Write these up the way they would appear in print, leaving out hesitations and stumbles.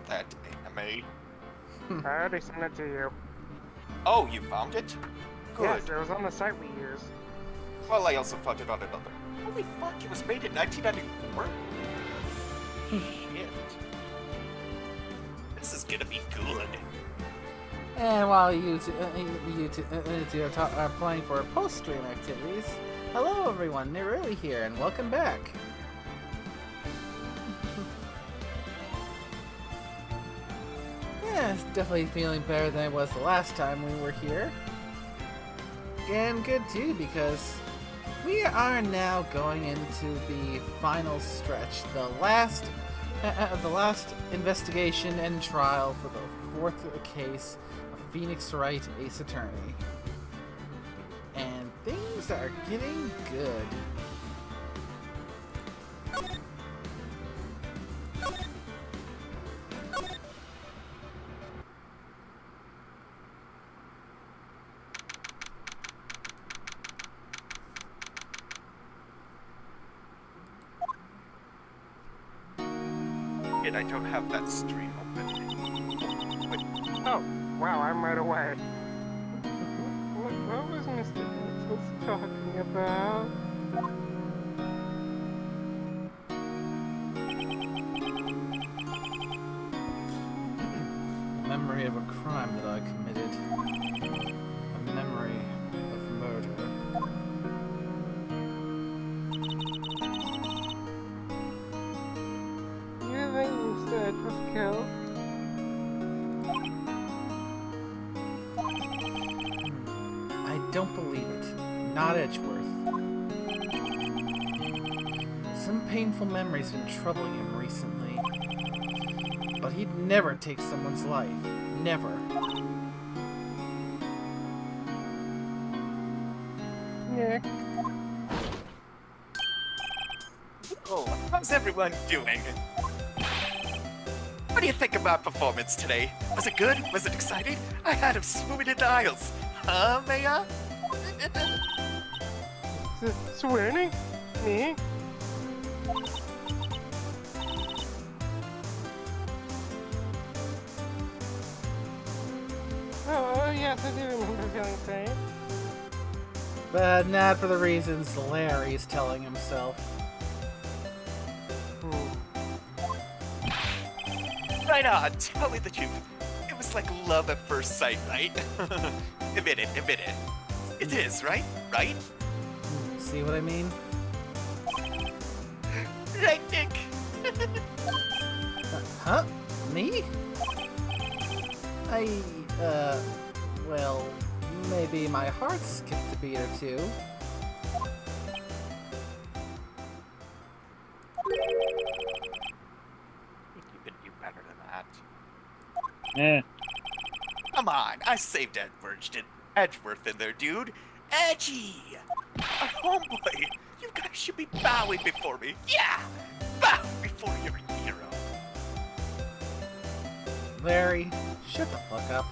that anime. I already sent it to you. Oh, you found it? Good. Yes, it was on the site we use. Well, I also found it on another. Holy fuck, it was made in 1994? Shit. This is gonna be good. And while you two are playing for post-stream activities, hello everyone, Neruli here, and welcome back. Yeah, it's definitely feeling better than it was the last time we were here. And good too, because we are now going into the final stretch, the last investigation and trial for the fourth case of Phoenix Wright Ace Attorney. And things are getting good. And I don't have that stream open. Wait. Oh, wow, I'm right away. What was Mr. Vincent talking about? A memory of a crime that I committed. A memory of murder. You think you said was killed? I don't believe it. Not Edgeworth. Some painful memories been troubling him recently. But he'd never take someone's life. Never. Nick. Oh, how's everyone doing? What do you think about performance today? Was it good? Was it exciting? I had him swimming in the aisles. Huh, Maya? Swearing? Me? Oh, yes, I do remember feeling pain. But not for the reasons Larry's telling himself. Right on, tell me the truth. It was like love at first sight, right? Admit it, admit it. It is, right? Right? See what I mean? Right, Nick? Huh? Me? Well, maybe my heart skipped a beat or two. You can do better than that. Come on, I saved Edgeworth in there, dude. Edgy! Our homeboy! You guys should be bowing before me. Yeah! Bow before your hero. Larry, shut the fuck up.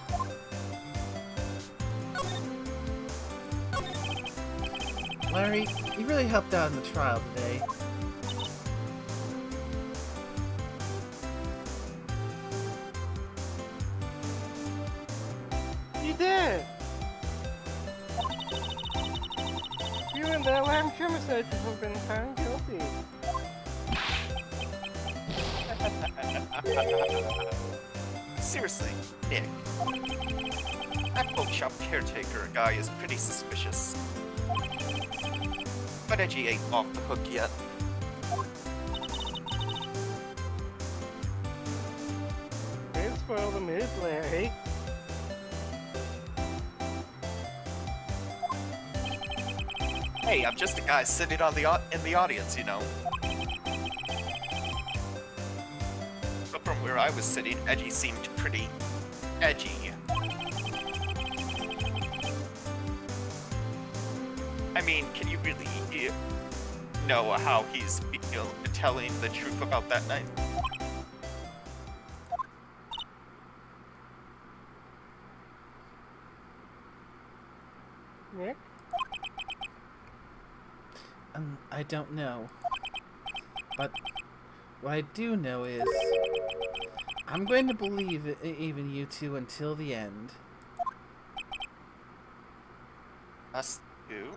Larry, you really helped out in the trial today. You did! You and that lamb homicide have been found guilty. Seriously, Nick. That bookshop caretaker guy is pretty suspicious. But Edgy ain't off the hook yet. Don't spoil the mood, Larry. Hey, I'm just a guy sitting on in the audience, you know. But from where I was sitting, Edgy seemed pretty edgy. I mean, can you really know how he's telling the truth about that night? Nick? I don't know. But what I do know is I'm going to believe even you two until the end. Us two?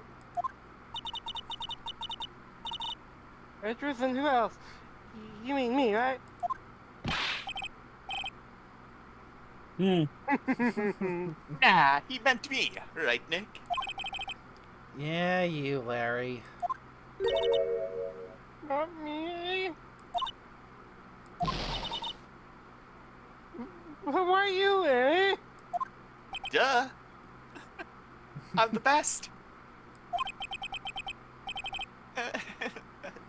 Edgeworth and who else? You mean me, right? Nah, he meant me, right, Nick? Yeah, you, Larry. Not me. Why you, Larry? Duh. I'm the best.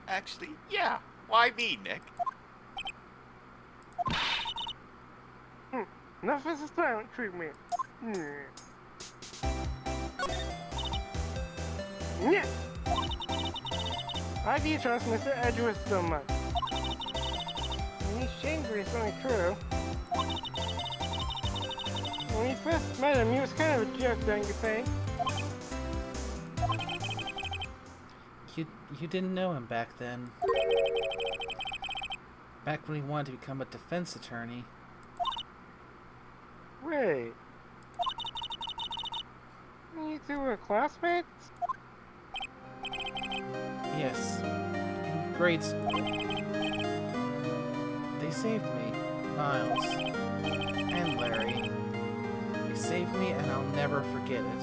Actually, yeah. Why me, Nick? Enough is a silent treatment. Yeah. Why do you trust Mr. Edgeworth so much? He's shangry, it's only true. When you first met him, he was kind of a jerk, don't you think? You didn't know him back then. Back when he wanted to become a defense attorney. Wait. You two were classmates? Yes, in grade school. They saved me, Miles, and Larry. They saved me, and I'll never forget it.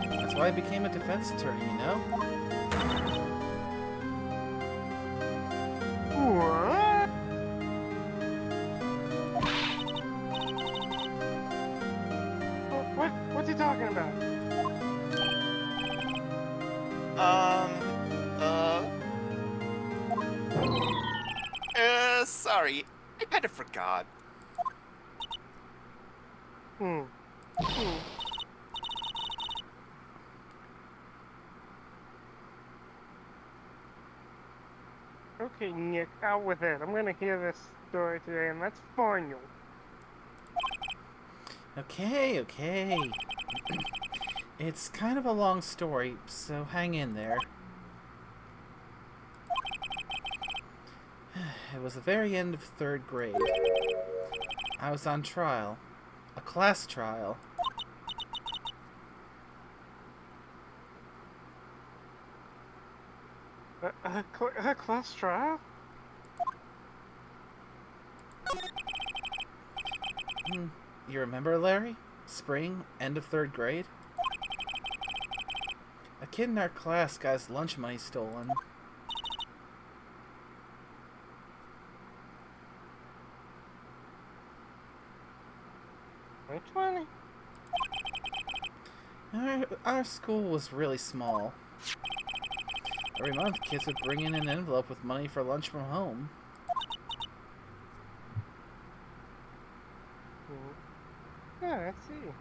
That's why I became a defense attorney, you know? What? What's he talking about? Sorry. I kind of forgot. Okay, Nick, out with it. I'm gonna hear this story today, and that's final. Okay. It's kind of a long story, so hang in there. It was the very end of 3rd grade. I was on trial. A class trial. A class trial? You remember, Larry? Spring, end of 3rd grade? A kid in our class got his lunch money stolen. Which one? Our school was really small. Every month, kids would bring in an envelope with money for lunch from home. Yeah, I see.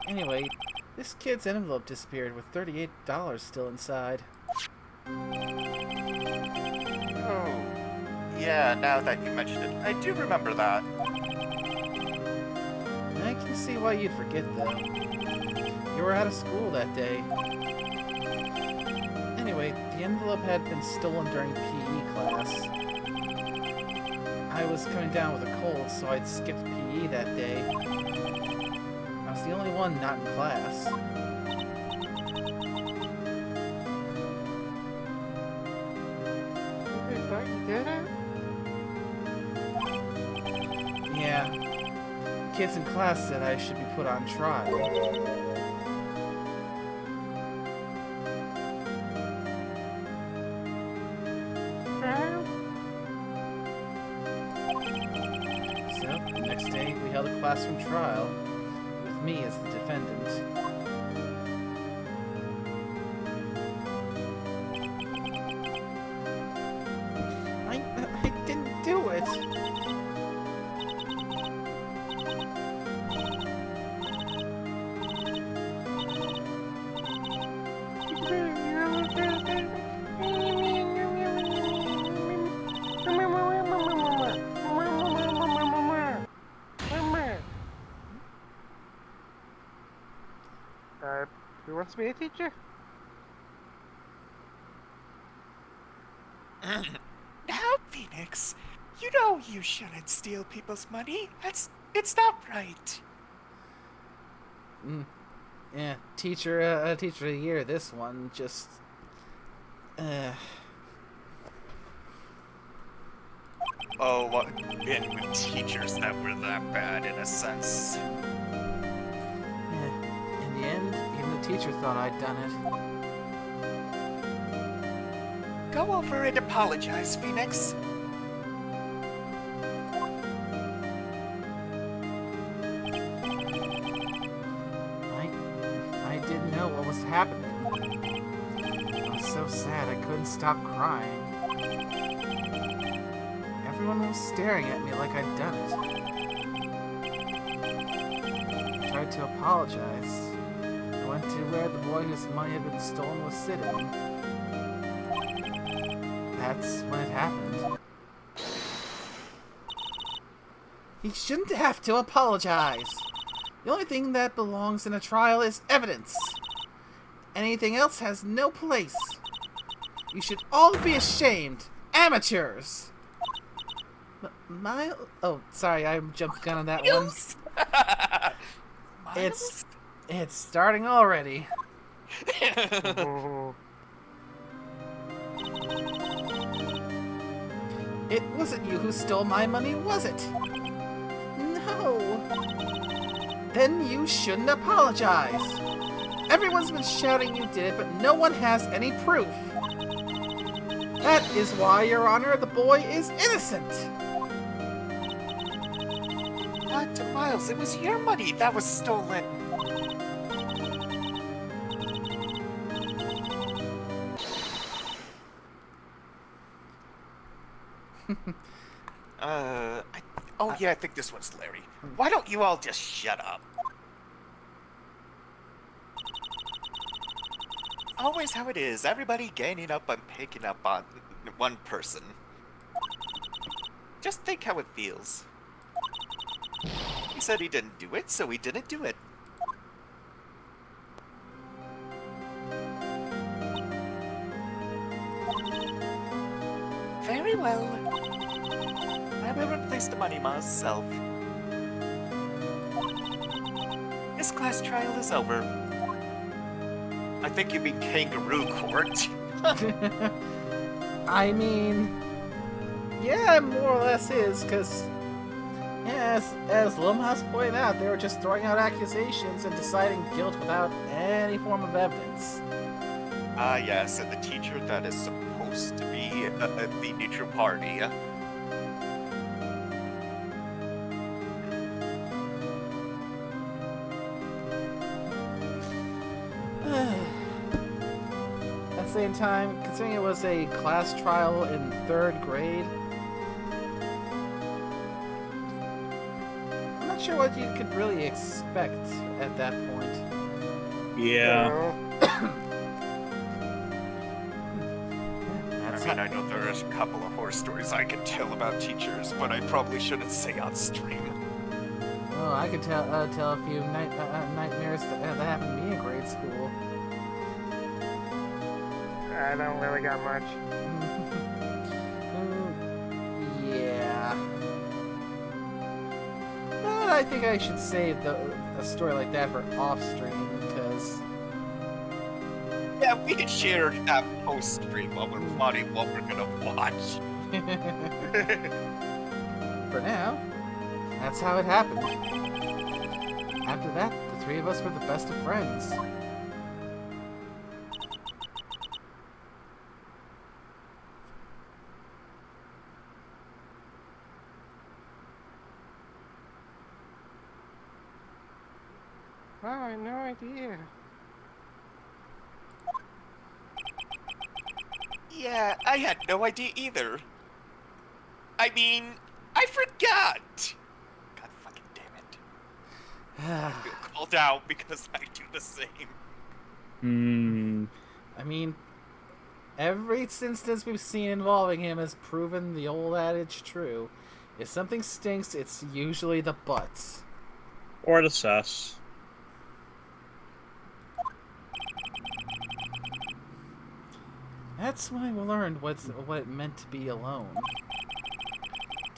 Anyway, this kid's envelope disappeared with $38 still inside. Oh. Yeah, now that you mention it, I do remember that. I can see why you'd forget, though. You were out of school that day. Anyway, the envelope had been stolen during PE class. I was coming down with a cold, so I'd skipped PE that day. I was the only one not in class. You thought you did it? Yeah. Kids in class said I should be put on trial. So, the next day, we held a classroom trial, with me as the defendant. I didn't do it! Who wants to be a teacher? Phoenix. You know you shouldn't steal people's money. It's not right. Yeah, teacher of the year. This one just. Oh, well, and with teachers that were that bad in a sense. Yeah. In the end, even the teacher thought I'd done it. Go over and apologize, Phoenix. I didn't know what was happening. I was so sad I couldn't stop crying. Everyone was staring at me like I'd done it. I tried to apologize. I went to where the boy whose money had been stolen was sitting. That's when it happened. He shouldn't have to apologize. The only thing that belongs in a trial is evidence. Anything else has no place. You should all be ashamed. Amateurs! Oh, sorry, I jumped gun on that one. It's starting already. It wasn't you who stole my money, was it? No. Then you shouldn't apologize. Everyone's been shouting you did it, but no one has any proof. That is why, Your Honor, the boy is innocent. Dr. Miles, it was your money that was stolen. I think this one's Larry. Why don't you all just shut up? Always how it is. Everybody gaining up and picking up on one person. Just think how it feels. He said he didn't do it, so he didn't do it. Very well. I will replace the money myself. This class trial is over. I think you mean kangaroo court. I mean, yeah, it more or less is, because, yeah, as Lumhouse pointed out, they were just throwing out accusations and deciding guilt without any form of evidence. Ah, yes, and the teacher that is supposed to be the neutral party. At the same time, considering it was a class trial in 3rd grade, I'm not sure what you could really expect at that point. Yeah. I know there's a couple of horror stories I could tell about teachers, but I probably shouldn't say on stream. Oh, I could tell a few nightmares that happened to me in grade school. I don't really got much. Yeah. But I think I should save a story like that for off-stream, because... Yeah, we can share that post-stream while we're plotting what we're gonna watch. For now, that's how it happened. After that, the three of us were the best of friends. Wow, I had no idea. Yeah, I had no idea either. I mean, I forgot! God fucking damn it. I feel called out because I do the same. I mean, every instance we've seen involving him has proven the old adage true. If something stinks, it's usually the butts. Or the sus. That's when I learned what it meant to be alone.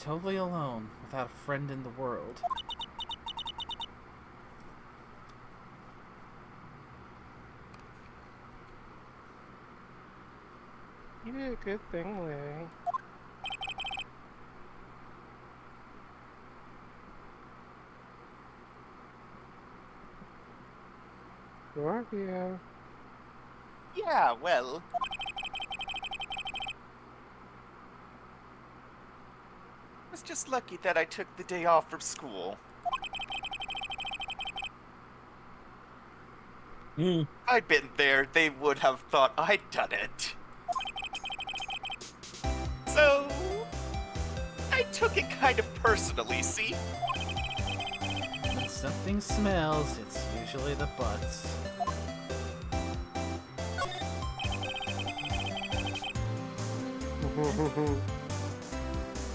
totally alone, without a friend in the world. You did a good thing, Larry. Scorpio. Yeah, well... I was just lucky that I took the day off from school. Hmm. I'd been there, they would have thought I'd done it. So... I took it kind of personally, see? When something smells, it's usually the butts.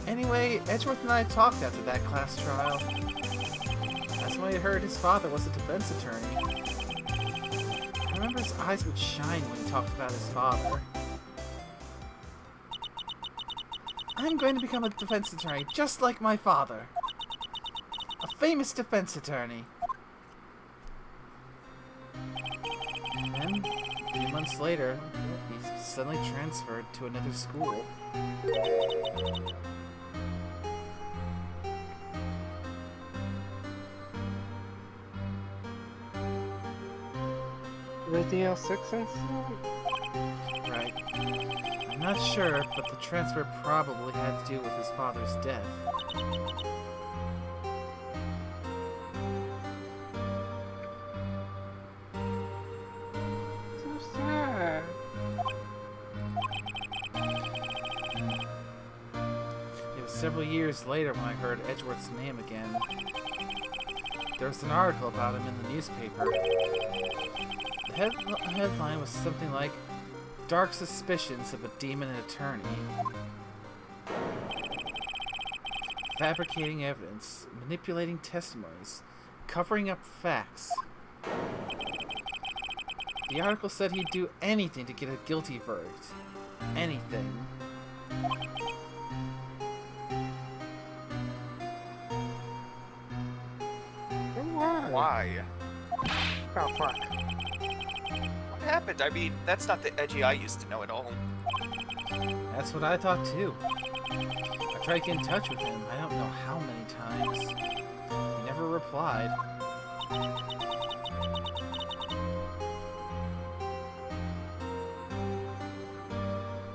Anyway, Edgeworth and I talked after that class trial. That's when I heard his father was a defense attorney. I remember his eyes would shine when he talked about his father. I'm going to become a defense attorney, just like my father. A famous defense attorney. Then, a few months later, he suddenly transferred to another school. The DL6 incident? Right. I'm not sure, but the transfer probably had to do with his father's death. So sad. It was several years later when I heard Edgeworth's name again. There was an article about him in the newspaper. The headline was something like, "Dark Suspicions of a Demon Attorney. Fabricating evidence, manipulating testimonies, covering up facts." The article said he'd do anything to get a guilty verdict. Anything. Why? Why? Oh, fuck. What happened? I mean, that's not the Edgy I used to know at all. That's what I thought too. I tried to get in touch with him, I don't know how many times. He never replied.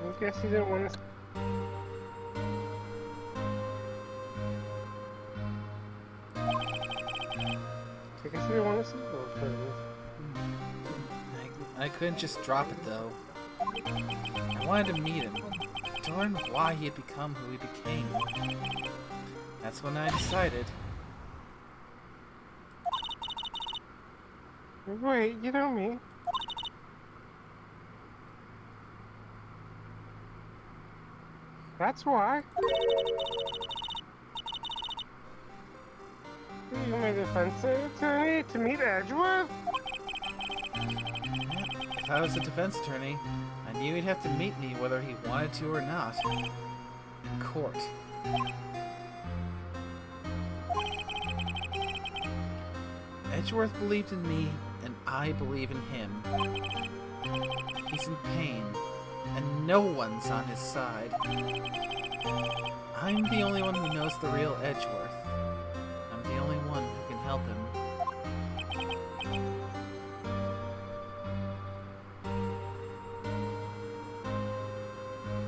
I guess he didn't want to. I guess he didn't want to see those things. I couldn't just drop it though. I wanted to meet him, to learn why he had become who he became. That's when I decided. Wait, you know me. That's why. You made a defense attorney to meet Edgeworth? If I was a defense attorney, I knew he'd have to meet me whether he wanted to or not. In court. Edgeworth believed in me, and I believe in him. He's in pain, and no one's on his side. I'm the only one who knows the real Edgeworth. I'm the only one who can help him.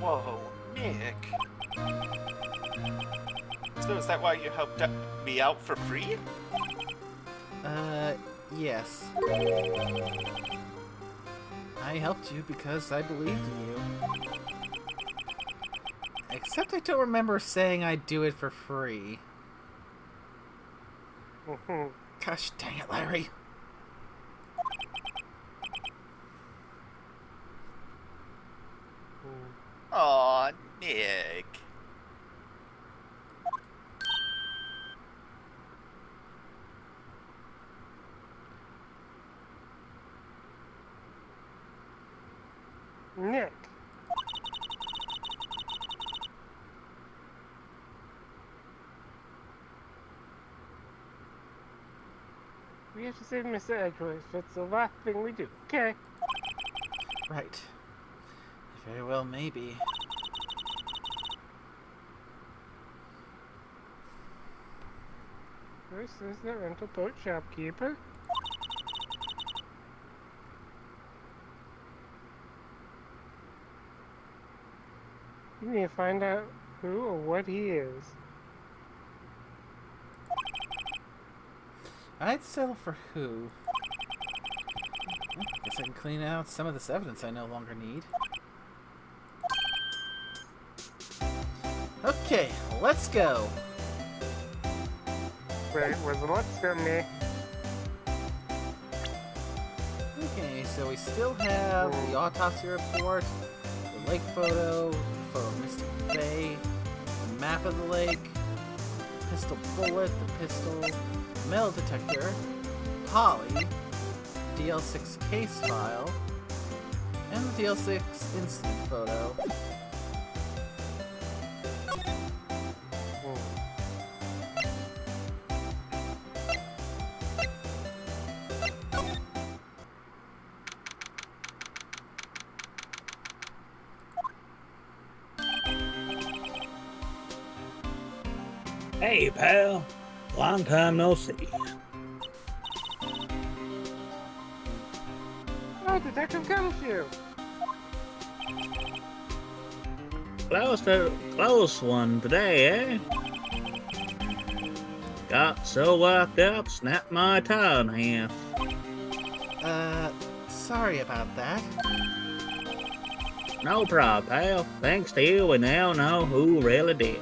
Whoa, Nick. So is that why you helped me out for free? Yes. I helped you because I believed in you. Except I don't remember saying I'd do it for free. Gosh dang it, Larry. Aw, Nick. Nick. We have to save Mr. Edgeworth. It's the last thing we do. Okay. Right. Very well, maybe. This is the rental boat shopkeeper. You need to find out who or what he is. I'd settle for who. Well, guess I can clean out some of this evidence I no longer need. Okay, let's go. Wait, was the let's go me? Okay, so we still have the autopsy report, the lake photo, photo of Mr. Fay, the map of the lake, pistol bullet, the pistol, metal detector, Polly, DL6 case file, and the DL6 incident photo. Hey, pal. Long time no see. Oh, Detective Gumshoe! Close one today, eh? Got so locked up, snapped my toe in half. Sorry about that. No problem, pal. Thanks to you, we now know who really did.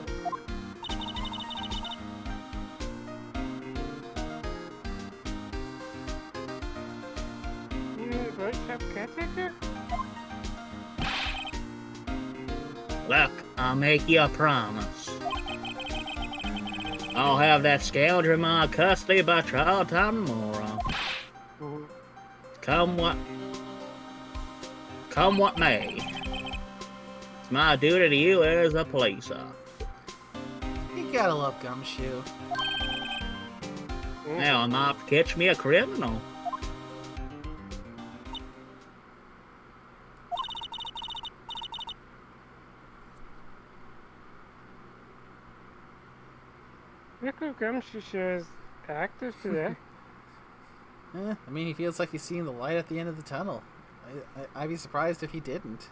You need a boat shop caretaker? Look, I'll make you a promise. I'll have that scoundrel in my custody by trial time tomorrow. Come what may. It's my duty to you as a police officer. You gotta love Gumshoe. Now I'm off to catch me a criminal. Detective Gumshoe is active today. I mean, he feels like he's seeing the light at the end of the tunnel. I'd be surprised if he didn't.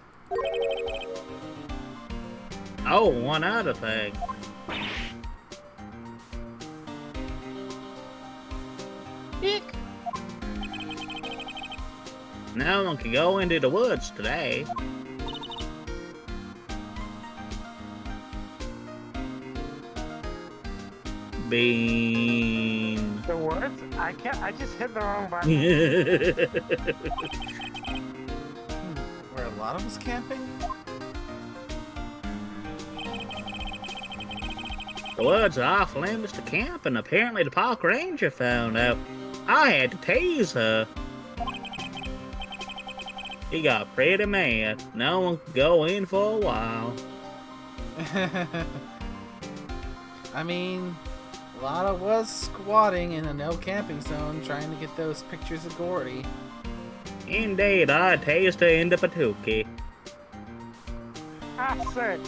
Oh, one other thing. Eek! No one can go into the woods today. Bean. The words? I just hit the wrong button. Were a lot of us camping? The woods are off limits to camp, and apparently the park ranger found out. I had to tase her. He got pretty mad. No one could go in for a while. I mean, a lot of was squatting in a no camping zone trying to get those pictures of Gordy. Indeed, I tased her in the patookie. I say.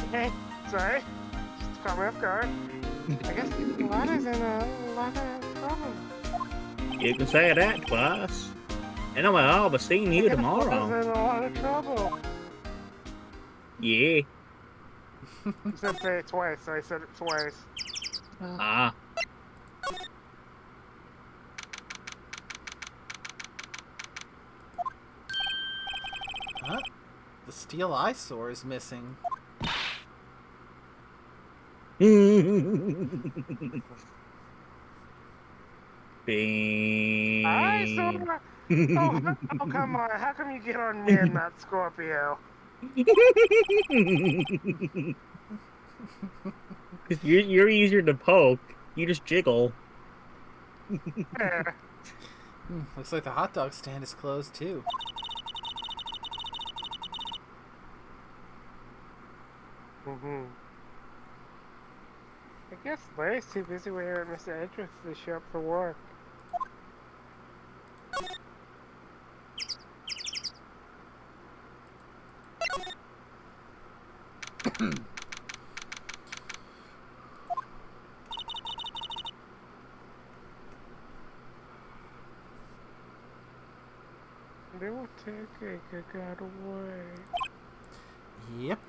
Okay, sorry. Just caught me off guard. I guess Lana's in a lot of trouble. You can say that twice. And I'll be seeing you tomorrow. Lana's in a lot of trouble. Yeah. You said say it twice, so I said it twice. Ah. Huh? The steel eyesore is missing. Bean. Eyesore? Oh, come on. How come you get on me and not Scorpio? You're easier to poke. You just jiggle. Yeah. Looks like the hot dog stand is closed too. I guess Larry's too busy waiting at Mr. Edgeworth to show up for work. They will take a god away. Yep.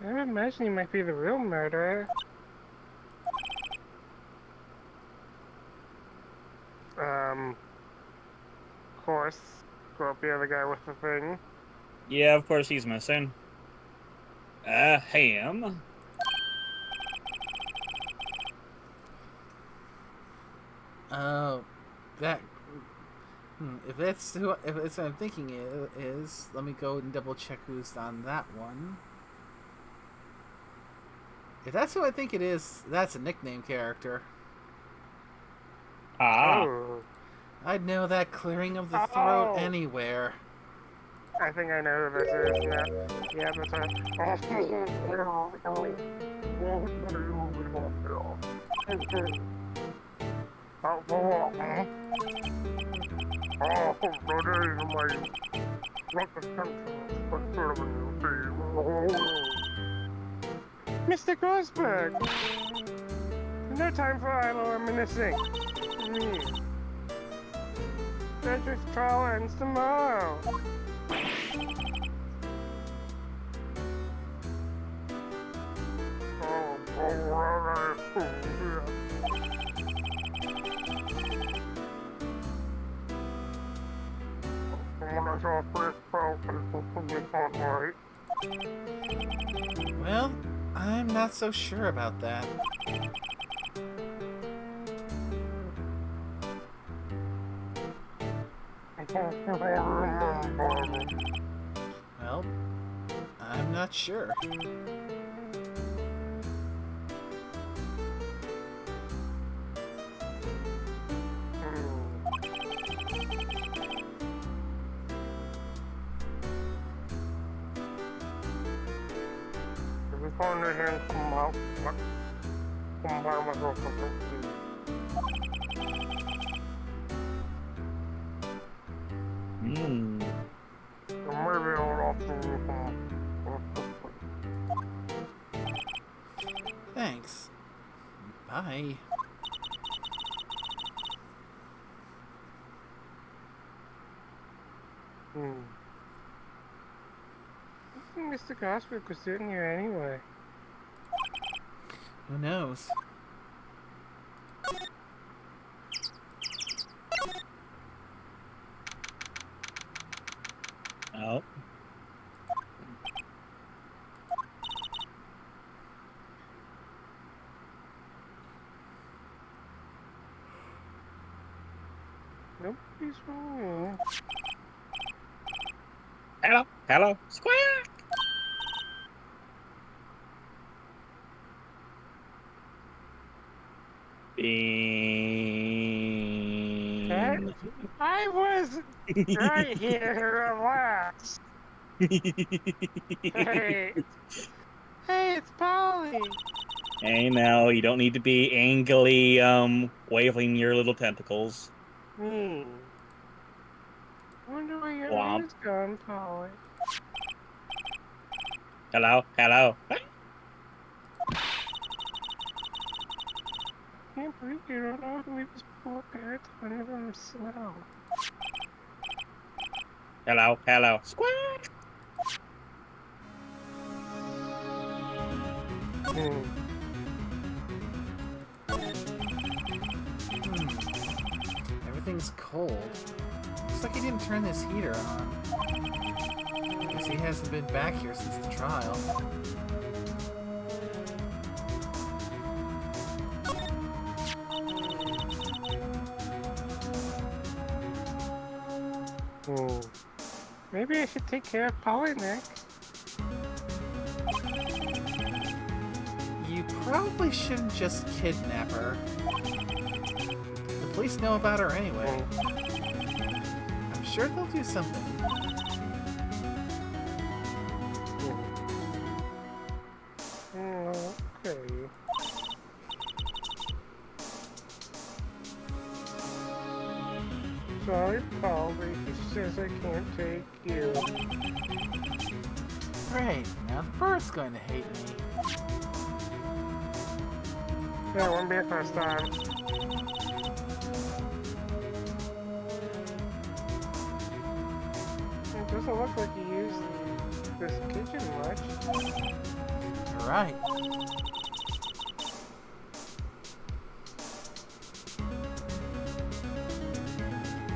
I imagine he might be the real murderer. Of course, Scorpio, the guy with the thing. Yeah, of course he's missing. Ham. Oh, that. If that's what I'm thinking is, let me go and double check who's on that one. If that's who I think it is, that's a nickname character. Ah. Oh. I'd know that clearing of the throat anywhere. I think I know who this is now. Yeah, that's right. Mr. Grossberg! No time for idle reminiscing. Frederick's trial ends tomorrow. Well, I'm not so sure about that. Well, I'm not sure. Thanks. Bye. I think Mr. Grossberg was sitting here anyway. Who knows? Oh. Nobody's wrong. Hello, hello, squawk. Bean. I was right here to relax. Hey, it's Polly. Hey, now you don't need to be angrily waving your little tentacles. I wonder where your Womp. name is gone, Polly. Hello, hello. I can't believe you don't know how to leave this poor guy to himself. Hello, hello, squawk. Everything's cold. Looks like he didn't turn this heater on. Guess he hasn't been back here since the trial. Maybe I should take care of Polly next. You probably shouldn't just kidnap her. The always know about her anyway. I'm sure they'll do something. Okay. Sorry, Paul, but he says I can't take you. Great, now the bird's going to hate me. Yeah, it won't be the first time. It doesn't look like you use this kitchen much. You're right.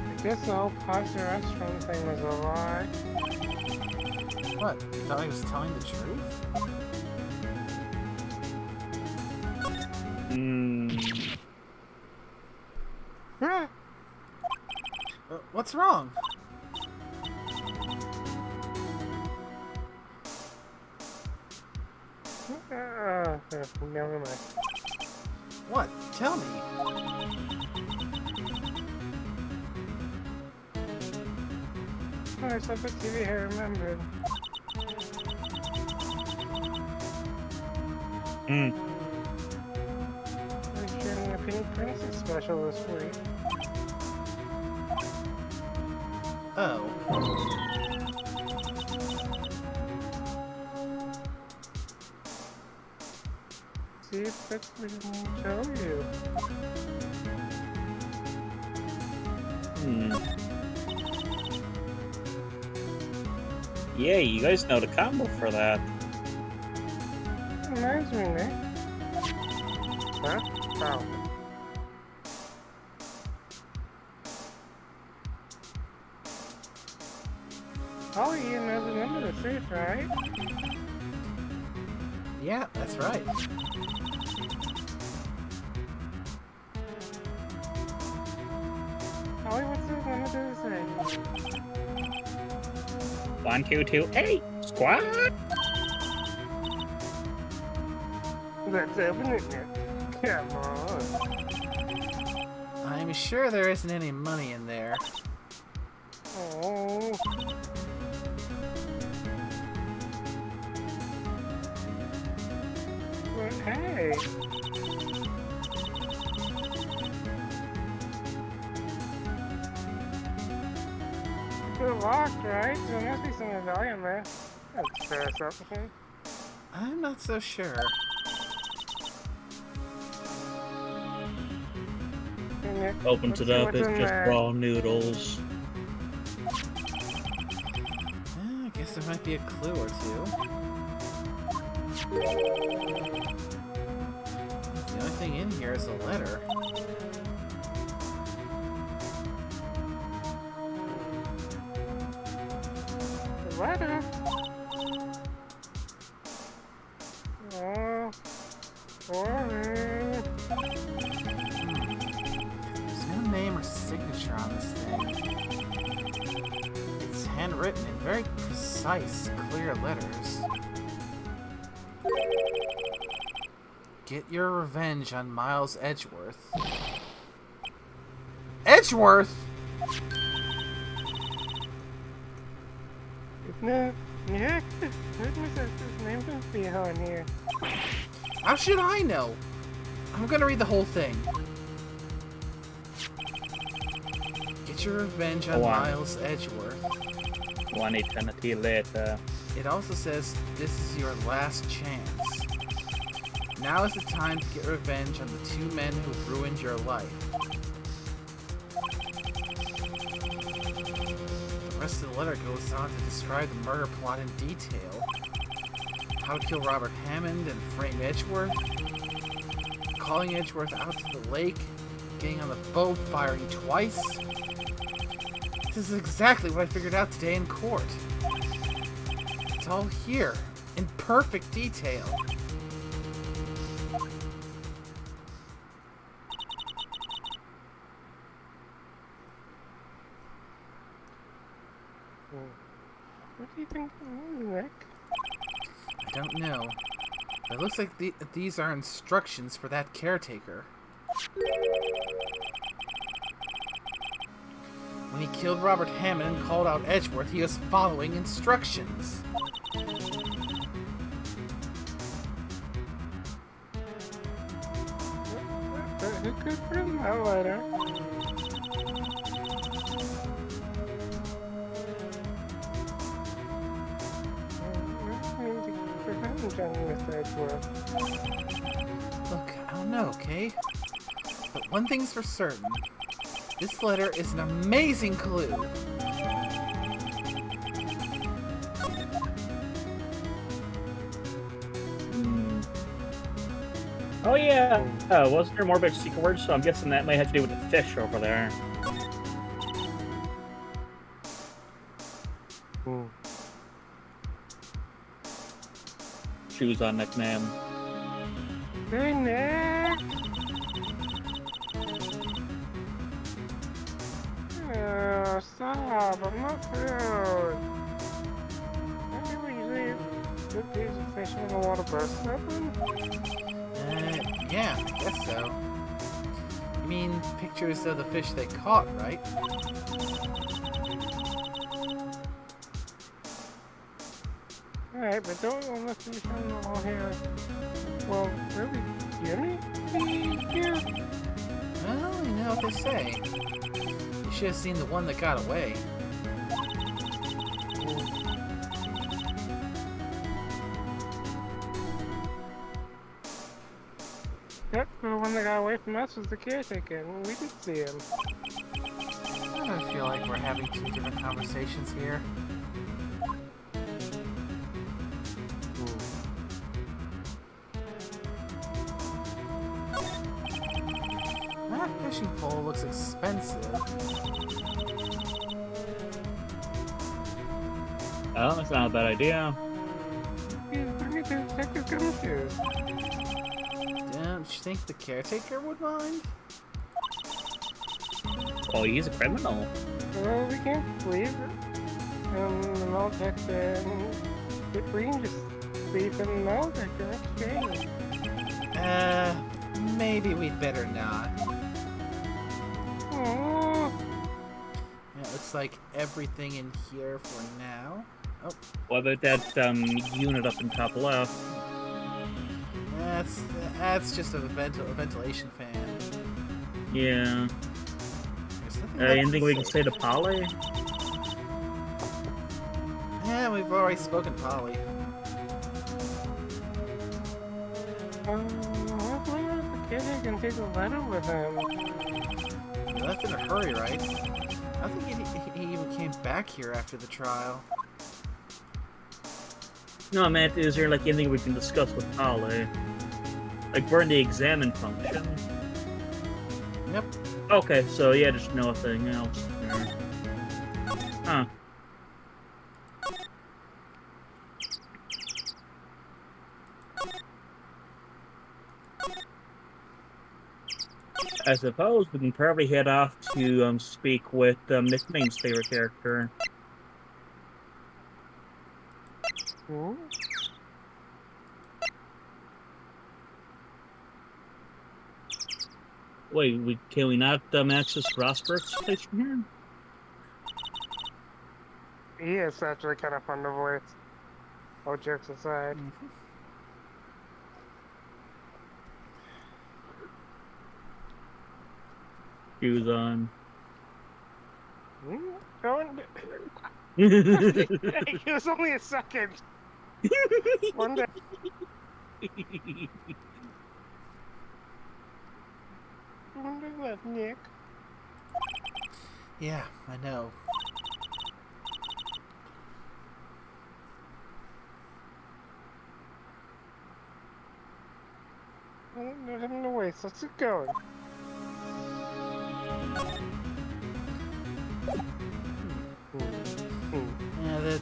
I guess the whole pasta restaurant thing was a lie. What? You thought I was telling the truth? Ah! What's wrong? Never mind. What? Tell me. Oh, I saw the TV, I remembered. They're shooting a Pink Princess special this week. Oh. See if that's what we can tell you. Yeah, you guys know the combo for that. Reminds me, Nick. Huh? Oh. Oh, you know the number to the safe, right? Yeah, that's right. Ollie, what's the number to the safe? 1228 squad. Let's open it, Nick. Come on. I'm sure there isn't any money in there. Oh. But hey. They're locked, right? So there must be some value in there. That's fair something. I'm not so sure. Opens it up, it's just raw noodles. I guess there might be a clue or two. The only thing in here is a letter. The letter? Oh, boring. There's no name or signature on this thing. It's handwritten in very precise, clear letters. Get your revenge on Miles Edgeworth. Edgeworth?! No, Nick, goodness, his name don't be on here. How should I know? I'm gonna read the whole thing. Get your revenge on Miles Edgeworth. One eternity later. It also says this is your last chance. Now is the time to get revenge on the two men who ruined your life. The rest of the letter goes on to describe the murder plot in detail. How to kill Robert Hammond and frame Edgeworth. Calling Edgeworth out to the lake. Getting on the boat, firing twice. This is exactly what I figured out today in court. It's all here, in perfect detail. What do you think it means, Nick? I don't know. But it looks like these are instructions for that caretaker. When he killed Robert Hammond and called out Edgeworth, he was following instructions. Who could bring that letter? Mr. Edgeworth. Look, I don't know, okay? But one thing's for certain. This letter is an amazing clue. Oh yeah, wasn't there more about secret words? So I'm guessing that might have to do with the fish over there. Shoes on nickname. Hey, Nick! Oh, stop, I'm not food. Maybe we usually good days of fishing in the water burst open? Yeah, I guess so. You mean pictures of the fish they caught, right? Alright, but don't unless we find them all here. Well, really, Jimmy? Yeah. Well, you know what they say. You should have seen the one that got away. Yep, the one that got away from us was the caretaker, and we did see him. I don't feel like we're having two different conversations here. That fishing pole looks expensive. Oh, that's not a bad idea. Bring me to Detective Gumshoes. Don't you think the caretaker would mind? Oh, he's a criminal. Well, we can't leave. The metal detector and we can just leave the metal detector exchange. Maybe we'd better not. Oh, Yeah, it looks like everything in here for now. Oh, What about that unit up in top left? that's just a ventilation fan. Yeah. There's nothing Anything we can say? say to Polly? Yeah, we've already spoken Polly. hopefully the kid can take a letter with him. He left in a hurry, right? I don't think he even came back here after the trial. No, man, is there like anything we can discuss with Polly? Like we're in the examine function. Yep. Okay, so yeah, there's nothing else there. Huh. I suppose we can probably head off to speak with Nickname's favorite character. Hmm? Wait, can we not access Rosberg's place from here? He is actually kind of fun to voice. All jokes aside. Shoes on. Don't. It was only a second. One day. Wonder that, Nick. Yeah, I know. No time to waste. Let's get going. Yeah,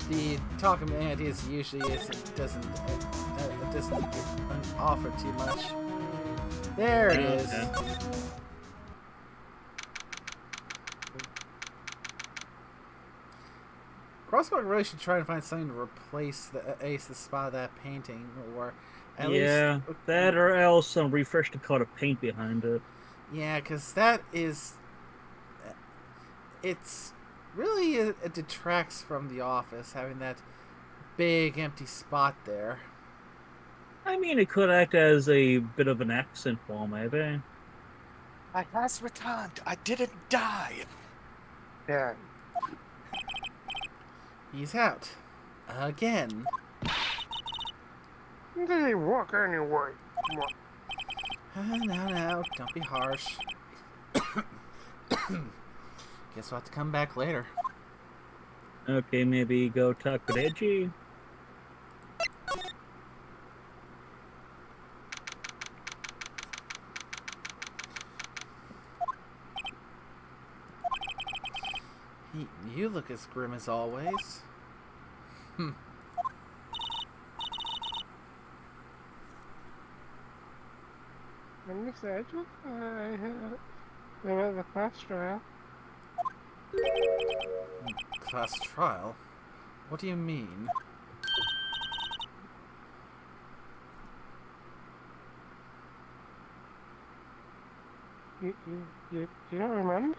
the talking ideas usually doesn't offer too much. There it is. Okay. Crossbar really should try and find something to replace the Ace the spot of that painting, or at Yeah, least that or else refresh the coat of paint behind it. yeah, because that is It's really it detracts from the office having that big empty spot there. I mean, it could act as a bit of an accent wall, maybe. I has returned. I didn't die. Yeah. He's out. Again. Did he walk anyway? What? Now, don't be harsh. Guess we'll have to come back later. Okay, maybe go talk with Edgy. You look as grim as always. Miss Edgewood? Remember the class trial? Class trial? What do you mean? You don't remember?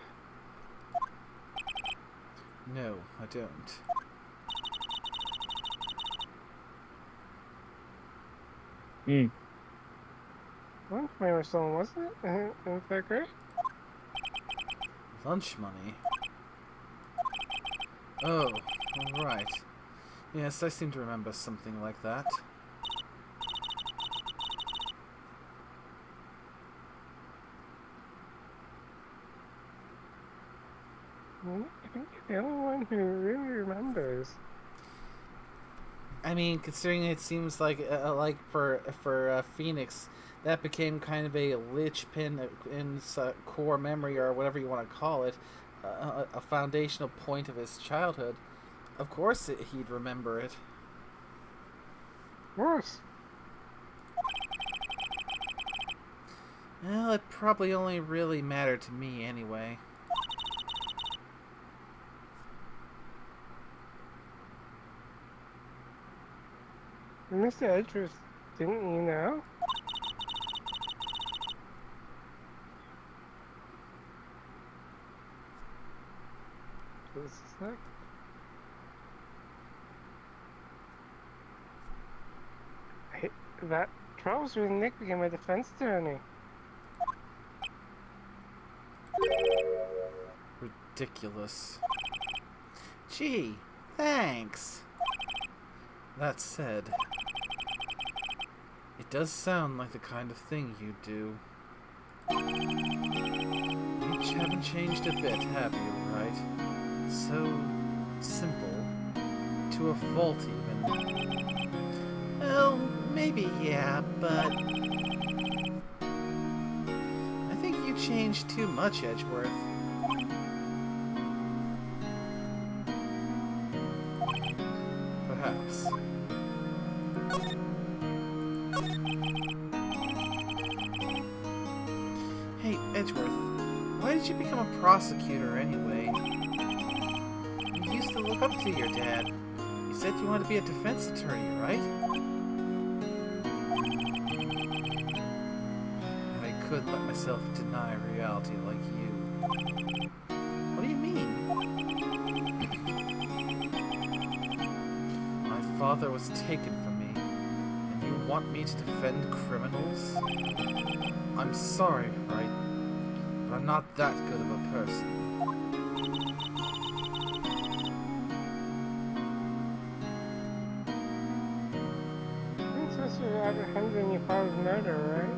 No, I don't. Lunch money was stolen, wasn't it? In third grade? Lunch money? Oh, right. Yes, I seem to remember something like that. I think you're the only one who really remembers. I mean, considering it seems like for Phoenix, that became kind of a linchpin in core memory, or whatever you want to call it, a foundational point of his childhood. Of course, he'd remember it. Of course. Well, it probably only really mattered to me anyway. Mr. Edgeworth, didn't you know? Just a sec. That 12's when Nick became a defense attorney. Ridiculous. Gee, thanks. That said, it does sound like the kind of thing you do. You haven't changed a bit, have you, right? So simple. To a fault, even. Well, maybe, yeah, but I think you changed too much, Edgeworth. Perhaps. Hey, Edgeworth, why did you become a prosecutor anyway? You used to look up to your dad. You said you wanted to be a defense attorney, right? I could let myself deny reality like you. What do you mean? My father was taken from me, and you want me to defend criminals? I'm sorry, right? But I'm not that good of a person. You're supposed to have a hand in your father's murder, right?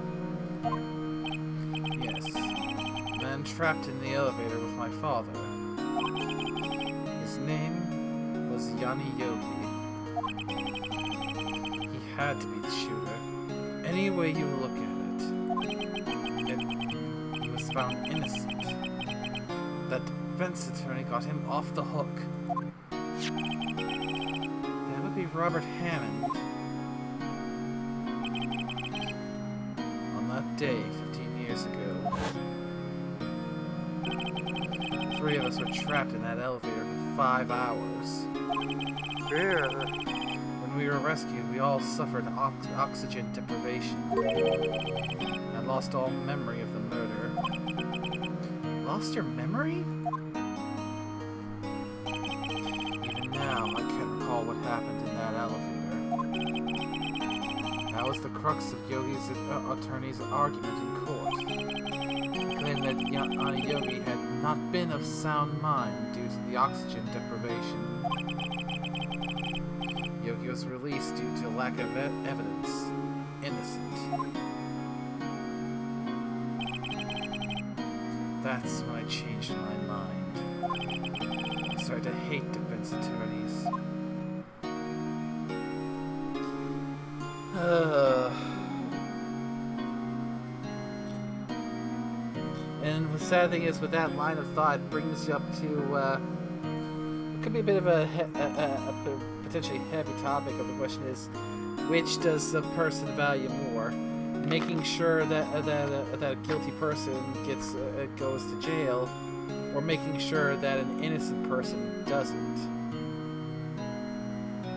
Yes. A man trapped in the elevator with my father. His name was Yanni Yogi. He had to be the shooter, any way you look at it. Yet, he was found innocent. That defense attorney got him off the hook. That would be Robert Hammond. On that day, 15 years ago, the three of us were trapped in that elevator for 5 hours. Yeah. When we were rescued, we all suffered oxygen deprivation. I lost all memory of the murder. Lost your memory? now, I can't recall what happened in that elevator. That was the crux of Yogi's attorney's argument in court. He claimed that Yogi had not been of sound mind due to the oxygen deprivation. Yogi was released due to lack of evidence. Innocent. That's when I changed my mind. I started to hate defense attorneys. And the sad thing is, with that line of thought, it brings you up to it could be a bit of a potentially heavy topic. Of the question is, which does the person value more? Making sure that a guilty person goes to jail, or making sure that an innocent person doesn't?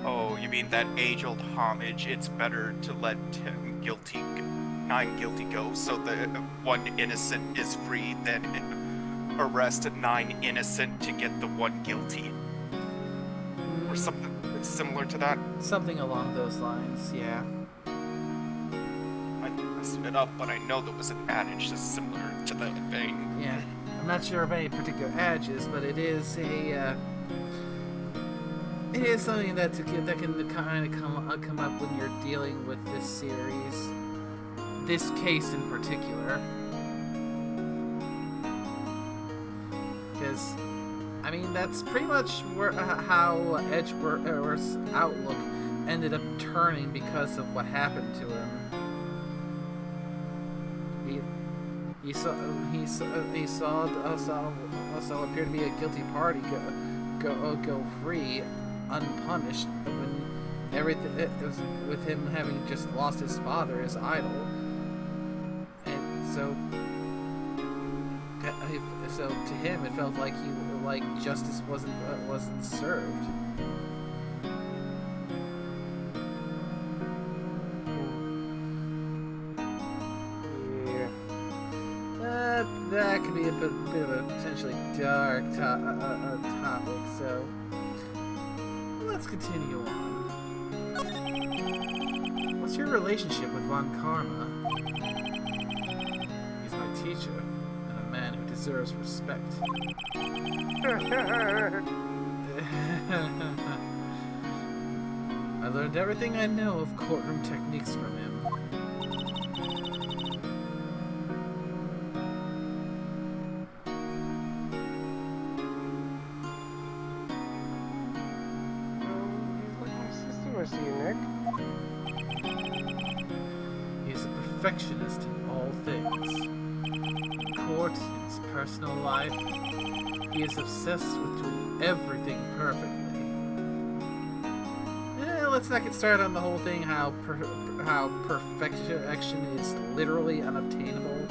Oh, you mean that age-old homage? It's better to let 9 guilty go, so the one innocent is free, than arrest 9 innocent to get the 1 guilty, or something similar to that. Something along those lines, yeah. I messed it up, but I know there was an adage that's similar to that vein. Yeah, I'm not sure of any particular adages, but it is something that can kind of come up when you're dealing with this series, this case in particular. Because, I mean, that's pretty much how Edgeworth's outlook ended up turning because of what happened to him. He saw also appeared to be a guilty party go free, unpunished, when everything it was with him having just lost his father, his idol, and so to him it felt like justice wasn't served. That could be a bit of a potentially dark topic, so let's continue on. What's your relationship with von Karma? He's my teacher, and a man who deserves respect. I learned everything I know of courtroom techniques from him. He's a perfectionist in all things. In court, in his personal life, he is obsessed with doing everything perfectly. Let's not get started on the whole thing, how perfection is literally unobtainable.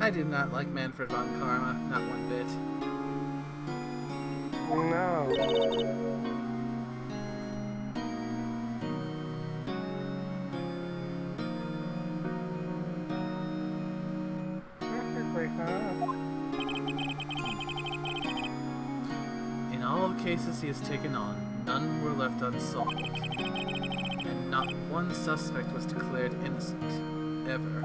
I do not like Manfred von Karma, not one bit. No. Perfectly, huh? In all the cases he has taken on, none were left unsolved, and not one suspect was declared innocent, ever.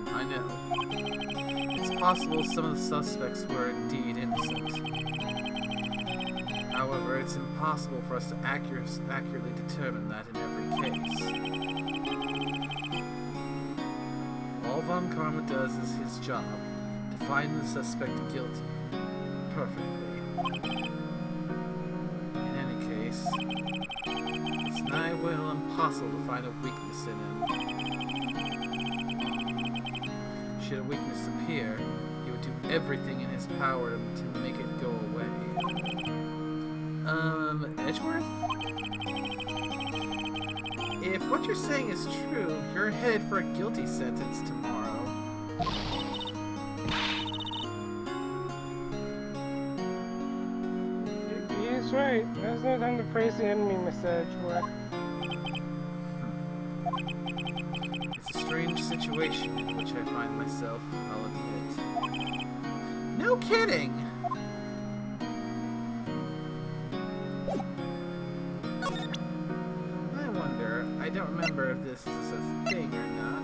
I know. It's possible some of the suspects were indeed innocent. However, it's impossible for us to accurately determine that in every case. All von Karma does is his job, to find the suspect guilty, perfectly. In any case, it's nigh well impossible to find a weakness in him. Should a weakness appear, he would do everything in his power to make it go away. Edgeworth? If what you're saying is true, you're headed for a guilty sentence tomorrow. He is right. There's no time to praise the enemy, Mr. Edgeworth. It's a strange situation in which I find myself, I'll admit. No kidding! I wonder, I don't remember if this is a thing or not.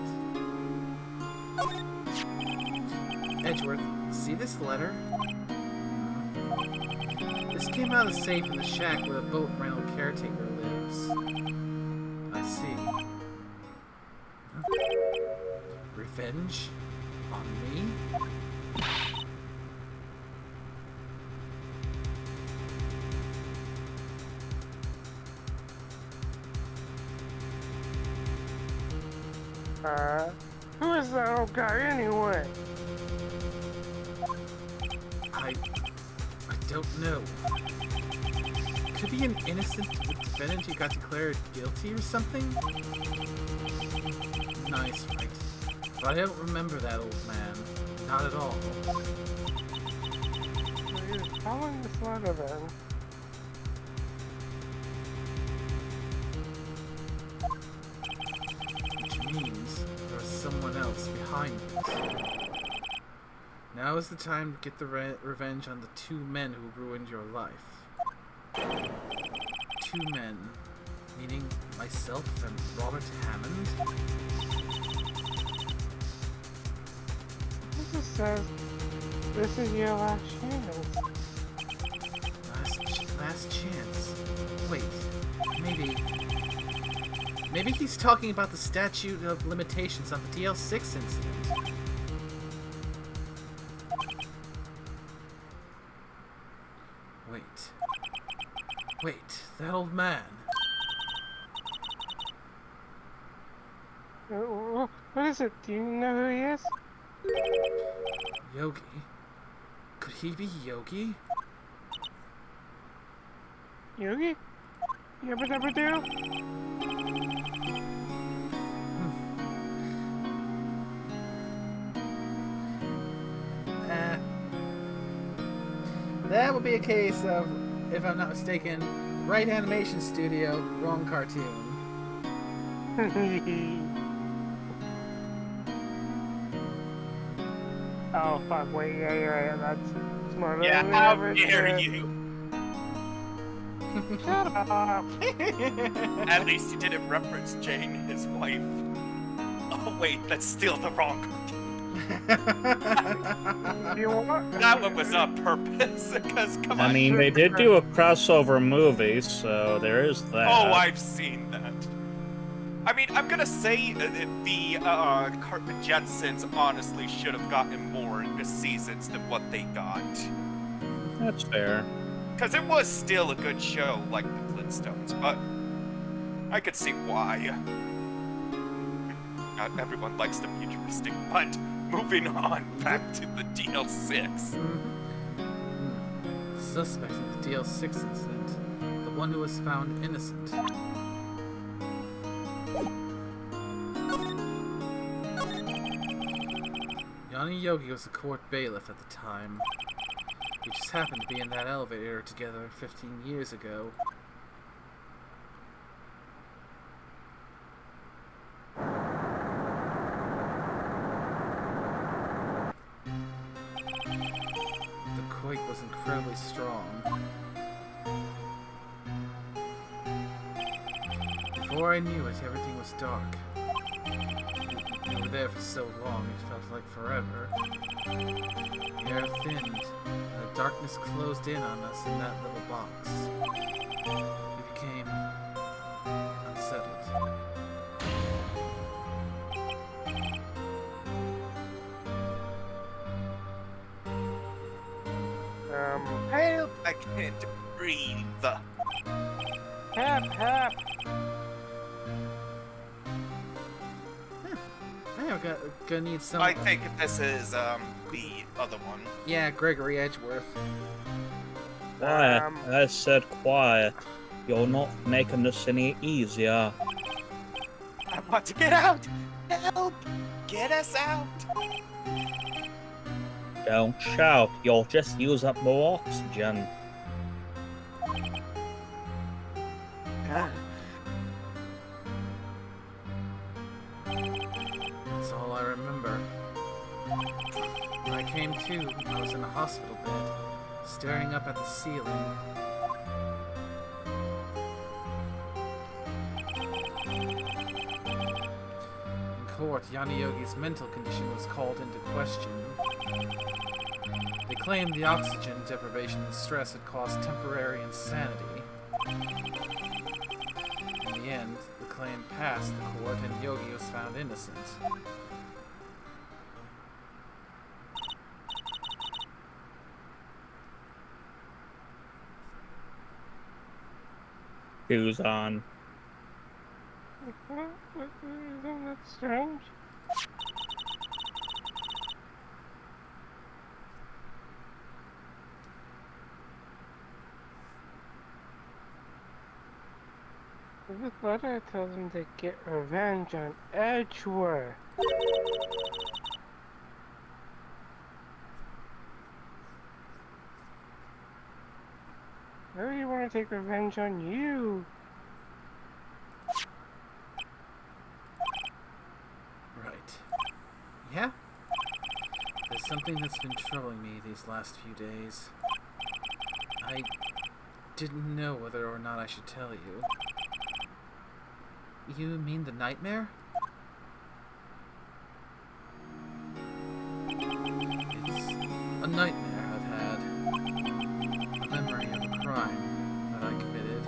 Edgeworth, see this letter? This came out of the safe in the shack where the boat rental caretaker lives. I see. Revenge? On me? Who is that old guy anyway? I don't know. Could be an innocent defendant who got declared guilty or something? Nice, right? But I don't remember that old man. Not at all. So you're following this letter then? Which means there is someone else behind it. Now is the time to get the revenge on the two men who ruined your life. Two men, meaning myself and Robert Hammond? This says this is your last chance. Last chance. Wait, maybe he's talking about the statute of limitations on the DL6 incident. Wait, that old man. What is it? Do you know who he is? Yogi? Could he be Yogi? Yogi? Yabba dabba do? That would be a case of, if I'm not mistaken, right animation studio, wrong cartoon. Oh fuck, wait, yeah, that's smarter Yeah, than how ever dare did. you! Shut up! At least you didn't reference Jane, his wife. Oh wait, that's still the wrong cartoon. You want? That one was on purpose, because come on. I mean, they did do a crossover movie, so there is that. Oh, I've seen that. I mean, I'm gonna say that the Jetsons honestly should have gotten more seasons than what they got. That's fair. Because it was still a good show, like the Flintstones, but I could see why. Not everyone likes the futuristic, but moving on, back to the DL6. Suspect in the DL6 incident. The one who was found innocent. Yanni Yogi was a court bailiff at the time. We just happened to be in that elevator together 15 years ago. The quake was incredibly strong. Before I knew it, everything was dark. We were there for so long, it felt like forever. The air thinned, and the darkness closed in on us in that little box. We became unsettled. Help! I can't breathe. Help! I think I'm gonna need some. I think this is the other one. Yeah, Gregory Edgeworth. Quiet. I said quiet. You're not making this any easier. I want to get out! Help! Get us out! Don't shout. You'll just use up more oxygen. That's all I remember. When I came to, I was in a hospital bed, staring up at the ceiling. In court, Yanni Yogi's mental condition was called into question. They claimed the oxygen deprivation and stress had caused temporary insanity. In the end, the claim passed the court and Yogi was found innocent. Who's on? Isn't that strange? This letter tells him to get revenge on Edgeworth. Why do you want to take revenge on you? Right. Yeah? There's something that's been troubling me these last few days. I didn't know whether or not I should tell you. You mean the nightmare? It's a nightmare I've had. A memory of a crime that I committed.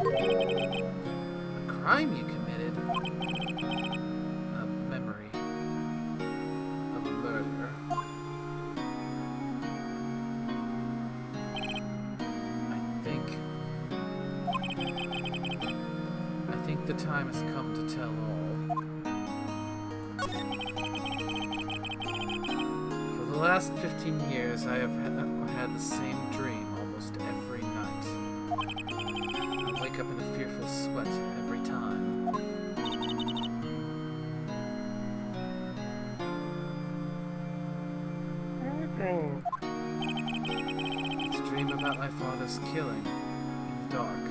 A crime you committed? A memory of a murder. I think the time has come to tell all. For the last 15 years, I have had the same dream almost every night. I wake up in a fearful sweat every time. It's a dream about my father's killing in the dark.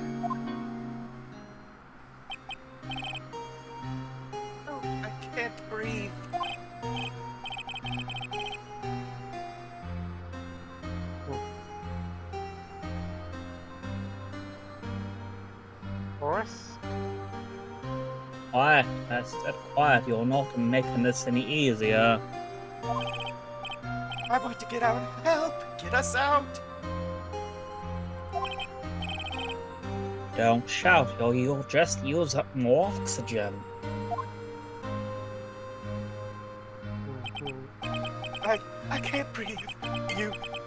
Breathe. Horse? Quiet, that's quiet. You're not making this any easier. I want to get out. Help! Get us out! Don't shout, or you'll just use up more oxygen. I can't breathe.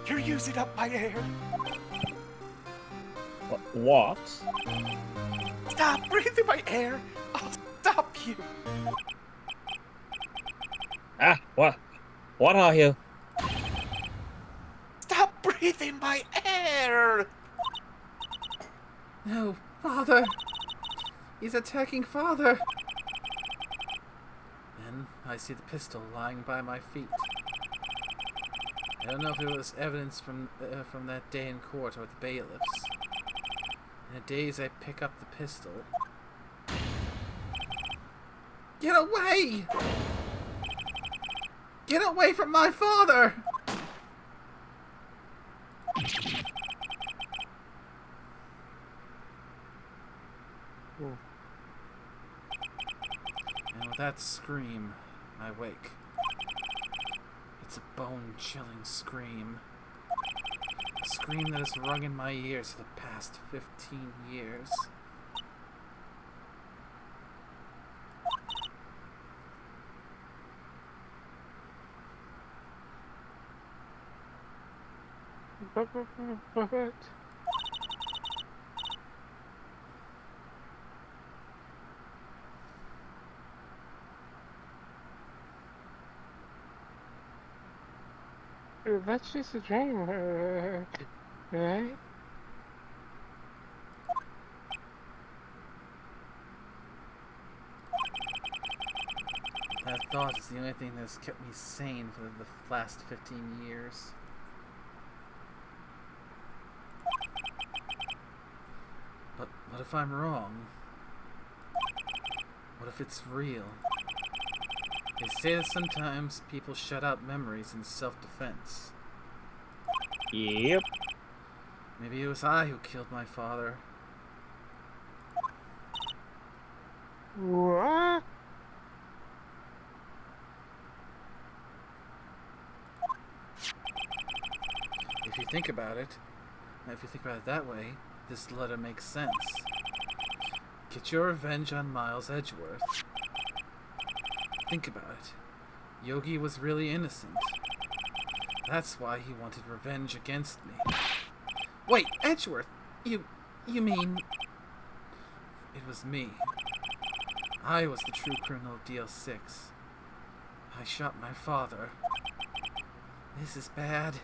You're using up my air. What? Stop breathing my air. I'll stop you. Ah, what are you? Stop breathing my air. No, Father! He's attacking Father! Then I see the pistol lying by my feet. I don't know if it was evidence from that day in court or the bailiffs. In a daze, I pick up the pistol. Get away! Get away from my father! And with that scream, I wake. It's a bone-chilling scream. A scream that has rung in my ears for the past 15 years. But that's just a dream, right? That thought is the only thing that's kept me sane for the last 15 years. But what if I'm wrong? What if it's real? They say that sometimes people shut out memories in self-defense. Yep. Maybe it was I who killed my father. What? If you think about it that way, this letter makes sense. Get your revenge on Miles Edgeworth. Think about it. Yogi was really innocent. That's why he wanted revenge against me. Wait, Edgeworth! You mean... It was me. I was the true criminal of DL6. I shot my father. This is bad.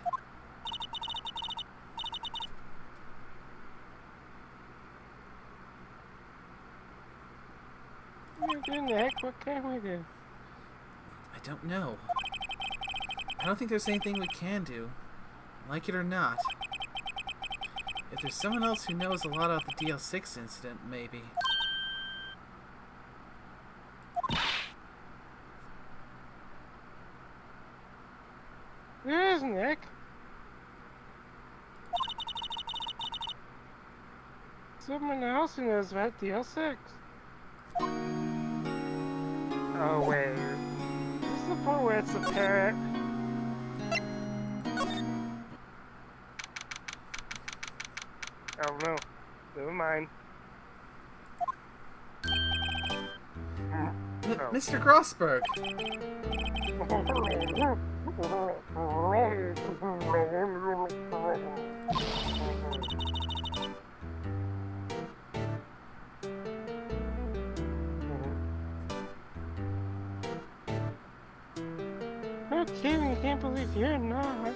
What in the heck? What can we do? I don't know. I don't think there's anything we can do. Like it or not. If there's someone else who knows a lot about the DL6 incident, maybe. There is Nick. Someone else who knows about DL6. Oh wait. This is the part where it's a parrot. Oh no. Never mind. Mr. Grossberg! No kidding, I can't believe you're not.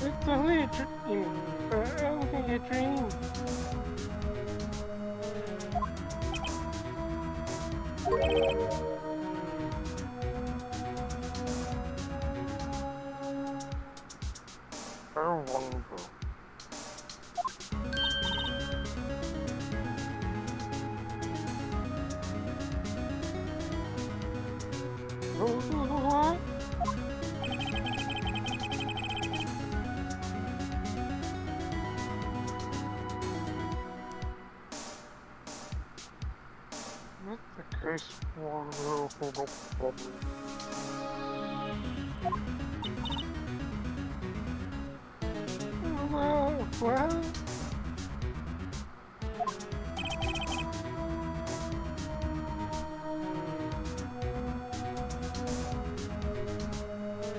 It's only a dream. Only a dream. Oh, wonderful. What? What's the case for? Well.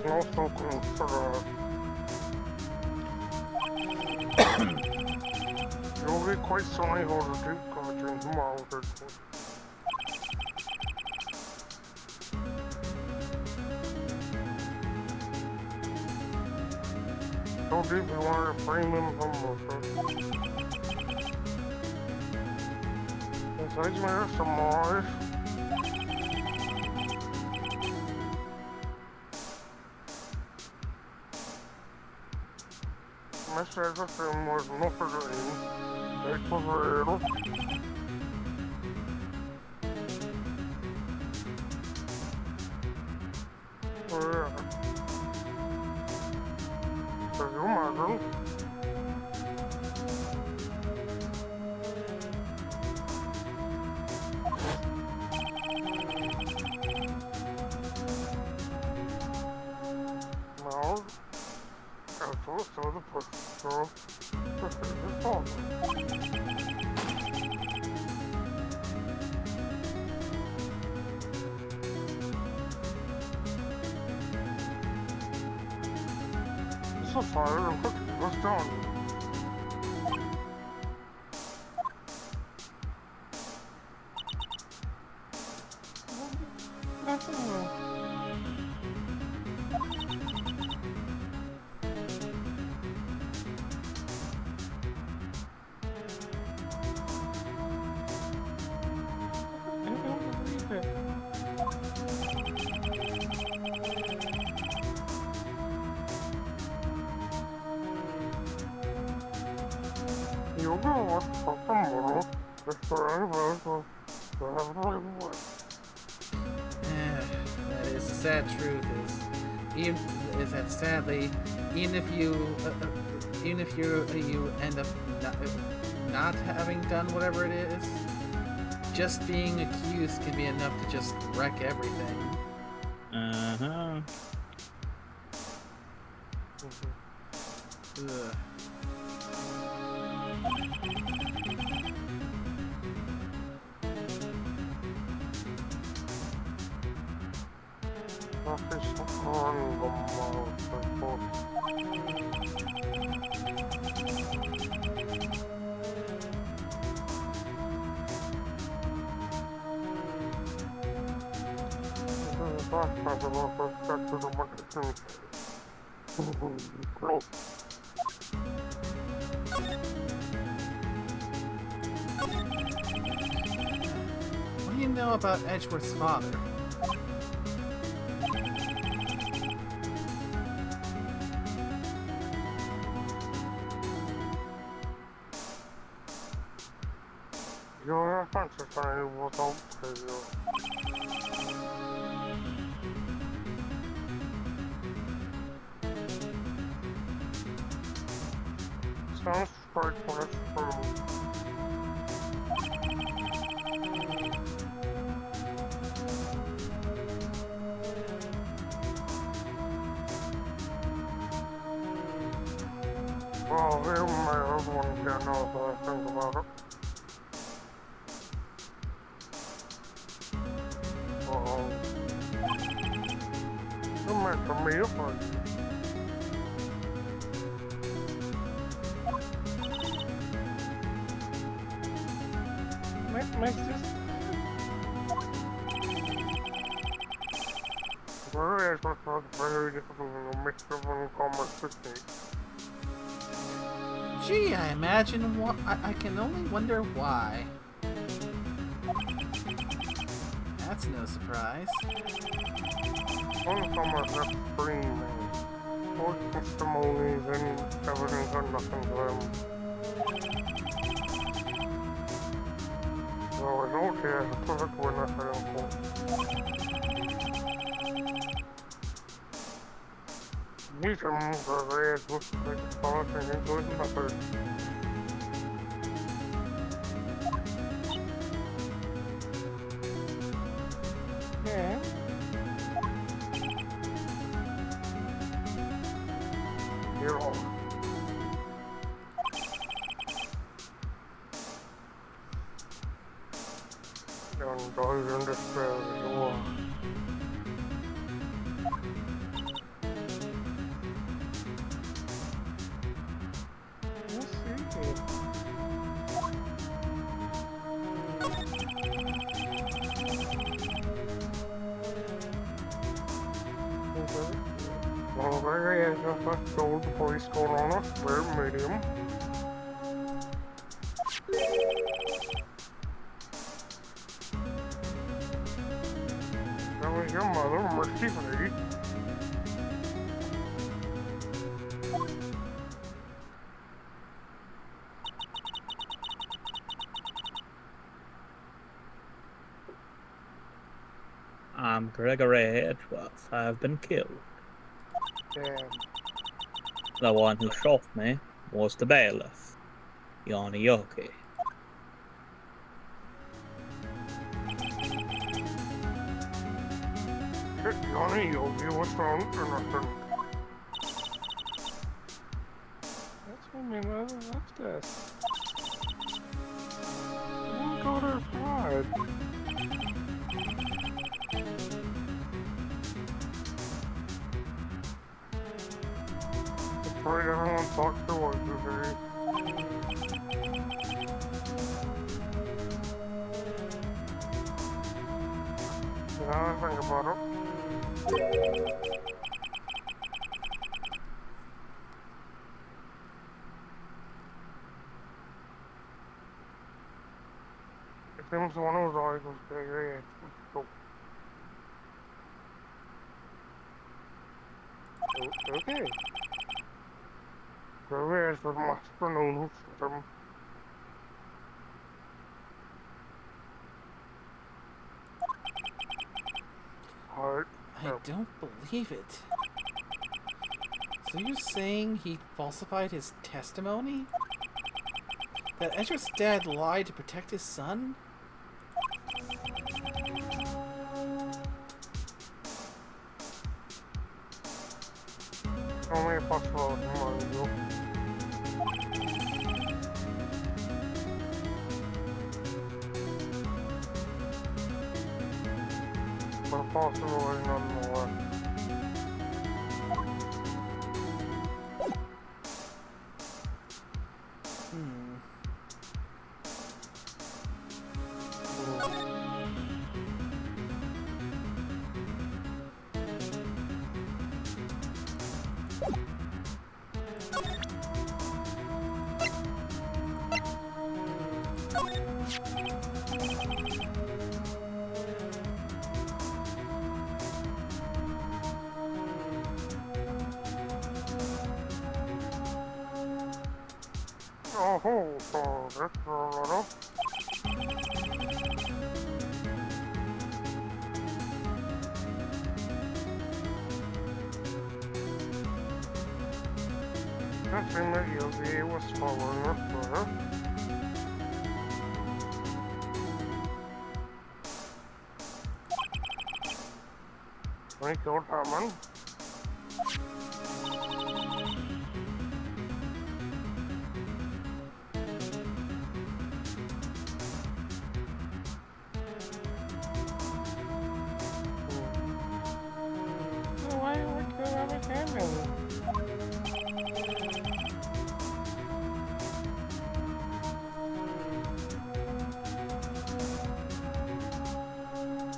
Also consider you'll be quite sorry how to do coaching tomorrow. Don't deep you want to frame him humble, besides me, there's some more. Mr. Edgerton was not forgetting. It was real. Oh, yeah. you imagine? Now, after the prosecutor, prosecutor's father. So fire and cooking was done. Nothing. I don't believe it. You go what for tomorrow. Before I will go. That is the sad truth. Is that sadly, even if you end up not having done whatever it is, just being accused can be enough to just wreck everything. Uh-huh. Ugh. What do you know about Edgeworth's father? Your offenses I was out to you. Sounds straightforward for me. Well, you may have one get know what I think about it. You make a meal for you. Makes this very very difficult to mix up on commerce technique. Gee, I imagine I can only wonder why. That's no surprise. On commerce that's free, man. No testimonies and evidence or nothing to them. No, it's okay, it's a perfect winner for them. These are the areas with the policy and good method. Yeah. You're all. And those in despair as you are. Let's see. Well, there is a gold police going on a square medium. That was your mother, mercifully. I'm Gregory Edgeworth. I've been killed. Damn. The one who shot me was the bailiff, Yanni Yoki. Johnny Yogi, what's wrong? Nothing. That's when my mother left us. Don't go to her side. I'm afraid everyone talks to us today. Now I think about it. It seems one of those eyes was very okay. Where's the master known system? I don't believe it. So you're saying he falsified his testimony? That Edgeworth's dad lied to protect his son? Only a possibility, mind you. But a possibility nonetheless. Oh, so that's a little. Nothing that you'll be able to following up further. When he killed Hammond. Why would you have a Hammond?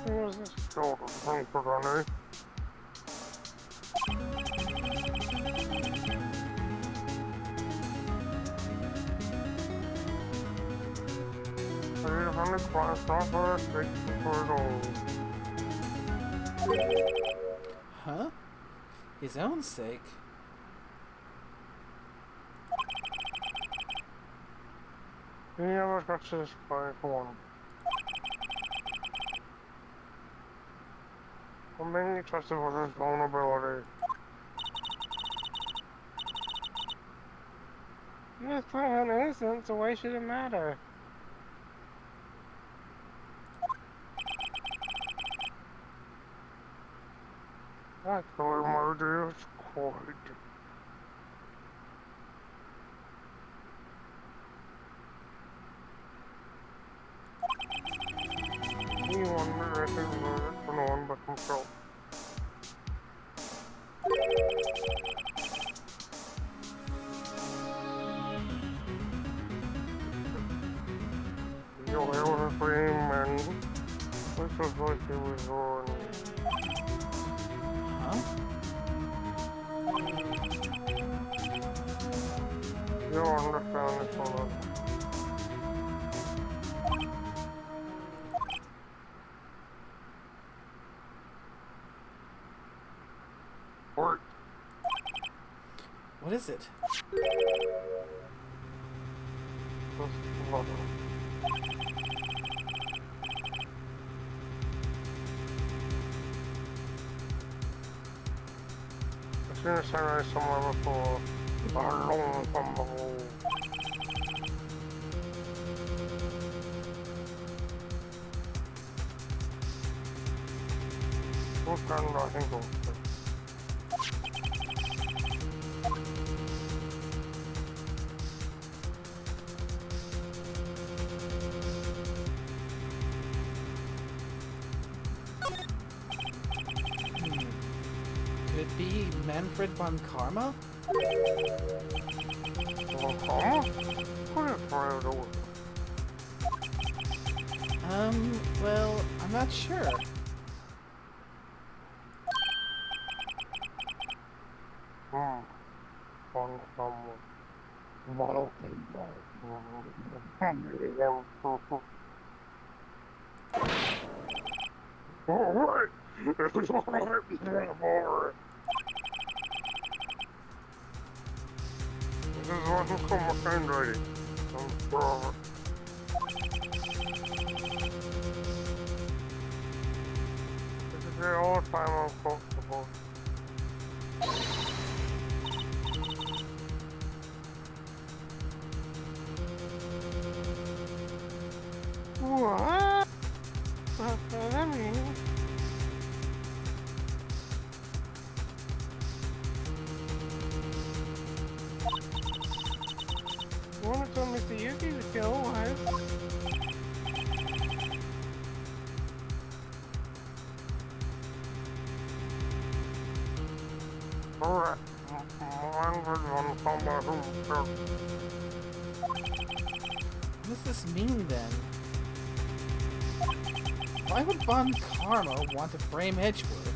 Who was this killed? Manfred von Karma. On the class software straight for it all. Huh? His own sake? He never touched this by one. I'm mainly trusted for his vulnerability. He's proven innocent, so why should it matter? That's why murder is quite. He underestimated murder for no one but himself. You'll hear what a free man. This was what he was on. Huh? You'll understand this one. Wait. What is it? Just love it. I've seen a sunrise somewhere before. Along from the wall. What kind of angle? Could it be Manfred von Karma? Karma? What is right over? Well, I'm not sure. Von Karma. Bottle. Alright! It's alright! This is what I'm calling my handwriting. This is the all time uncomfortable. What? What does that mean? You wanna tell Mr. Yuki to kill wife? Alright. Manfred von Karma who What does this mean then? Why would Von Karma want to frame Edgeworth?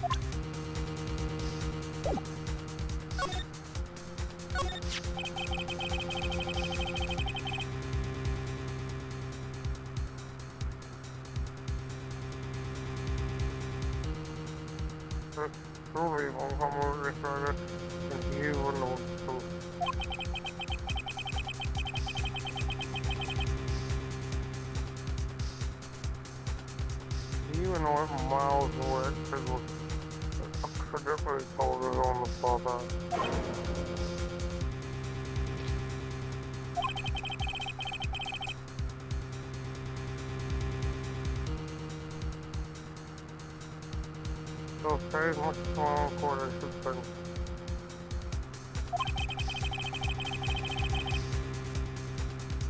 truly von Karma decided that you were not so. Even though it miles away, it was accidentally told it on the spot. So very much small quarter should bring.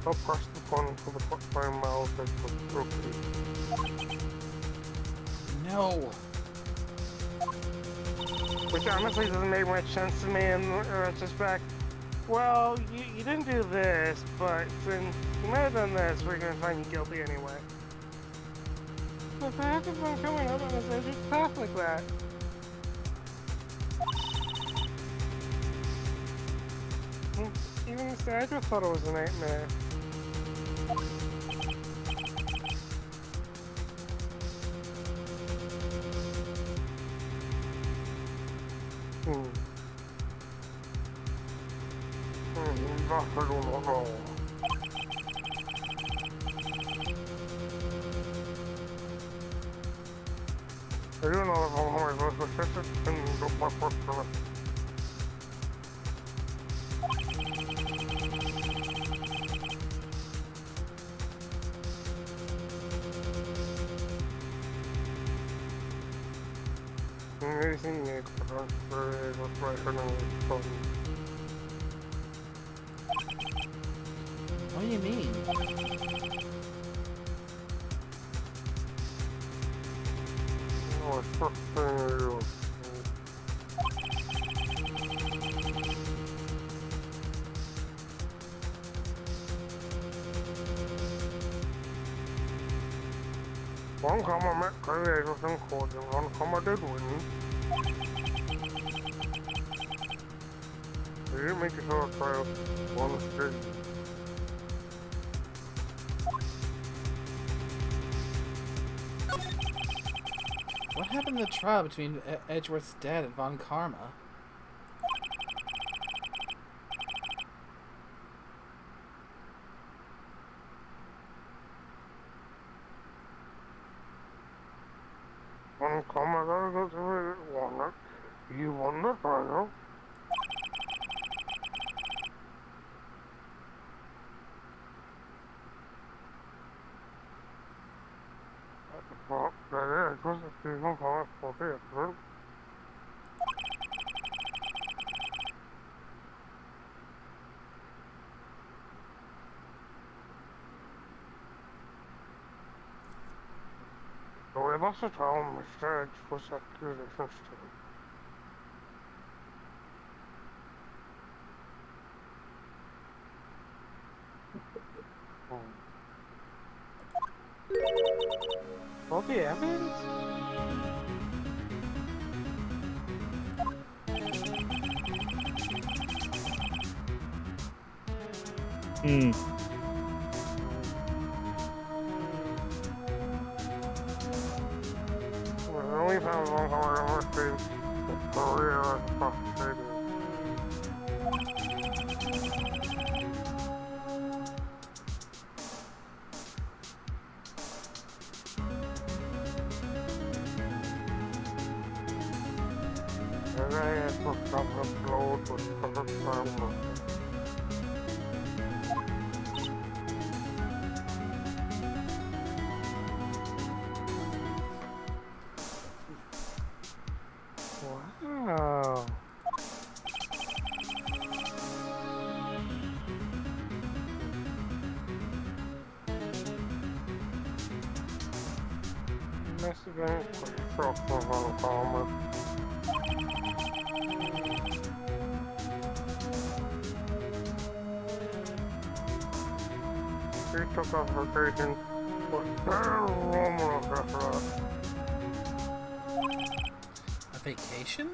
I'll press the button for the frame mouse and put okay. No. Which honestly doesn't make much sense to me in retrospect. Well, you didn't do this, but since you might have done this, we're gonna find you guilty anyway. The fact of them coming up on a century path like that. Even Mr. Edgeworth thought it was a nightmare. I don't know. I do know that I'm hungry, but it's just and go back for it. Amazing Nick, what's right for now? What do you mean? Oh, it's frustrating. One comma met creators and courts, and one comma did win. They didn't make it to a trial, one did. What happened to the trial between Edgeworth's dad and Von Karma? One comma gotta go to it, one. You won the trial. must have told him instead was that good at all the evidence? Hmm. We only found one car in the career as a prosecutor. And I had to stop upload with perfect time. Wow. Must have been pretty fruitful von Karma. She took off vacation with terrible. A vacation?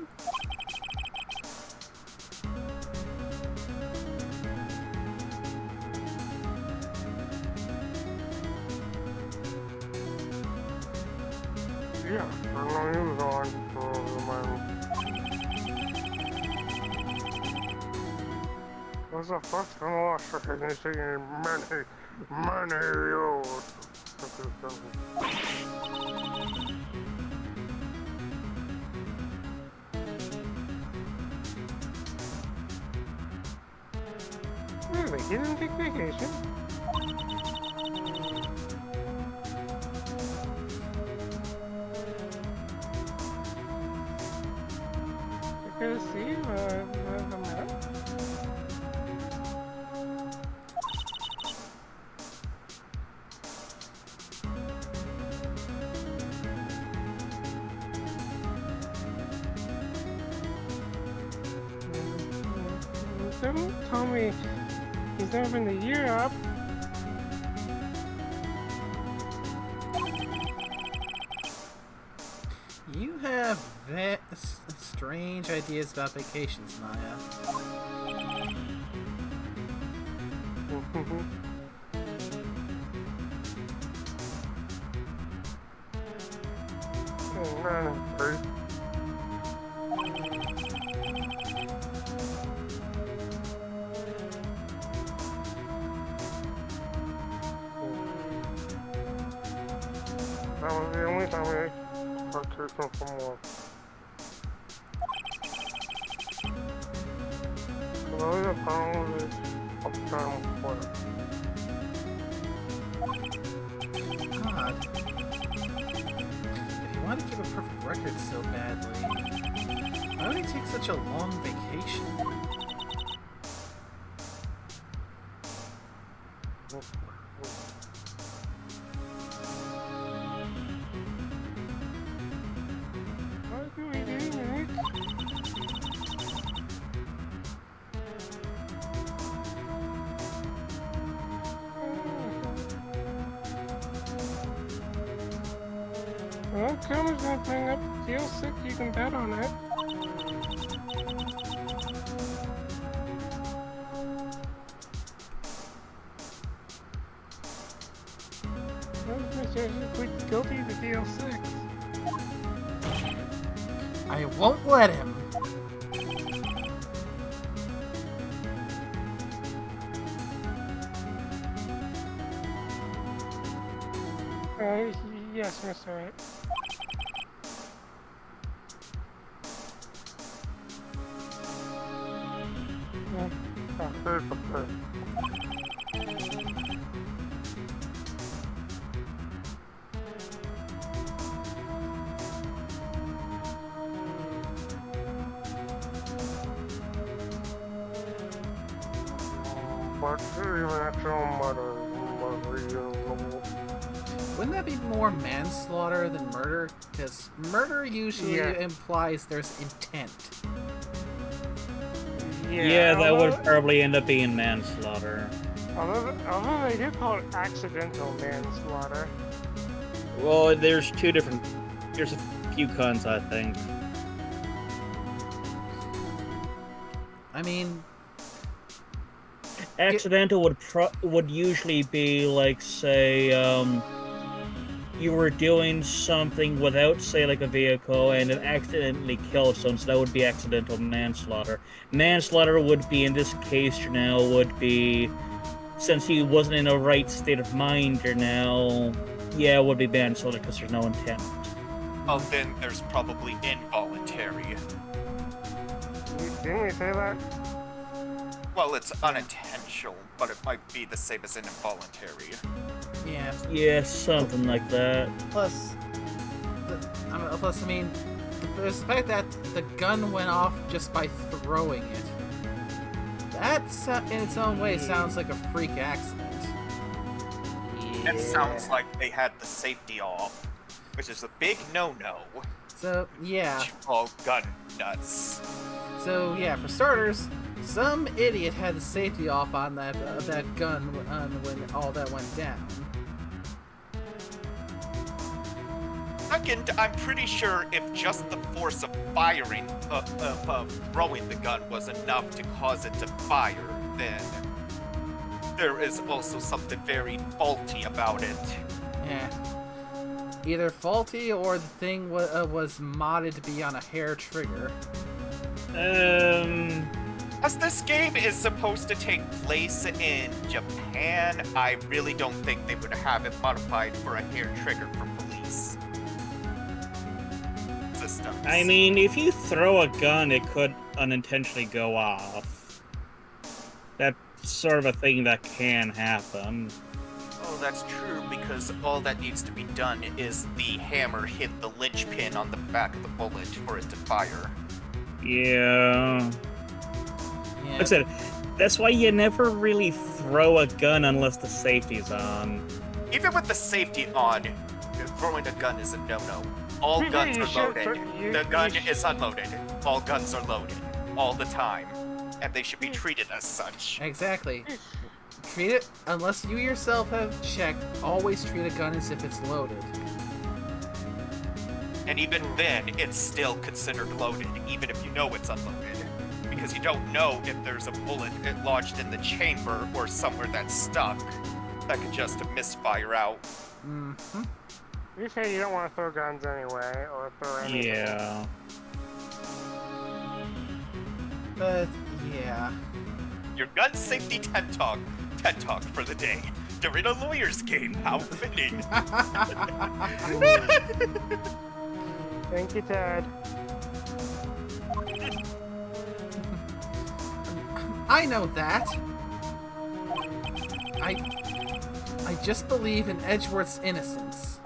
Yeah, I know he was on for the man. It was the first and last recognition in many years. Really, he didn't take vacation? I could see the map. Don't tell me he's never been to Europe. You have strange ideas about vacations, Maya. That was the only time I partook from work. So those are probably uptown work. God. If you want to keep a perfect record so badly, why would you take such a long vacation? What do we do, Nick? Well, Karma's gonna bring up deal 6, you can bet on it. Plead guilty to deal 6. I won't let him. Yes, Mr. Wright. Here's the thing. But even at your mother, wouldn't that be more manslaughter than murder? Because murder usually implies there's intent. Yeah, that would probably end up being manslaughter. Although they do call it accidental manslaughter. Well, there's there's a few kinds, I think. I mean, accidental would usually be like, say, you were doing something without, say, like a vehicle, and it accidentally killed someone, so that would be accidental manslaughter. Manslaughter would be, in this case, would be, since he wasn't in a right state of mind, yeah, it would be manslaughter because there's no intent. Oh, then there's probably involuntary. Didn't we say that? Well, it's unintentional, but it might be the same as involuntary. yeah. Yeah, something like that. Plus, I mean, the fact that the gun went off just by throwing it. That, in its own way, sounds like a freak accident. It sounds like they had the safety off, which is a big no-no. So, yeah. All gun nuts. So, yeah, for starters, some idiot had the safety off on that gun when all that went down. Second, I'm pretty sure if just the force of firing, throwing the gun was enough to cause it to fire, then there is also something very faulty about it. Yeah. Either faulty or the thing was modded to be on a hair trigger. As this game is supposed to take place in Japan, I really don't think they would have it modified for a hair trigger for police systems. I mean, if you throw a gun, it could unintentionally go off. That's sort of a thing that can happen. Oh, that's true, because all that needs to be done is the hammer hit the linchpin on the back of the bullet for it to fire. Yeah. Like I said, that's why you never really throw a gun unless the safety's on. Even with the safety on, throwing a gun is a no-no. All guns are loaded. The gun is unloaded. All guns are loaded. All the time. And they should be treated as such. Exactly. Treat it, unless you yourself have checked, always treat a gun as if it's loaded. And even then, it's still considered loaded, even if you know it's unloaded. Because you don't know if there's a bullet lodged in the chamber or somewhere that's stuck that could just misfire out. Mm-hmm. You say you don't want to throw guns anyway, or throw anything. Yeah. But, yeah. Your gun safety TED Talk for the day. During a lawyer's game, how fitting. Thank you, Ted. I know that. I just believe in Edgeworth's innocence.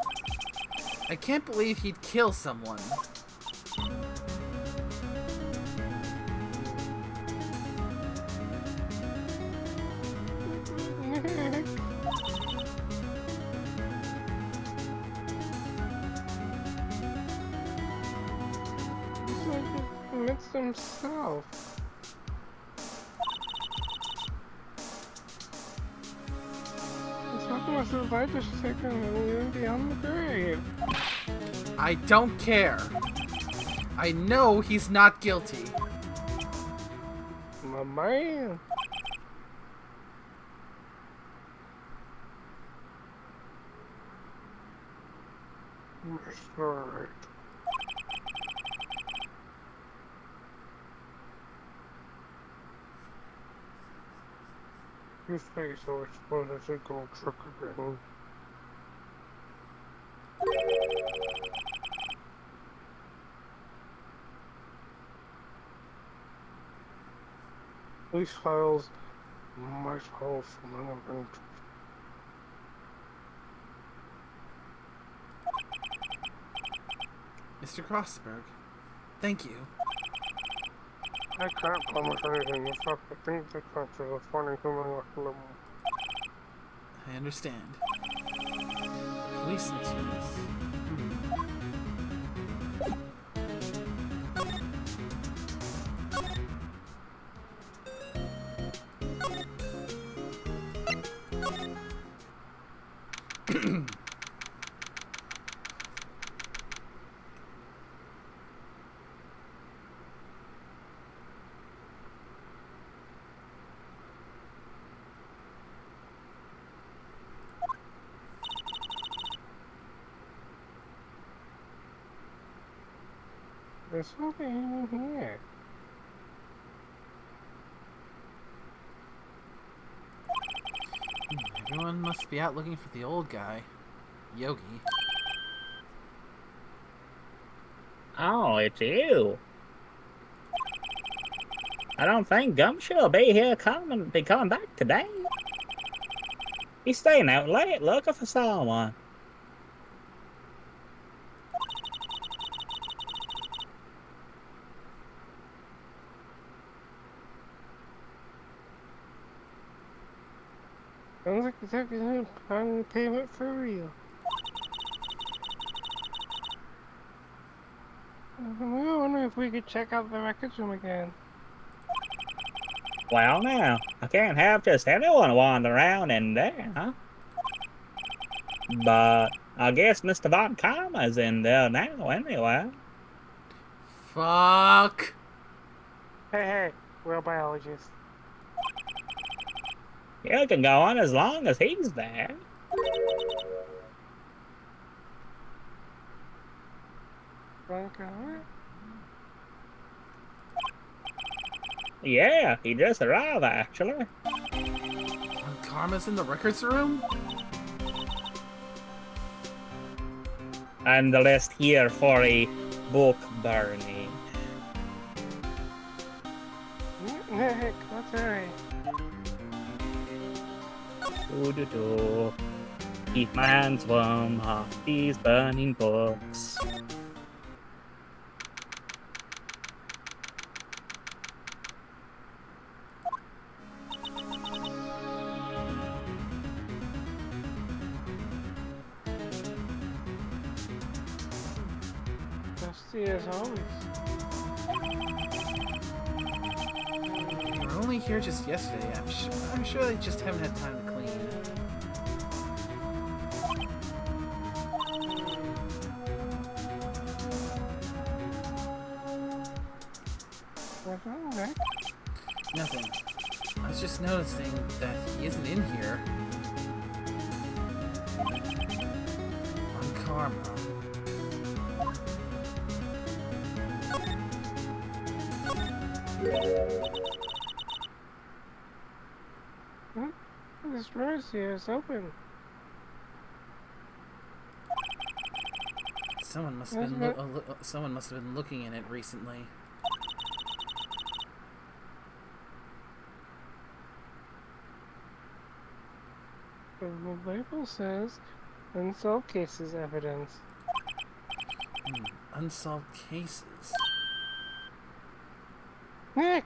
I can't believe he'd kill someone. It's like he commits himself. It's not the most his life is taken and beyond the grave. I don't care. I know he's not guilty. My man. Sorry. Your face always supposed as a gold trick again. These files might hold from another. Mr. Crossberg, thank you. I can't promise anything. In fact, I think the country is funny human like them. I understand. Police materials. There's something in here. Everyone must be out looking for the old guy, Yogi. Oh, it's you. I don't think Gumshoe will be coming back today. He's staying out late looking for someone. Sounds like the detective planning payment for real. I wonder if we could check out the records room again. Well, now, I can't have just anyone wander around in there, huh? But I guess Mr. Von Karma's in there now, anyway. Fuck! Hey, we're biologists. You can go on as long as he's there. Yeah, he just arrived, actually. Karma's in the records room? And the list here for a book burning. Nick, that's alright. Do. Keep my hands warm off these burning books. Dusty as always. They were only here just yesterday. I'm sure they just haven't had time to clean. What's wrong, Nick? Nothing. I was just noticing that he isn't in here. On Karma. Huh? This door here is open. Someone must have been looking in it recently. The label says unsolved cases evidence. Unsolved cases. Nick!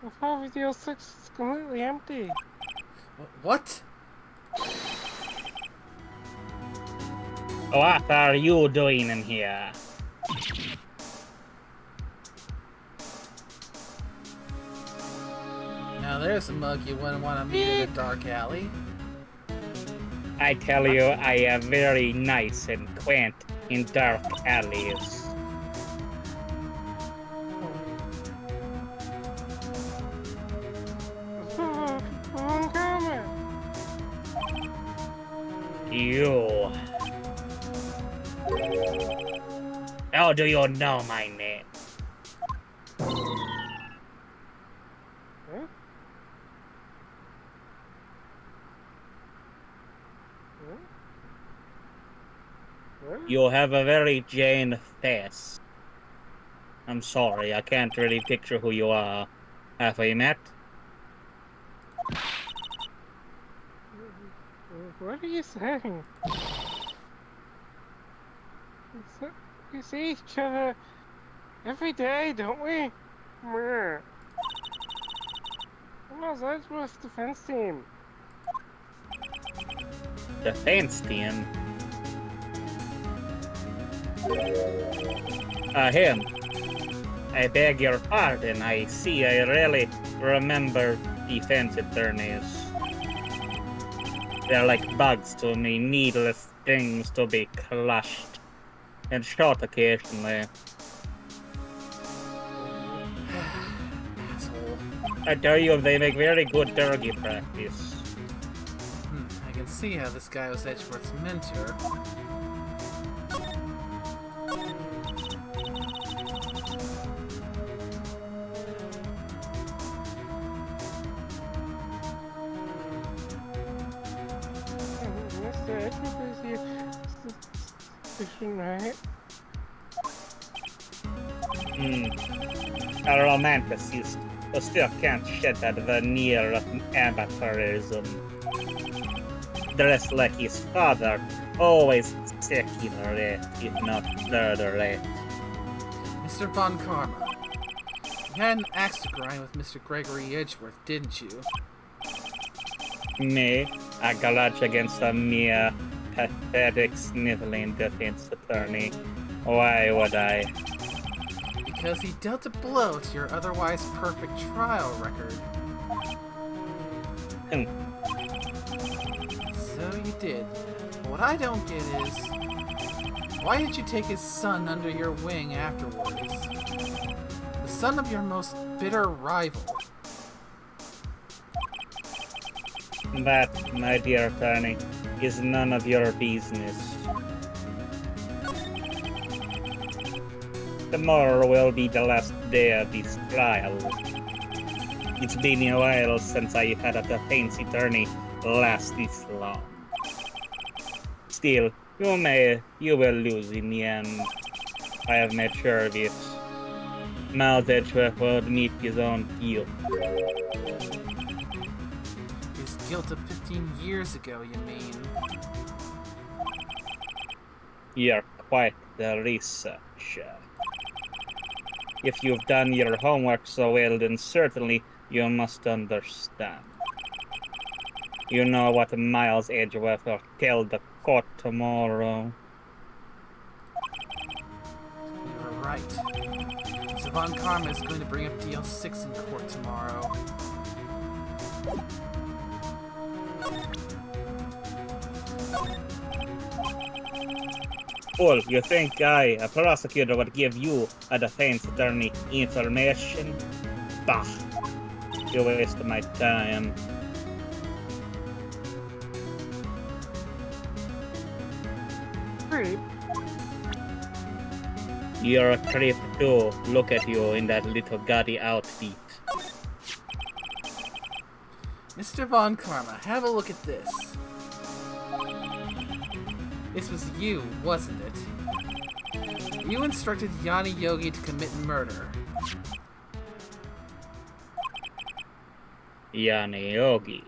The file video 6 is completely empty. What? What are you doing in here? Now there's a mug you wouldn't want to meet in a dark alley. I tell you, I am very nice and quaint in dark alleys. You. How do you know my name? You have a very Jane face. I'm sorry, I can't really picture who you are. Have we met? What are you saying? We see each other every day, don't we? Meh. I'm on Edgeworth's defense team. Defense team. Him. I beg your pardon. I see I really remember defense attorneys. They're like bugs to me, needless things to be crushed and shot occasionally. Asshole. I tell you, they make very good turkey practice. I can see how this guy was Edgeworth's mentor. Mr. Edgeworth is here. Right? A romanticist who still can't shed that veneer of amateurism. Dressed like his father, always secular, if not murderate. Mr. von Karma, you had an axe to grind with Mr. Gregory Edgeworth, didn't you? Me? A grudge against a mere pathetic, sniveling defense attorney. Why would I? Because he dealt a blow to your otherwise perfect trial record. So you did. But what I don't get is, why did you take his son under your wing afterwards? The son of your most bitter rival. That, my dear attorney, is none of your business. Tomorrow will be the last day of this trial. It's been a while since I had a defense attorney last this long. Still, you will lose in the end. I have made sure of it. Miles Edgeworth will admit his own guilt. His guilt of 15 years ago, you mean? You're quite the researcher. If you've done your homework so well, then certainly you must understand. You know what Miles Edgeworth will tell the court tomorrow. You were right. Mr. von Karma is going to bring up DL6 in court tomorrow. Fool, you think I, a prosecutor, would give you, a defense attorney, information? Bah! You waste my time. Creep. You're a creep too. Look at you in that little gaudy outfit. Mr. von Karma, have a look at this. This was you, wasn't it? You instructed Yanni Yogi to commit murder. Yanni Yogi.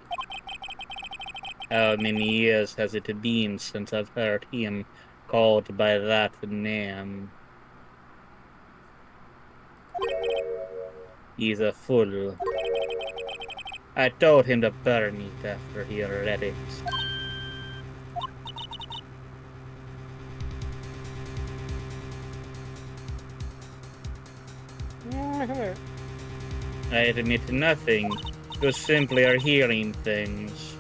How many years has it been since I've heard him called by that name? He's a fool. I told him to burn it after he read it. I admit nothing. You simply are hearing things.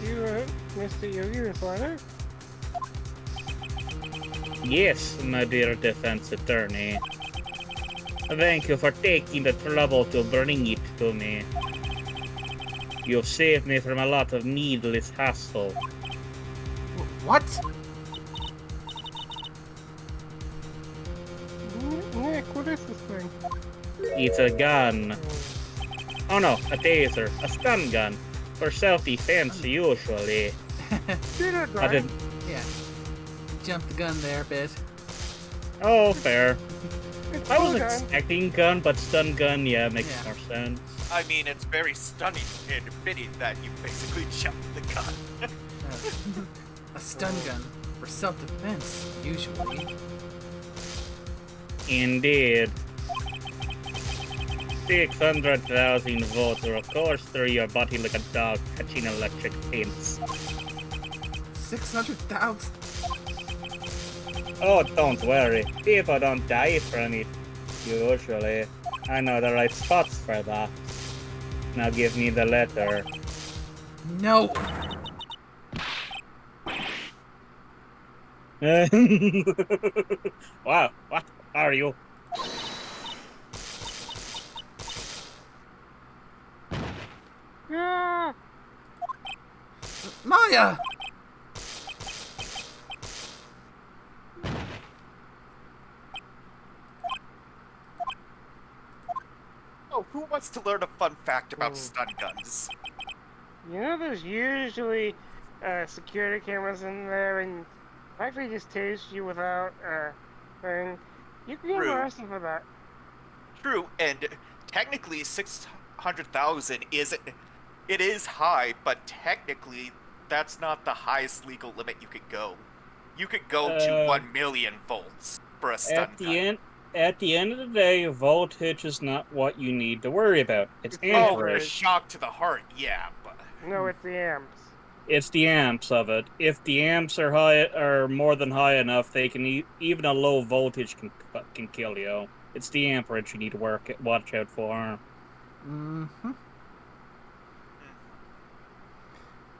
You wrote Mr. Yogi this letter? Yes, my dear defense attorney. Thank you for taking the trouble to bring it to me. You've saved me from a lot of needless hassle. What? Nick, what is this thing? It's a gun. Oh no, a taser. A stun gun. For self-defense, usually. Shoot it, I right? didn't... Yeah. Jump the gun there a bit. Oh, fair. It's I was a gun. expecting gun, but stun gun, yeah, makes Yeah. more sense. I mean, it's very stunning and fitting that you basically jumped the gun. A stun gun for self-defense, usually. Indeed. 600,000 volts will course through your body like a dog catching electric pins. 600,000. Oh, don't worry. People don't die from it, usually. I know the right spots for that. Now give me the letter. No. Wow, what are you? Yeah. Maya. Oh, who wants to learn a fun fact about stun guns? You know, there's usually security cameras in there, and if they just tase you without thing, you can get True. arrested for that. True, and technically 600,000 isn't. It is high, but technically that's not the highest legal limit you could go. You could go to 1 million volts for a stun gun. At the end of the day, voltage is not what you need to worry about. It's It's Oh, the amperage. shock to the heart, yeah, but No, it's the amps. It's the amps of it. If the amps are high, are more than high enough, they can even a low voltage can kill you. It's the amperage you need to watch out for. Mm-hmm.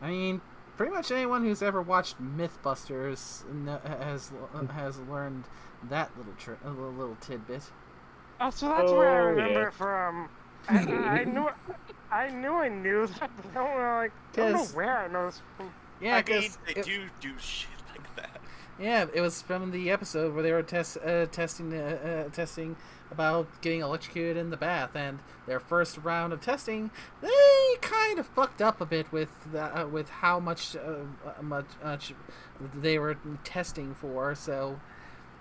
I mean, pretty much anyone who's ever watched MythBusters has learned that little tidbit. Oh, so that's where I Oh, remember yeah. it from. I knew I knew that, but I don't know where I know this from. Yeah, I mean, because they do shit like that. yeah, it was from the episode where they were testing about getting electrocuted in the bath, and their first round of testing, they kind of fucked up a bit with how much they were testing for. So,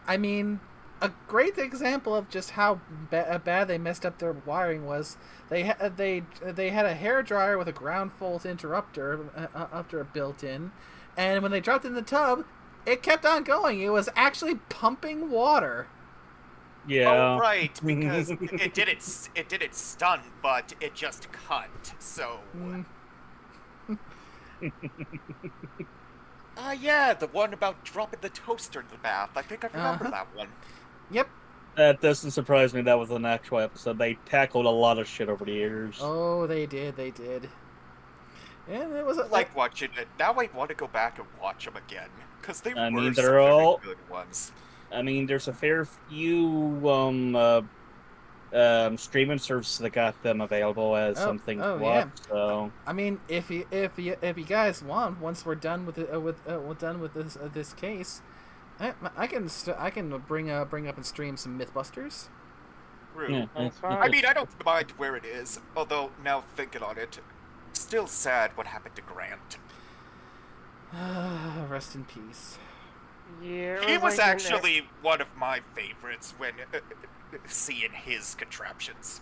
I mean, a great example of just how bad they messed up their wiring was they had a hairdryer with a ground fault interrupter built in, and when they dropped it in the tub, it kept on going. It was actually pumping water. Yeah. Oh, right, because it didn't stun, but it just cut. So, yeah, the one about dropping the toaster in the bath. I think I remember that one. Yep. That doesn't surprise me. That was an actual episode. They tackled a lot of shit over the years. Oh, they did. And it was Like watching it. Now I want to go back and watch them again because they were mean, some they're very all- good ones. I mean, there's a fair few streaming services that got them available as something to watch. Yeah. So I mean, if you guys want, once we're done with this case, I can bring up and stream some MythBusters. True. yeah, That's fine. I mean, I don't mind where it is. Although now thinking on it, still sad what happened to Grant. Rest in peace. Yeah, He was like actually one of my favorites when seeing his contraptions.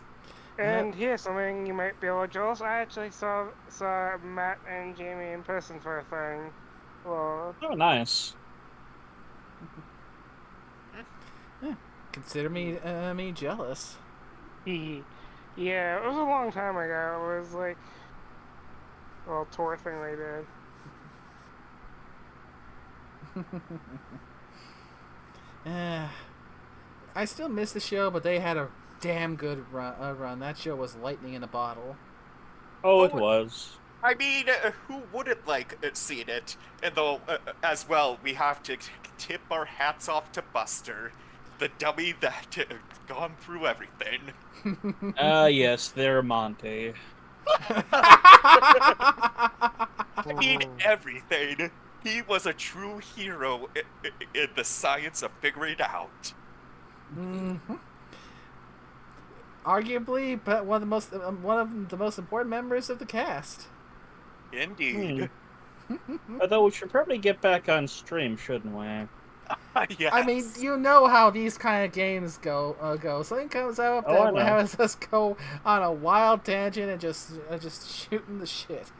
And here's something you might be a little jealous. I actually saw Matt and Jamie in person for a thing. Well, oh, nice. Consider me jealous. yeah, it was a long time ago. It was like a little tour thing they did. I still miss the show, but they had a damn good run. That show was lightning in a bottle. Oh, it was. I mean, who wouldn't like seeing it? And though, as well, we have to tip our hats off to Buster, the dummy that gone through everything. Yes, they're Monty. I mean, everything. He was a true hero in the science of figuring it out. Mm-hmm. Arguably, but one of the most important members of the cast. Indeed. Although we should probably get back on stream, shouldn't we? Yes. I mean, you know how these kind of games go. Something comes out Oh, I that know. has us go on a wild tangent and just shooting the shit.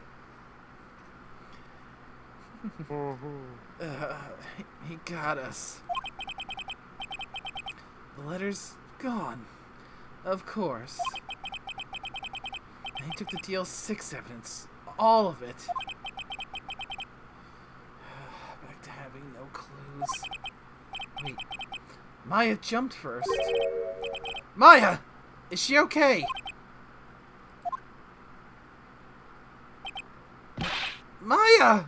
He got us. The letter's gone. Of course. He took the DL6 evidence. All of it. Back to having no clues. Wait. Maya jumped first. Maya! Is she okay? Maya!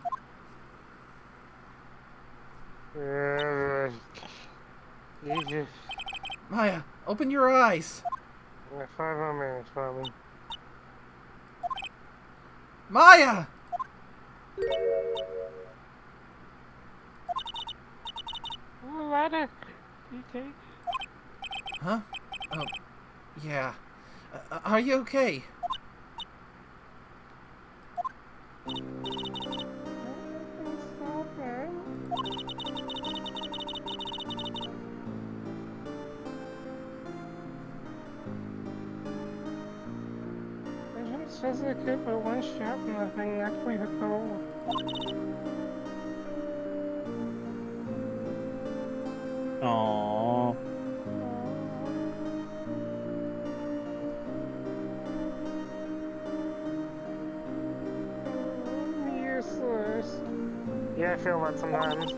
Jesus. Maya, open your eyes. 5 more minutes, probably. Maya! Oh, ladder. You take? Huh? Oh, yeah. Are you okay? It says I could, but one shot and nothing knocked me the goal. Aww. Useless. Yeah, I feel that sometimes.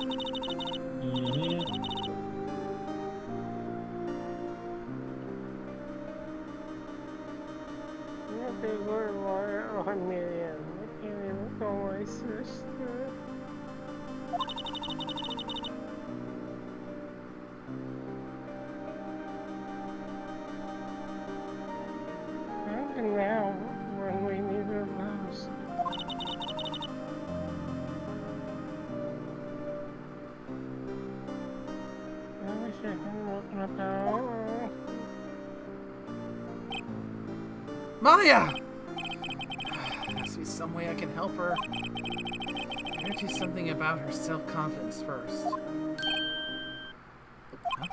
There's a lot on me, and I can't even go my sister. And now, when we need her most. I wish I hadn't woken up now. Maya! There must be some way I can help her. I gotta do something about her self-confidence first. Huh?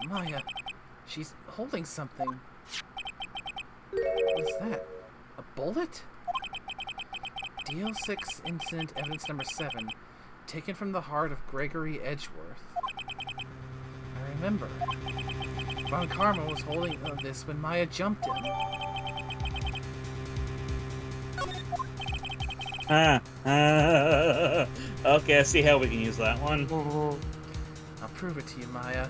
Maya, she's holding something. What's that? A bullet? DL6 incident evidence number 7. Taken from the heart of Gregory Edgeworth. I remember. Von Karma was holding this when Maya jumped him. Okay, I see how we can use that one. I'll prove it to you, Maya.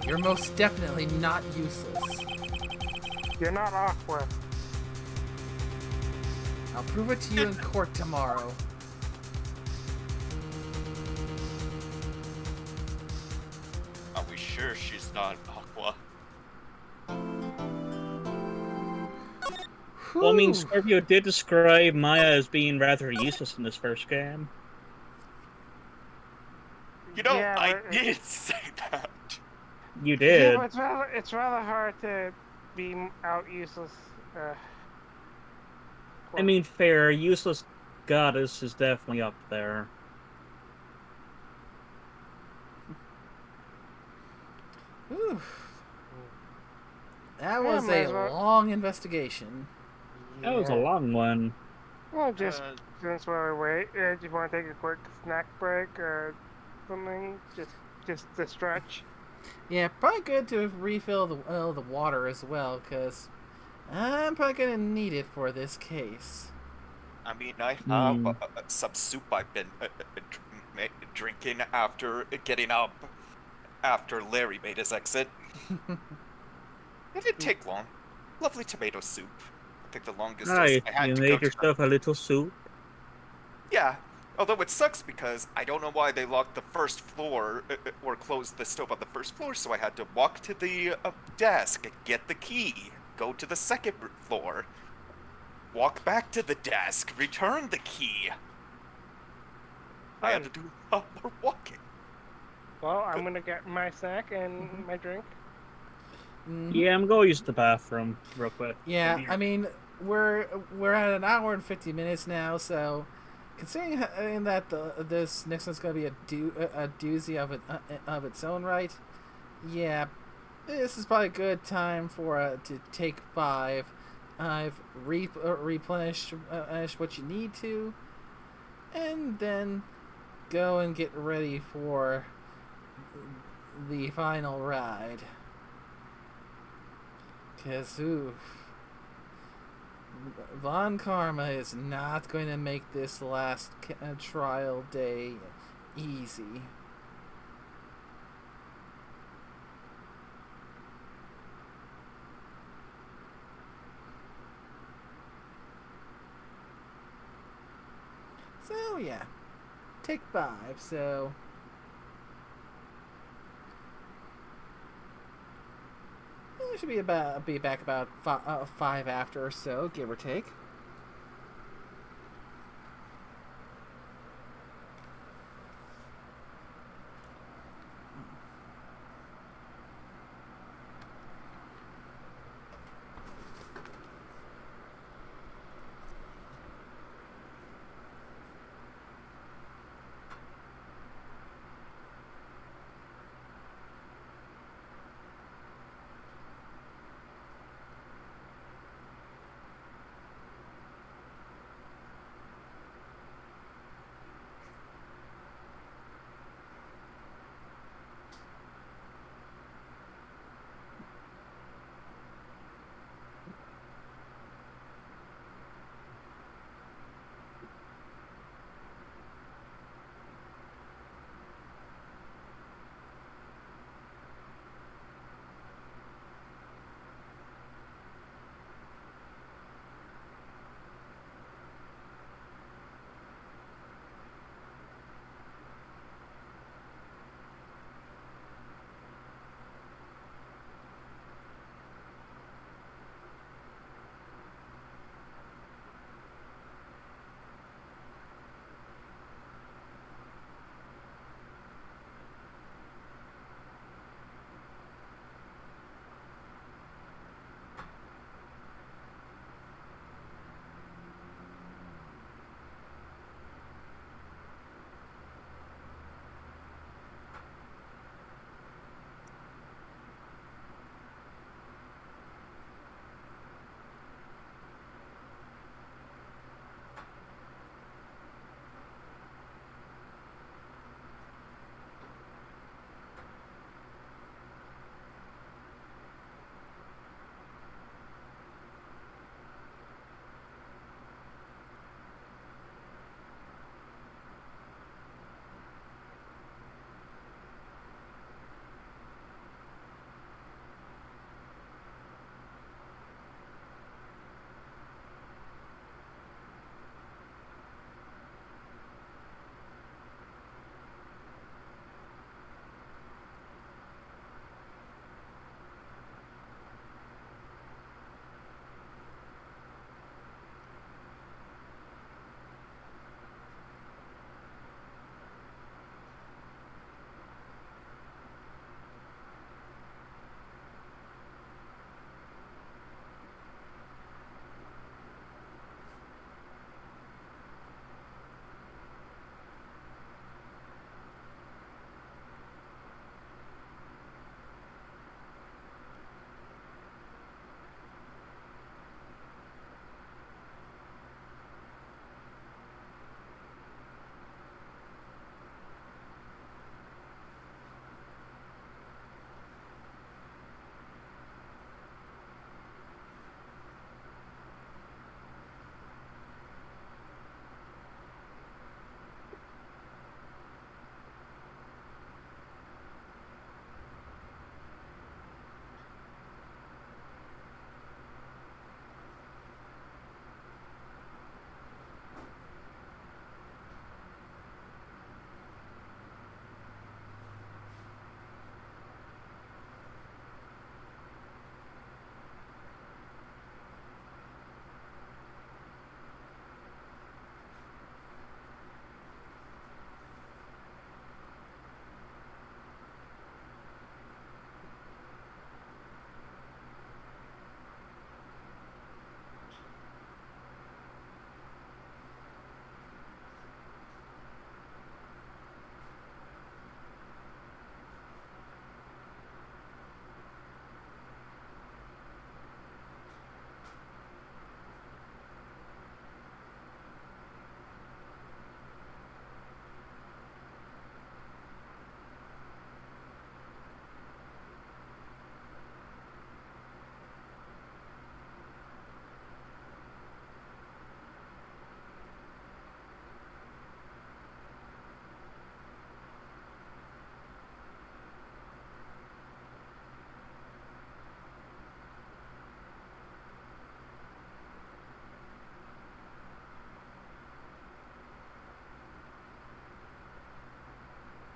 You're most definitely not useless. You're not awkward. I'll prove it to you in court tomorrow. Are we sure she's not Aqua? Well, I mean, Whew. Scorpio did describe Maya as being rather useless in this first game. You know, Yeah, I but did say that. You Yeah, did. but it's rather hard to be out useless. I mean, fair. Useless goddess is definitely up there. Whew. That Yeah, was might a as well- long investigation. That was a long one. Well, just Uh, since while we wait, do you want to take a quick snack break or something? Just to stretch. Yeah, probably good to refill the water as well, because I'm probably going to need it for this case. I mean, I have some soup I've been drinking after getting up after Larry made his exit. It didn't take long. Lovely tomato soup. I think the longest Right, I had you to go made to yourself a little soup. Yeah, although it sucks because I don't know why they locked the first floor or closed the stove on the first floor, so I had to walk to the desk, get the key, go to the second floor, walk back to the desk, return the key. I had to do a lot more walking. Well, I'm gonna get my snack and my drink. Yeah, I'm going to use the bathroom real quick. Yeah, I mean, we're at an hour and 50 minutes now, so considering that this next one's going to be a doozy of its own right, yeah, this is probably a good time for to take 5. I've replenished what you need to, and then go and get ready for the final ride. Because, oof. Von Karma is not going to make this last trial day easy. So yeah, take 5. So it should be back about 5 after or so, give or take.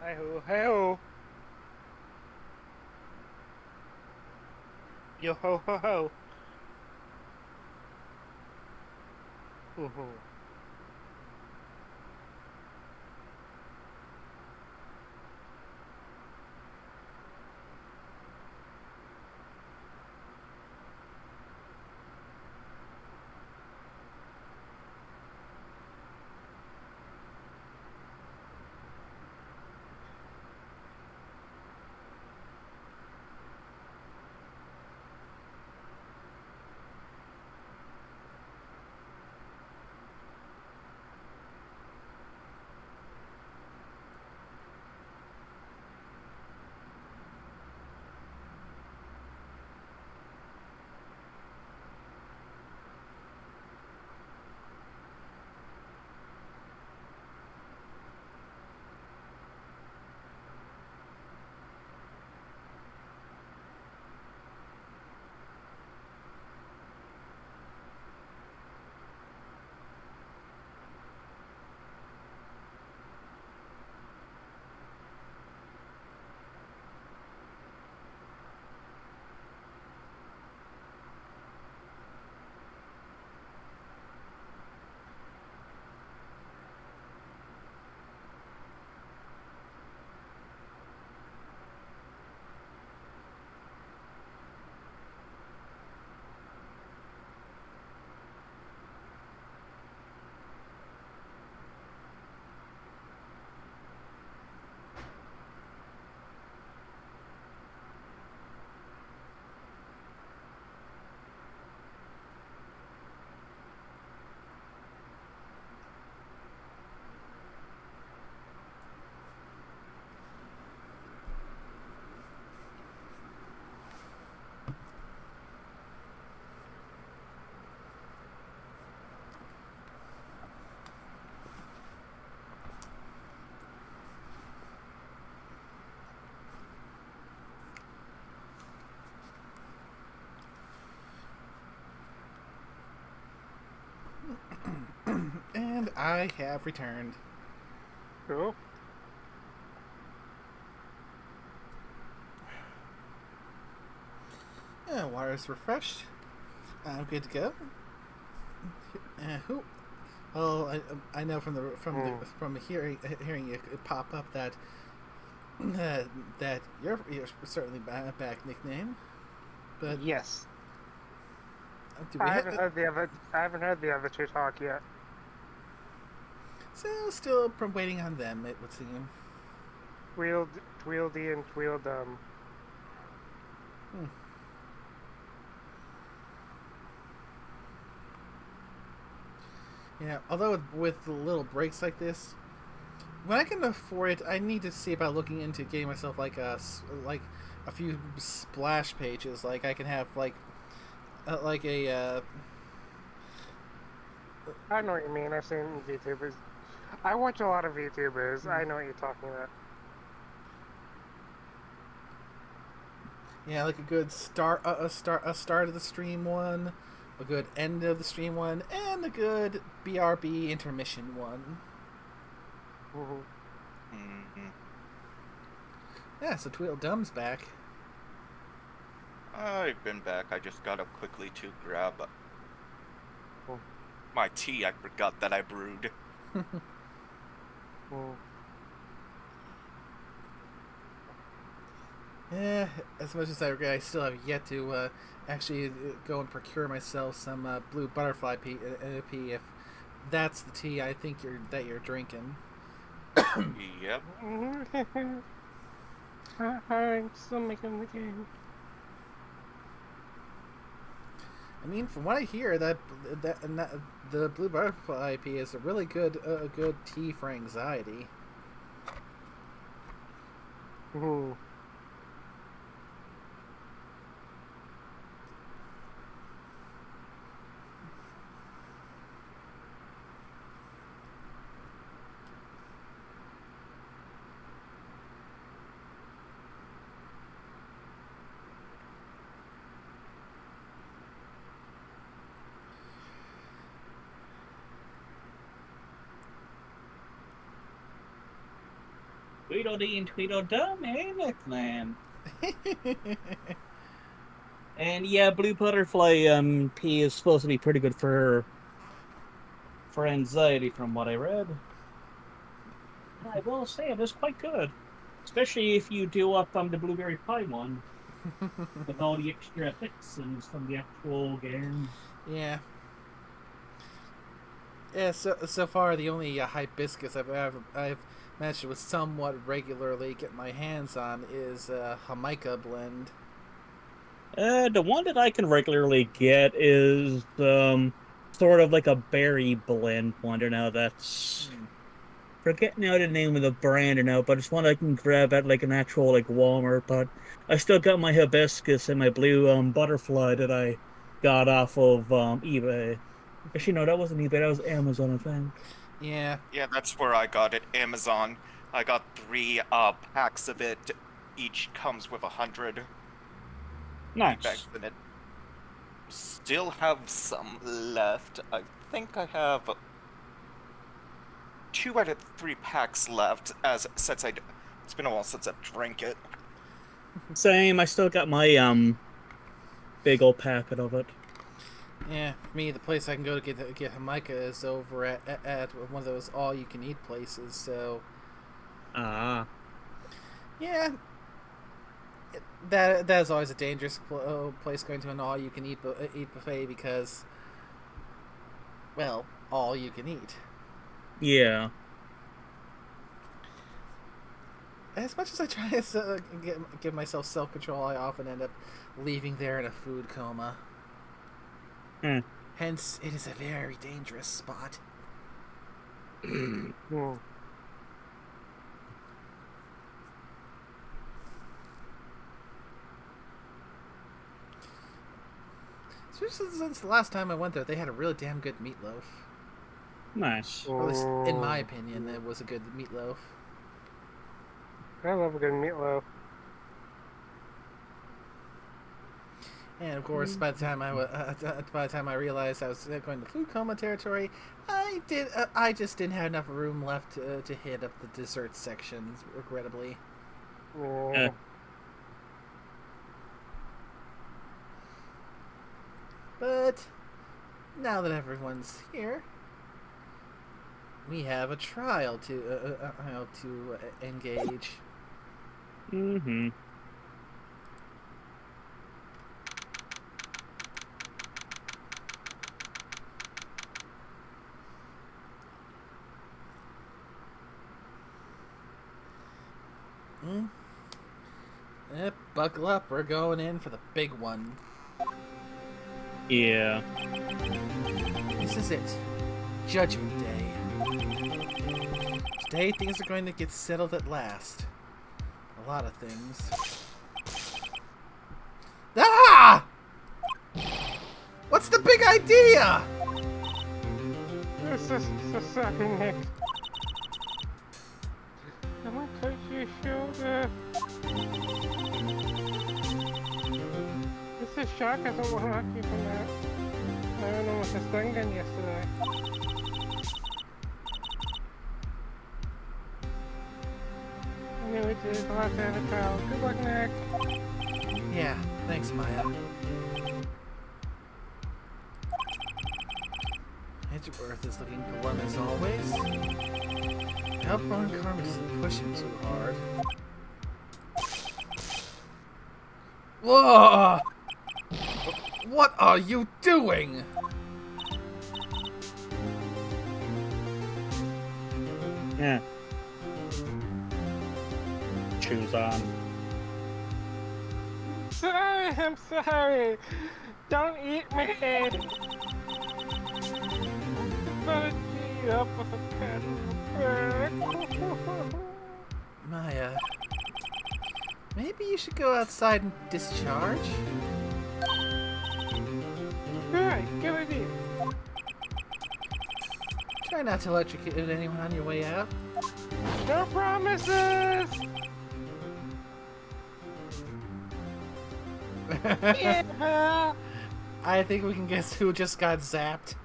Hi-ho, hi-ho. Yo ho ho ho. Woohoo. And I have returned. Cool. Water's refreshed. I'm good to go. Who? Oh, I know from hearing it pop up that that you're certainly back nickname, but Yes. do we I haven't heard the other two talk yet. So still waiting on them, it would seem. Tweedledee and Tweedledum. Yeah, although with little breaks like this, when I can afford it, I need to see about looking into getting myself like a few splash pages. Like I can have like a I know what you mean. I've seen VTubers. I watch a lot of VTubers. I know what you're talking about. yeah, like a good start a start of the stream one, a good end of the stream one, and a good BRB intermission one. Mm-hmm. Yeah, so Tweedledum's back. I've been back. I just got up quickly to grab my tea I forgot that I brewed. Yeah, as much as I regret, I still have yet to actually go and procure myself some blue butterfly pea, if that's the tea I think you're drinking. Yep. I'm still making the game. I mean, from what I hear, that the blue butterfly pea is a really good tea for anxiety. Ooh. Tweedledee and Tweedledum, hey, nickname. And yeah, Blue Butterfly pea is supposed to be pretty good for anxiety, from what I read. I will say it is quite good, especially if you do up the blueberry pie one with all the extra fixins from the actual game. Yeah. Yeah, so far the only hibiscus I've managed to somewhat regularly get my hands on is Jamaica blend. The one that I can regularly get is sort of like a berry blend one. Now that's forgetting now the name of the brand now, but it's one I can grab at like an actual like Walmart. But I still got my hibiscus and my blue butterfly that I got off of eBay. Actually, no, that wasn't eBay. That was Amazon, I think. Yeah. Yeah, that's where I got it. Amazon. I got 3 packs of it. Each comes with 100 Nice. bags in it. Still have some left. I think I have 2 out of 3 packs left. Since it's been a while since I've drank it. Same. I still got my big old packet of it. Yeah, for me, the place I can go to get Jamaica is over at one of those all-you-can-eat places, so... Ah. Yeah. That is always a dangerous place, going to an all-you-can-eat buffet, because... well, all you can eat. Yeah. As much as I try to give myself self-control, I often end up leaving there in a food coma. Hence, it is a very dangerous spot. Especially since the last time I went there, they had a really damn good meatloaf. Nice. Or at least, in my opinion, it was a good meatloaf. I love a good meatloaf. And of course, by the time I realized I was going to food coma territory, I just didn't have enough room left to hit up the dessert section, regrettably. But now that everyone's here, we have a trial to engage. Mm-hmm. Buckle up, we're going in for the big one. Yeah. This is it. Judgment Day. Today things are going to get settled at last. A lot of things. Ah! What's the big idea? This is the second Nick. I'm gonna touch your shoulder. This is shock. I don't want to you from that. I don't know what this thing done yesterday. I knew it did. The last day of the trial. Good luck, Nick. Yeah, thanks, Maya. Edgeworth is looking glum as always. I hope Von Karma doesn't push him too hard. Whoa! What are you doing? Yeah. Shoes on. Sorry, I'm sorry. Don't eat me. Better cheer up with a pen. Maya, maybe you should go outside and discharge? Alright, good idea. Try not to electrocute anyone on your way out. No promises! Yeah. I think we can guess who just got zapped.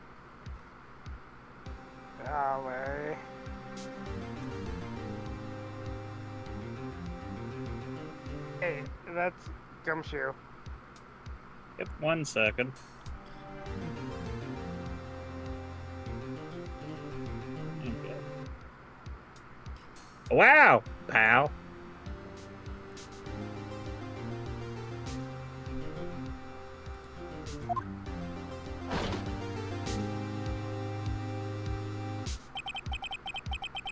Golly. Hey, that's Gumshoe. Yep, 1 second. Okay. Wow, pal.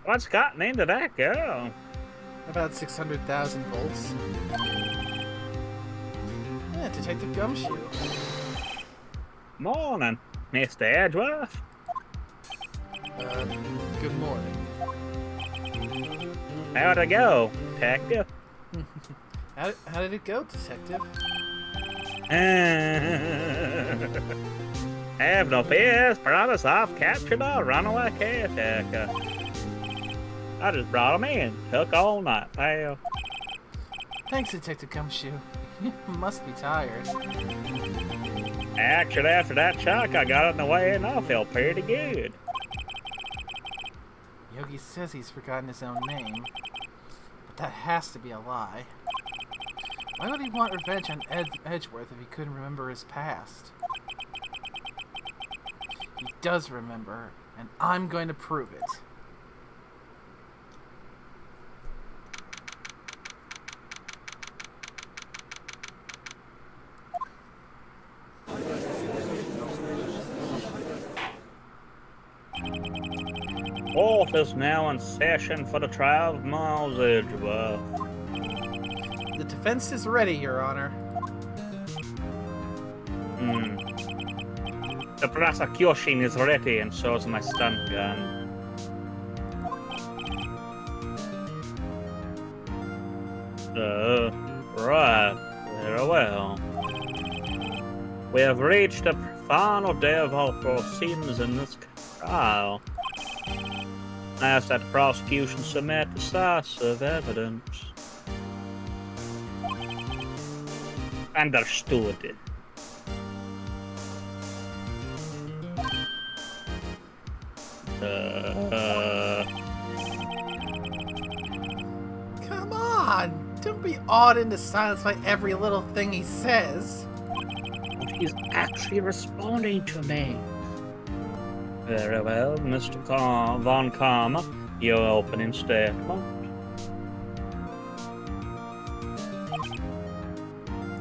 What's gotten into that girl? About 600,000 volts. Yeah, Detective Gumshoe. Morning, Mr. Edgeworth. Good morning. How'd it go, detective? How did it go, Detective? Have no fears, promise I've captured a runaway caretaker. I just brought him in. Took all night, pal. Thanks, Detective Gumshoe. You must be tired. Actually, after that shock, I got in the way and I feel pretty good. Yogi says he's forgotten his own name, but that has to be a lie. Why would he want revenge on Edgeworth if he couldn't remember his past? He does remember, and I'm going to prove it. Court is now in session for the trial of Miles Edgeworth. The defense is ready, Your Honor. The prosecution is ready, and so is my stun gun. Right. Very well. We have reached the final day of all proceedings in this trial. I ask that the prosecution submit decisive evidence. Understood. Come on! Don't be awed into silence by every little thing he says. But he's actually responding to me. Very well, Mr. von Karma, your opening statement.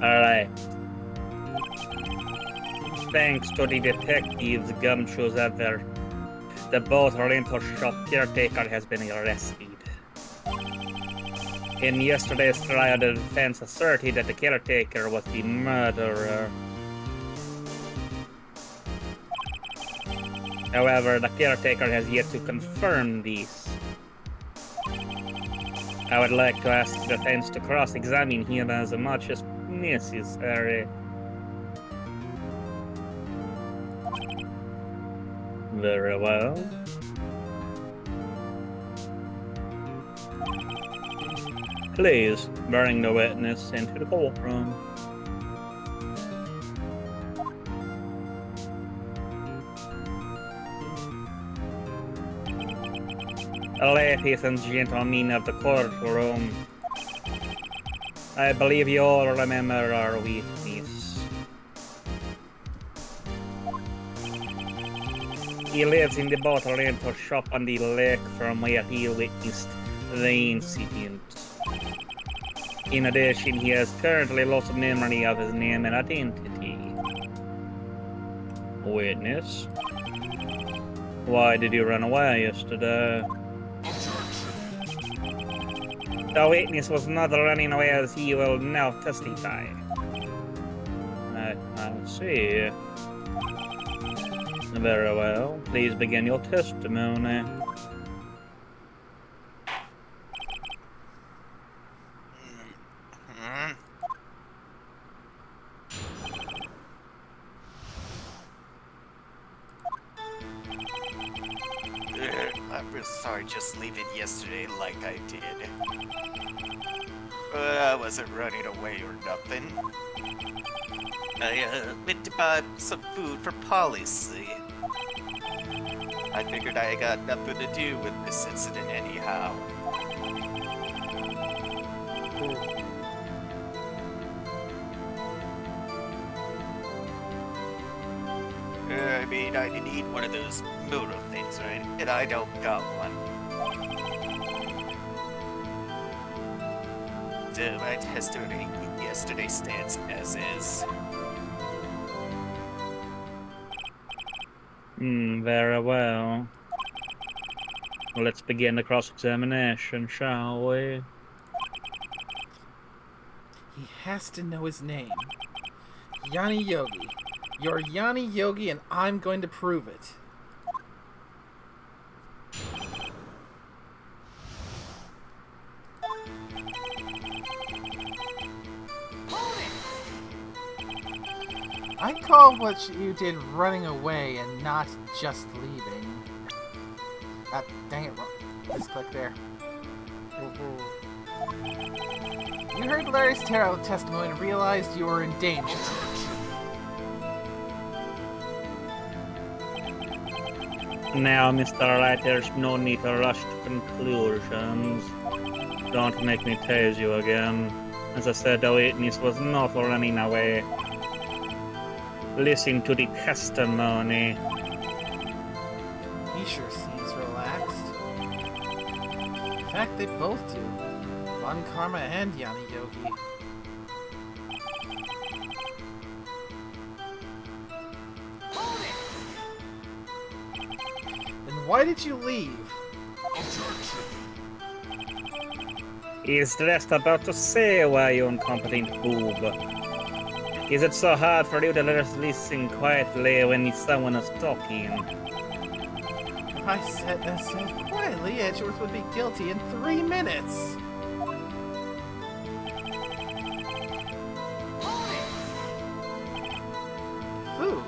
Alright. Thanks to the detectives' Gumshoe's effort, the boat rental shop caretaker has been arrested. In yesterday's trial, the defense asserted that the caretaker was the murderer. However, the caretaker has yet to confirm this. I would like to ask the defense to cross-examine him as much as necessary. Very well. Please bring the witness into the courtroom. Ladies and gentlemen of the courtroom, I believe you all remember our witness. He lives in the boat rental shop on the lake from where he witnessed the incident. In addition, he has currently lost memory of his name and identity. Witness, why did you run away yesterday? The witness was not running away, as he will now testify. I see. Very well. Please begin your testimony. I'm real sorry just leaving yesterday like I did. I wasn't running away or nothing. I went to buy some food for policy. I figured I got nothing to do with this incident anyhow. mean, I need one of those motor things, right? And I don't got one. So my testimony yesterday stands as is. Very well. Let's begin the cross-examination, shall we? He has to know his name. Yanni Yogi. You're Yanni Yogi, and I'm going to prove it. I call what you did running away and not just leaving. Ah, dang it. Misclick there. You heard Larry's testimony and realized you were in danger. Now, Mr. Wright, there's no need to rush to conclusions. Don't make me tase you again. As I said, the witness was not running away. Listen to the testimony. He sure seems relaxed. In fact, they both do. Von Karma and Yanni Yogi. Then why did you leave? He's just about to say why, you incompetent boob. Is it so hard for you to just listen quietly when someone is talking? If I said quietly, Edgeworth would be guilty in 3 minutes. Food?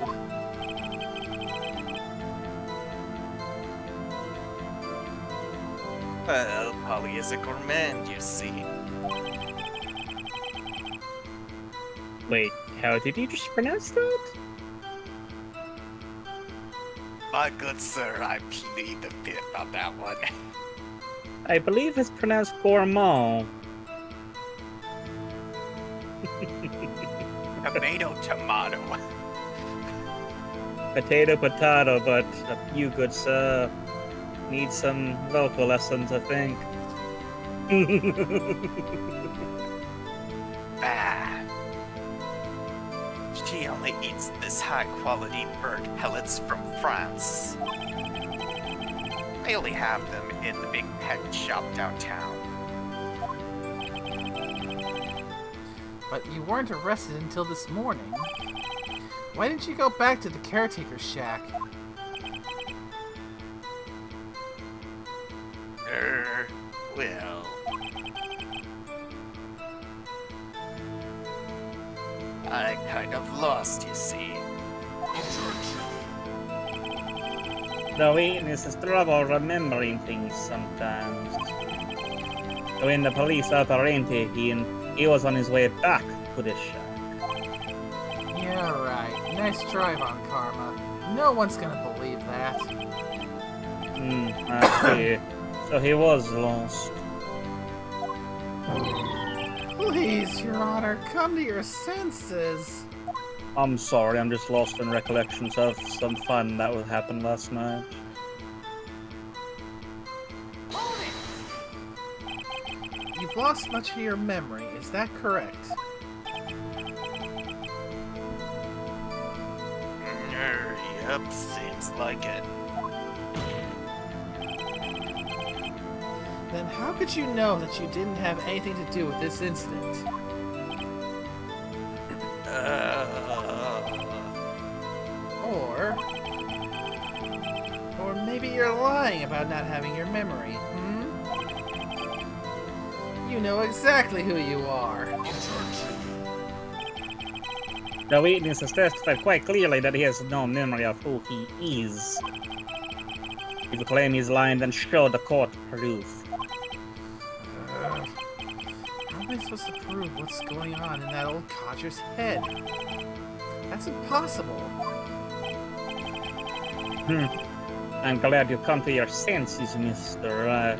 Well, Polly is a gourmand, you see. Wait, how did you just pronounce that? My good sir, I plead the fifth on that one. I believe it's pronounced gourmand. Tomato. Potato, but you good sir need some vocal lessons, I think. She only eats this high-quality bird pellets from France. I only have them in the big pet shop downtown. But you weren't arrested until this morning. Why didn't you go back to the caretaker's shack? Well... I kind of lost, you see. The witness has trouble remembering things sometimes. When the police apprehended him, he was on his way back to the shack. Yeah, right. Nice try, Von Karma. No one's gonna believe that. I see. So he was lost. Please, Your Honor, come to your senses. I'm sorry, I'm just lost in recollections of some fun that would happen last night. You've lost much of your memory, is that correct? Yep, seems like it. Then how could you know that you didn't have anything to do with this incident? Or maybe you're lying about not having your memory, hmm? You know exactly who you are. The witness has testified quite clearly that he has no memory of who he is. If you claim he's lying, then show the court proof. How am I supposed to prove what's going on in that old codger's head? That's impossible. I'm glad you come to your senses, Mr.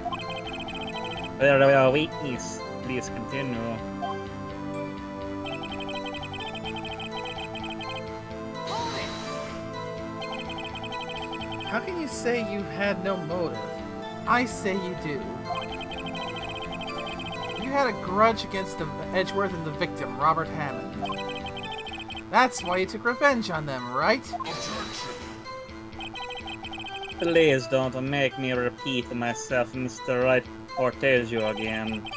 Very well, witness. Please continue. How can you say you had no motive? I say you do. You had a grudge against Edgeworth and the victim, Robert Hammond. That's why you took revenge on them, right? Please don't make me repeat myself, Mr. Wright Cortesio again.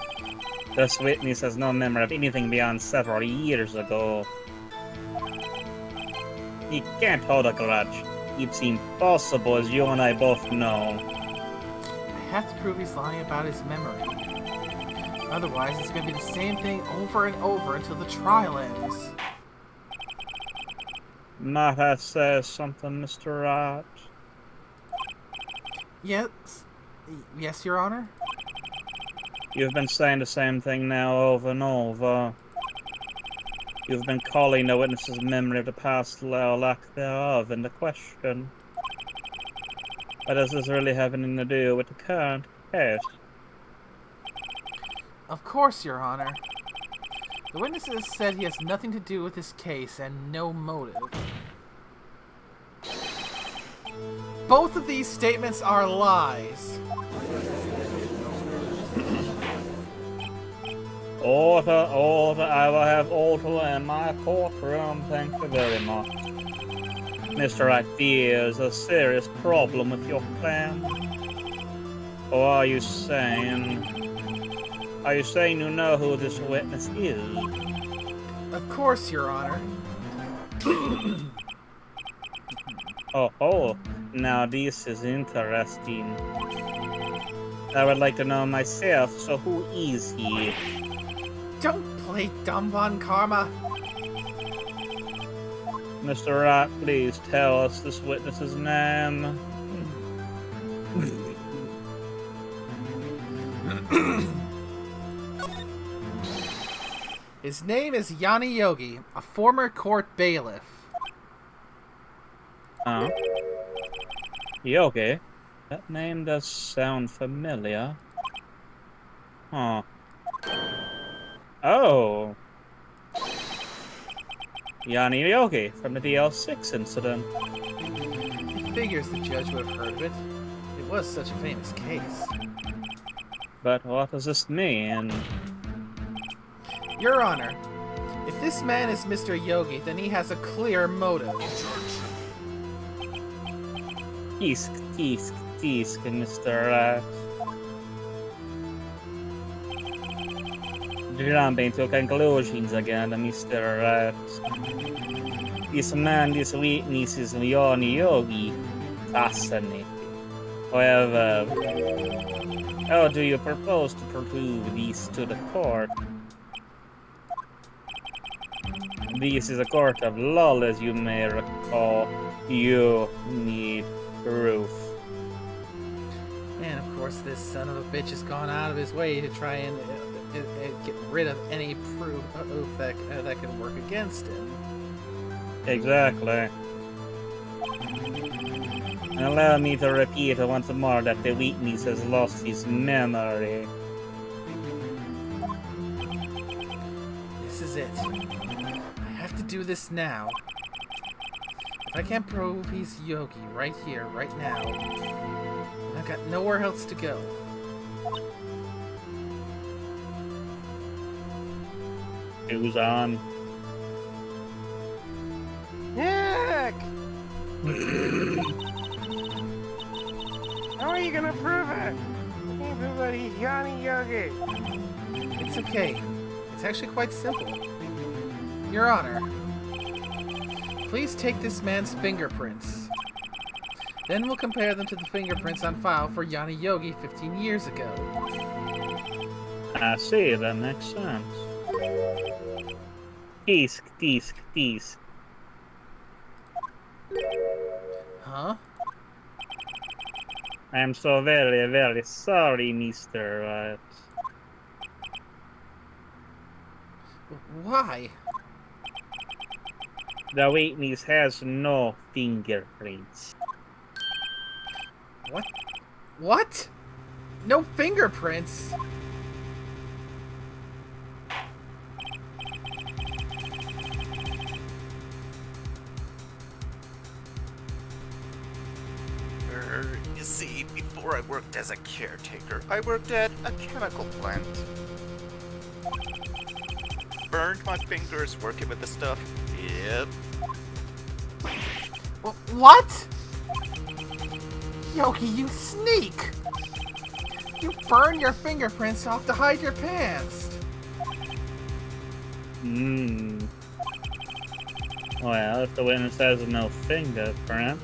This witness has no memory of anything beyond several years ago. He can't hold a grudge. It's impossible, as you and I both know. I have to prove he's lying about his memory. Otherwise, it's going to be the same thing over and over until the trial ends. Might I say something, Mr. Wright? Yes, Your Honor? You've been saying the same thing now over and over. You've been calling the witness's memory of the past or lack thereof into question. But does this really have anything to do with the current case? Of course, Your Honor. The witnesses said he has nothing to do with this case and no motive. Both of these statements are lies. Order, I will have order in my courtroom, thank you very much. Mr. Wright, there's a serious problem with your plan. Or are you saying you know who this witness is? Of course, Your Honor. Oh, now this is interesting. I would like to know myself, so who is he? Don't play dumb, Von Karma. Mr. Wright, please tell us this witness's name. His name is Yanni Yogi, a former court bailiff. Huh? Yogi? That name does sound familiar. Huh. Oh. Yanni Yogi from the DL6 incident. He figures the judge would have heard of it. It was such a famous case. But what does this mean? Your Honor, if this man is Mr. Yogi, then he has a clear motive. Tisk, Mr. Wright. Jumping to conclusions again, Mr. Wright. This man, this witness is Yanni Yogi. Fascinating. However, how do you propose to prove this to the court? This is a court of law, as you may recall. You need proof. And of course, this son of a bitch has gone out of his way to try and get rid of any proof that can work against him. Exactly. Allow me to repeat once more that the witness has lost his memory. This is it. I have to do this now. If I can't prove he's Yogi right here, right now, I've got nowhere else to go. Who's on? Nick! How are you gonna prove it? You can't prove that he's Yanni Yogi. It's okay. It's actually quite simple. Your Honor, please take this man's fingerprints. Then we'll compare them to the fingerprints on file for Yanni Yogi 15 years ago. I see, that makes sense. Tisk. Huh? I am so very, very sorry, Mr. Wright. Why? The witness has no fingerprints. What? What? No fingerprints? Before I worked as a caretaker, I worked at a chemical plant. Burned my fingers working with the stuff. Yep. What? Yogi, you sneak! You burn your fingerprints off to hide your past! Well, if the witness has no fingerprint,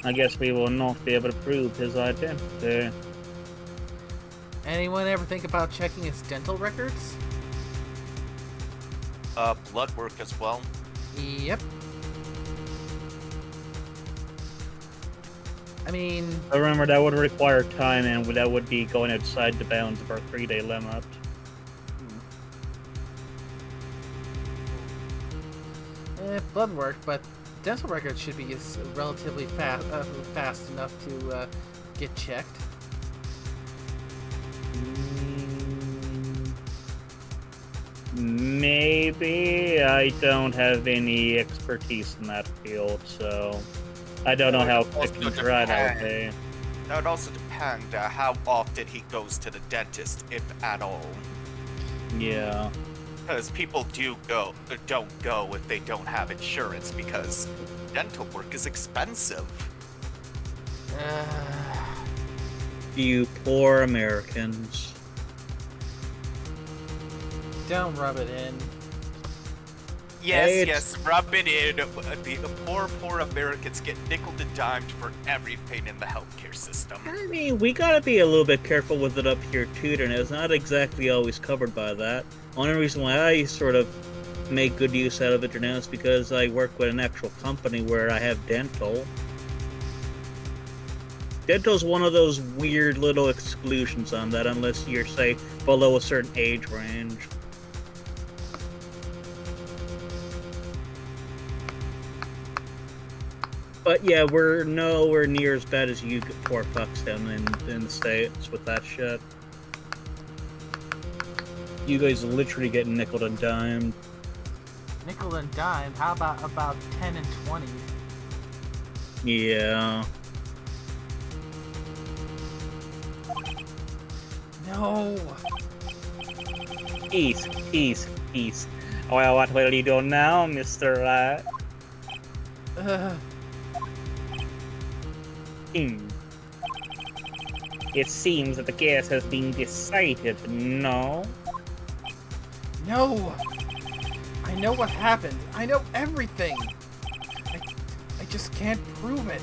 I guess we will not be able to prove his identity. Anyone ever think about checking his dental records? Blood work as well. Yep. I mean... Remember, that would require time, and that would be going outside the bounds of our 3-day limit. Blood work, but dental records should be relatively fast enough to get checked. Maybe. I don't have any expertise in that field, so I don't know how quick and dry that would be. That would also depend how often he goes to the dentist, if at all. Yeah. Because people don't go if they don't have insurance, because dental work is expensive. You poor Americans. Don't rub it in. Yes, rub it in. The poor Americans get nickeled and dimed for everything in the healthcare system. I mean, we gotta be a little bit careful with it up here too, and it's not exactly always covered by that. Only reason why I sort of make good use out of it now is because I work with an actual company where I have dental. Dental's one of those weird little exclusions on that, unless you're, say, below a certain age range. But yeah, we're nowhere near as bad as you poor fucks down in the States with that shit. You guys literally get nickeled and dimed. Nickel and dime? How about 10 and 20? Yeah. No. Peace. Well, what will you do now, Mr. Wright? It seems that the case has been decided, no? No! I know what happened. I know everything! I just can't prove it.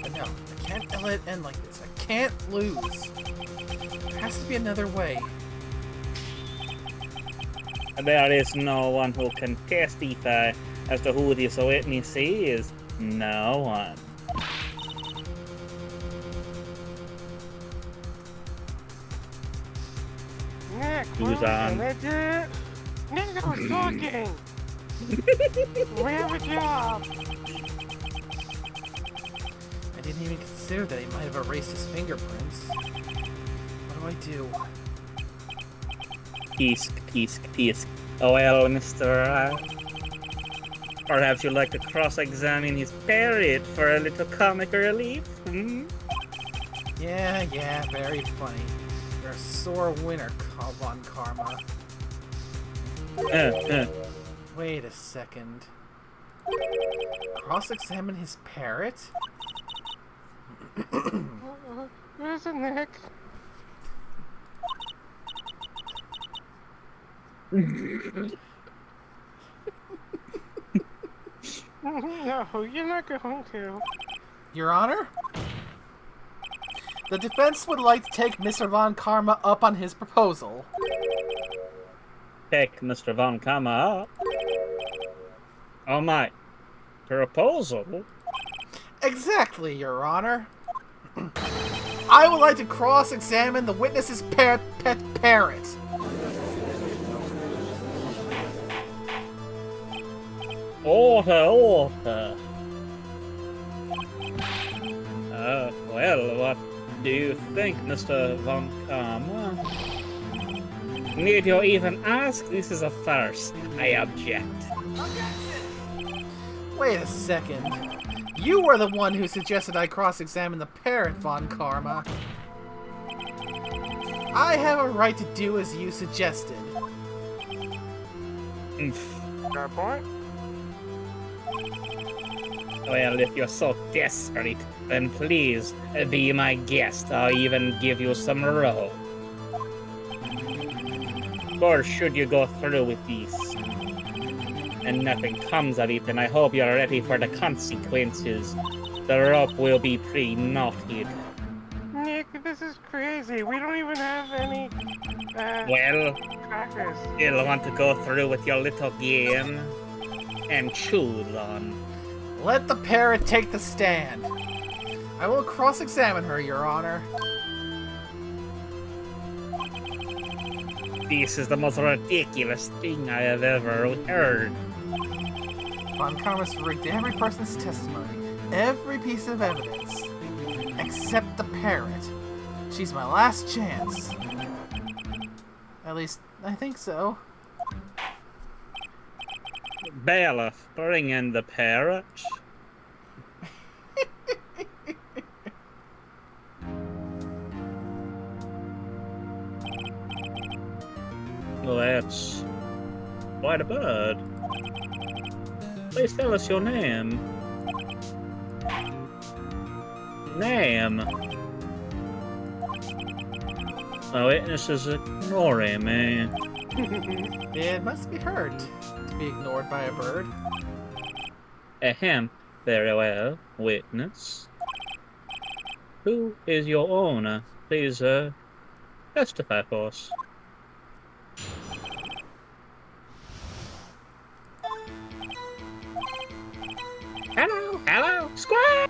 But no, I can't let it end like this. I can't lose. There has to be another way. There is no one who can testify as to who this witness is. No one. Nick, Who's on? Nick, I was talking! We have a job! I didn't even consider that he might have erased his fingerprints. What do? Peace. Oh, well, Mr. Perhaps you'd like to cross-examine his parrot for a little comic relief? Yeah, very funny. You're a sore winner, von Karma. Wait a second. Cross-examine his parrot? Where's it, Nick? No, you're not going to. Your Honor? The defense would like to take Mr. von Karma up on his proposal. Take Mr. von Karma up? Oh my. Proposal? Exactly, Your Honor. I would like to cross-examine the witness's pet parrot. Order. Well, what do you think, Mr. von Karma? Need you even ask? This is a farce. I object. Wait a second. You were the one who suggested I cross-examine the parrot, Von Karma. I have a right to do as you suggested. Got a point? Well, if you're so desperate, then please be my guest. I'll even give you some rope. Or should you go through with this and nothing comes of it, then I hope you're ready for the consequences. The rope will be pre-knotted. Nick, this is crazy. We don't even have any, Well, crackers. you'll want to go through with your little game and choose on. Let the parrot take the stand. I will cross-examine her, Your Honor. This is the most ridiculous thing I have ever heard. Von Karma's rigged every person's testimony, every piece of evidence, except the parrot. She's my last chance. At least, I think so. Bailiff, bring in the parrot. Well, that's quite a bird. Please tell us your name. Name. The witness is ignoring me. It must be hurt to be ignored by a bird. Ahem. Very well, witness. Who is your owner? Please, testify for us. Hello, hello, squad!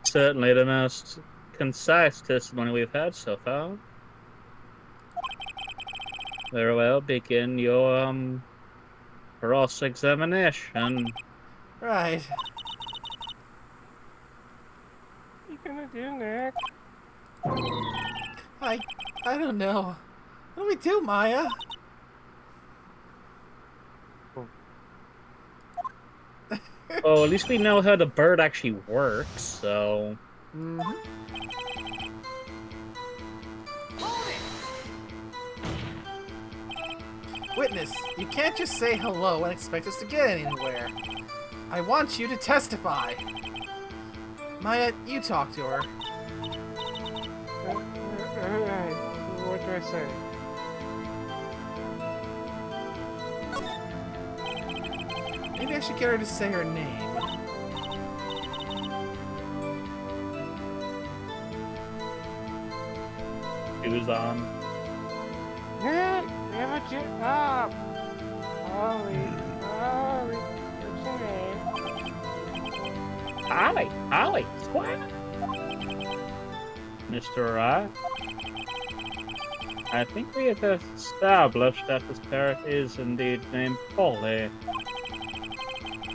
Certainly the most concise testimony we've had so far. Very well, begin your, cross-examination. Right. What are you gonna do, Nick? I don't know. What do we do, Maya? Oh, at least we know how the bird actually works, so... Mm-hmm. Witness, you can't just say hello and expect us to get anywhere. I want you to testify. Maya, you talk to her. What do I say? Maybe I should get her to say her name. Who's on? Nick, never get up! Holly, what's your name? Holly, squad! Mr. Wright? I think we have established that this parrot is indeed named Polly.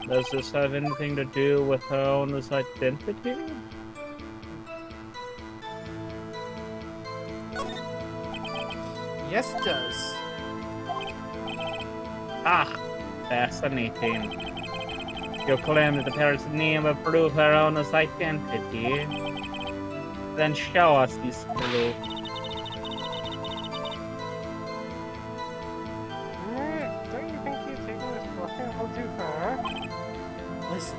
Does this have anything to do with her owner's identity? Yes, it does. Ah, fascinating. You claim that the parrot's name will prove her owner's identity. Then show us this proof. Nick, don't you think you're taking this bluffing a little too far? Listen,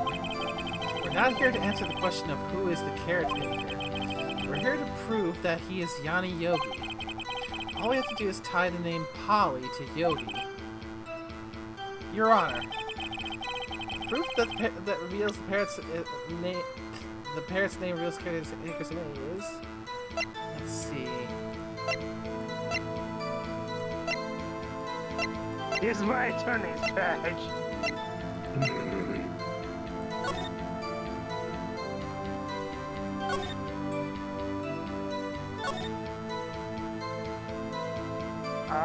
we're not here to answer the question of who is the caretaker. We're here to prove that he is Yanni Yogi. All we have to do is tie the name Polly to Yogi. Your Honor, proof that reveals the parrot's name. The parrot's name reveals the caretaker's name is. Let's see. Here's my attorney's badge.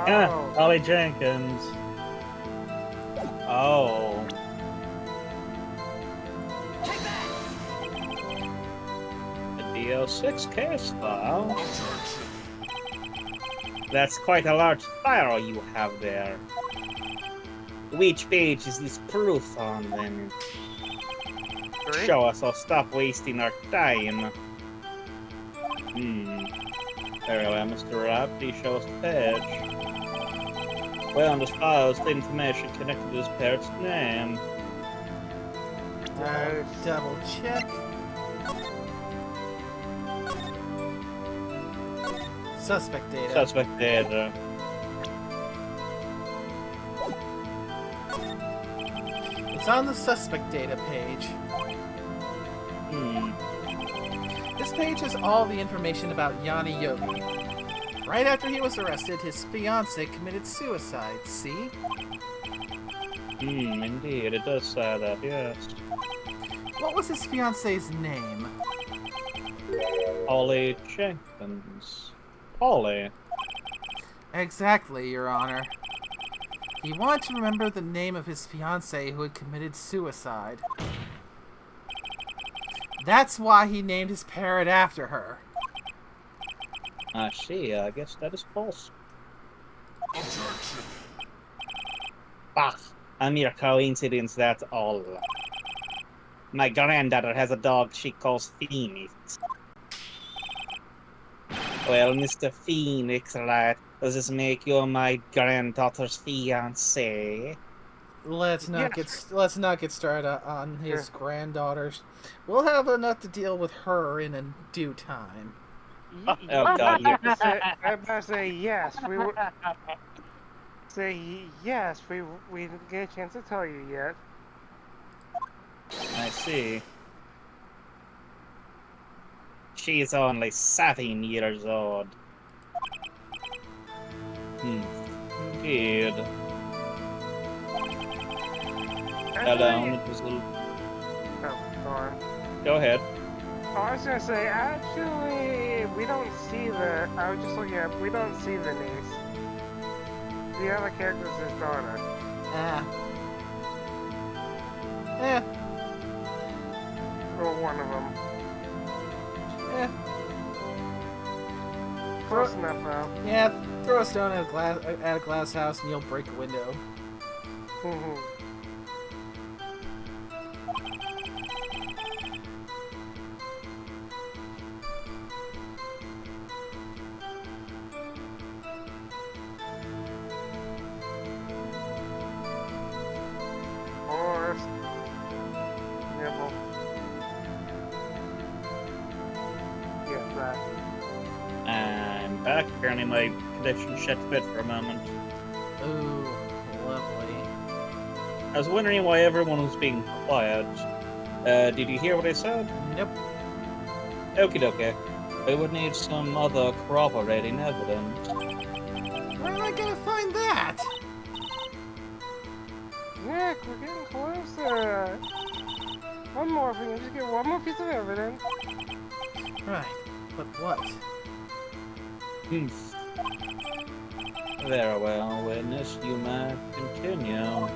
Yeah, Ollie Jenkins. Oh. The DO6 case file. That's quite a large file you have there. Which page is this proof on, then? 3? Show us, or stop wasting our time. Very well, Mr. Rapp, please show us the page. Well, on this file is the information connected to this parrot's name. Double check. Suspect data. Suspect data. It's on the suspect data page. This page has all the information about Yanni Yogi. Right after he was arrested, his fiancée committed suicide, see? Indeed, it does say that, yes. What was his fiancée's name? Polly Jenkins. Polly. Exactly, Your Honor. He wanted to remember the name of his fiancée who had committed suicide. That's why he named his parrot after her. I see, I guess that is false. Objection. Bah! A mere coincidence, that's all. My granddaughter has a dog she calls Phoenix. Well, Mr. Phoenix, right? Does this make you my granddaughter's fiancé? Let's not get started on his granddaughters. We'll have enough to deal with her in a due time. Oh God! I better say yes. We were. Say yes. We didn't get a chance to tell you yet. I see. She's only 7 years old. Good. Hello, it was a little... Oh, go on. Go ahead. Oh, I was gonna say, actually, we don't see the. I was just looking up. We don't see the niece. The other character's his daughter. Or one of them. Close enough now. Yeah, throw a stone at a glass house and you'll break a window. Horse. Nibble. Yes, that. I'm back. Apparently my connection shut to bed for a moment. Ooh, lovely. I was wondering why everyone was being quiet. Did you hear what I said? Nope. Okie dokie. I would need some other corroborating evidence. Where am I gonna find that? Nick, we're getting closer. One more, if we can just get one more piece of evidence. Right, but what? Very well, witness. You may continue.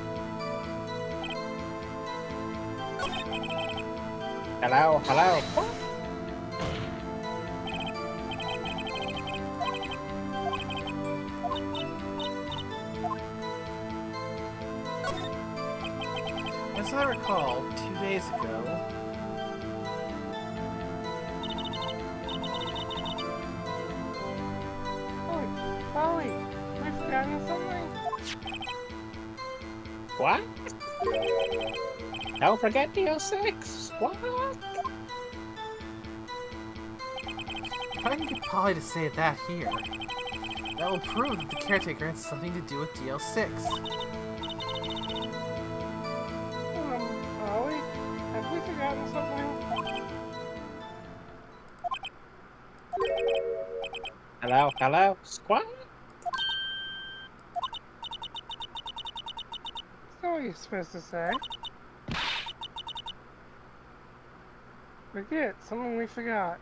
Hello, hello. As I recall, 2 days ago... Polly, we've forgotten something. What? Don't forget DL6. What? If I can get Polly to say that here, that will prove that the caretaker has something to do with DL6. Polly, have we forgotten something? Hello, hello, squad? So what are you supposed to say? Forget, something we forgot.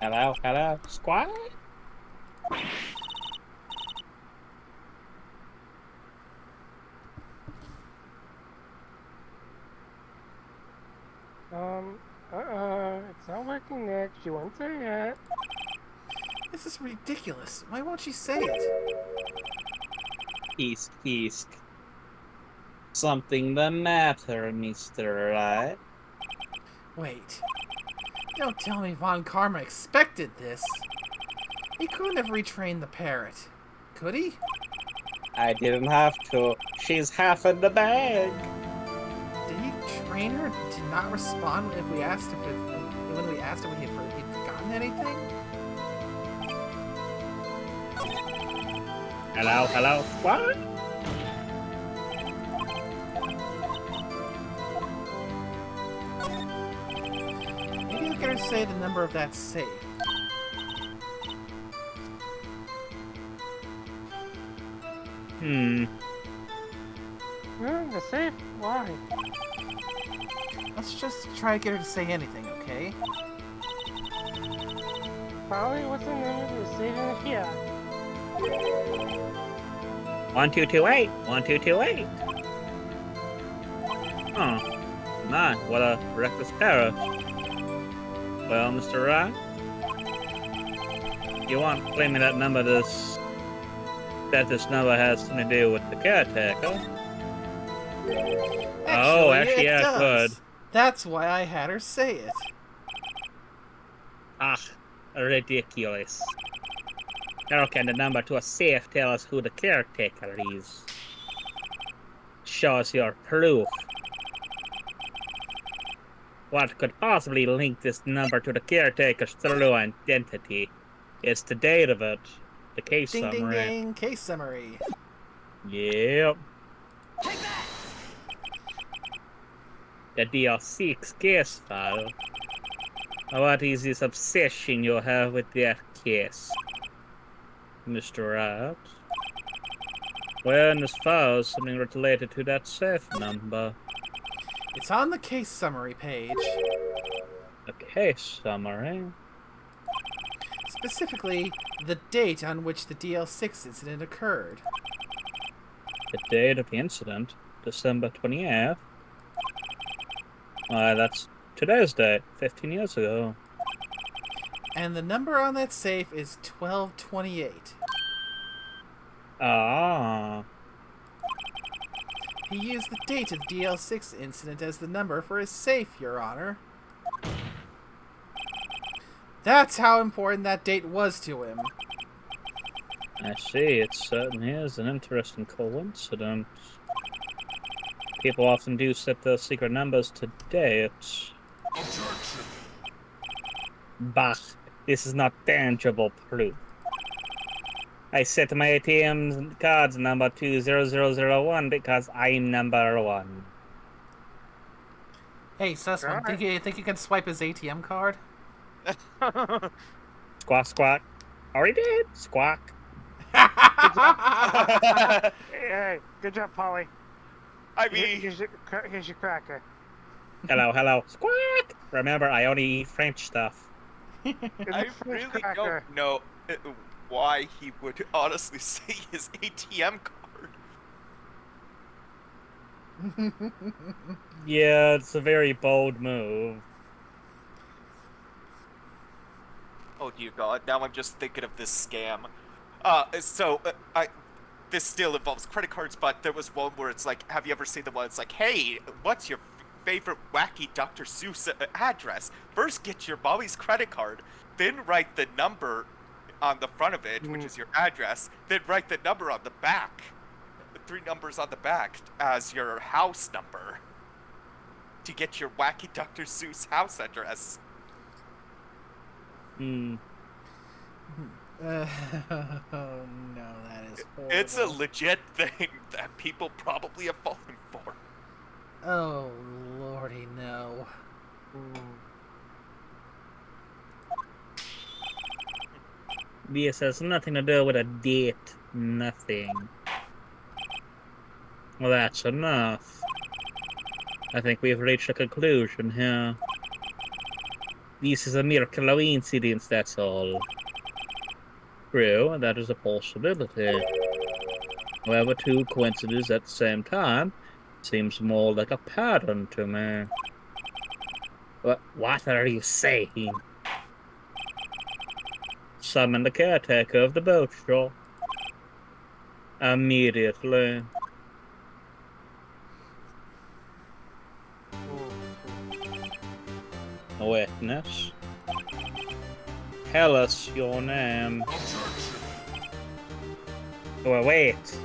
Hello, hello, squad? It's not working, Nick. She won't say it. This is ridiculous. Why won't she say it? East. Something the matter, Mr. Wright? Wait. Don't tell me Von Karma expected this. He couldn't have retrained the parrot. Could he? I didn't have to. She's half in the bag. Did he train her to not respond if we asked when we asked if he'd forgotten anything? Hello? What? Maybe you can say the number of that safe. The safe? Why? Let's just try to get her to say anything, okay? Polly, what's the name of the safe in here? 1228. 1228. Oh, my, what a reckless parrot. Well, Mr. Wright, you want to claim me that this number has something to do with the caretaker? Actually, yeah, does. good. That's why I had her say it. Ah, ridiculous. How can the number to a safe tell us who the caretaker is? Show us your proof. What could possibly link this number to the caretaker's true identity? It's the date of it. The case Ding, summary. ding, ding. Case summary. Yep. The DL6 case file. What is this obsession you have with that case, Mr. Wright? Well, in this file is something related to that safe number. It's on the case summary page. A case summary? Specifically, the date on which the DL6 incident occurred. The date of the incident? December 28th? Why, that's today's date, 15 years ago. And the number on that safe is 1228. Ah. He used the date of the DL6 incident as the number for his safe, Your Honor. That's how important that date was to him. I see, it certainly is an interesting coincidence. People often do set those secret numbers to dates. Objection. Bah, this is not tangible proof. I set my ATM card's number to 0001 because I'm number one. Hey, Sussman, think you can swipe his ATM card? Squawk, squawk. Already did. Squawk. Hey, good job, Polly. I mean, Here's your cracker. Hello. Squawk! Remember, I only eat French stuff. I really don't know why he would honestly say his ATM card. Yeah, it's a very bold move. Oh dear God! Now I'm just thinking of this scam. This still involves credit cards, but there was one where it's like, have you ever seen the one? It's like, hey, what's your favorite wacky Dr. Seuss address? First, get your mommy's credit card, then write the number on the front of it, which is your address, then write the number on the back, the 3 numbers on the back as your house number to get your wacky Dr. Seuss house address. Oh no, that is horrible. It's a legit thing that people probably have fallen for. Oh, lordy, no. This has nothing to do with a date. Nothing. Well, that's enough. I think we've reached a conclusion here. This is a mere coincidence, that's all. True, that is a possibility. However, 2 coincidences at the same time seems more like a pattern to me. What are you saying? summon the caretaker of the boat shop. Immediately. Witness. Tell us your name. Oh, wait.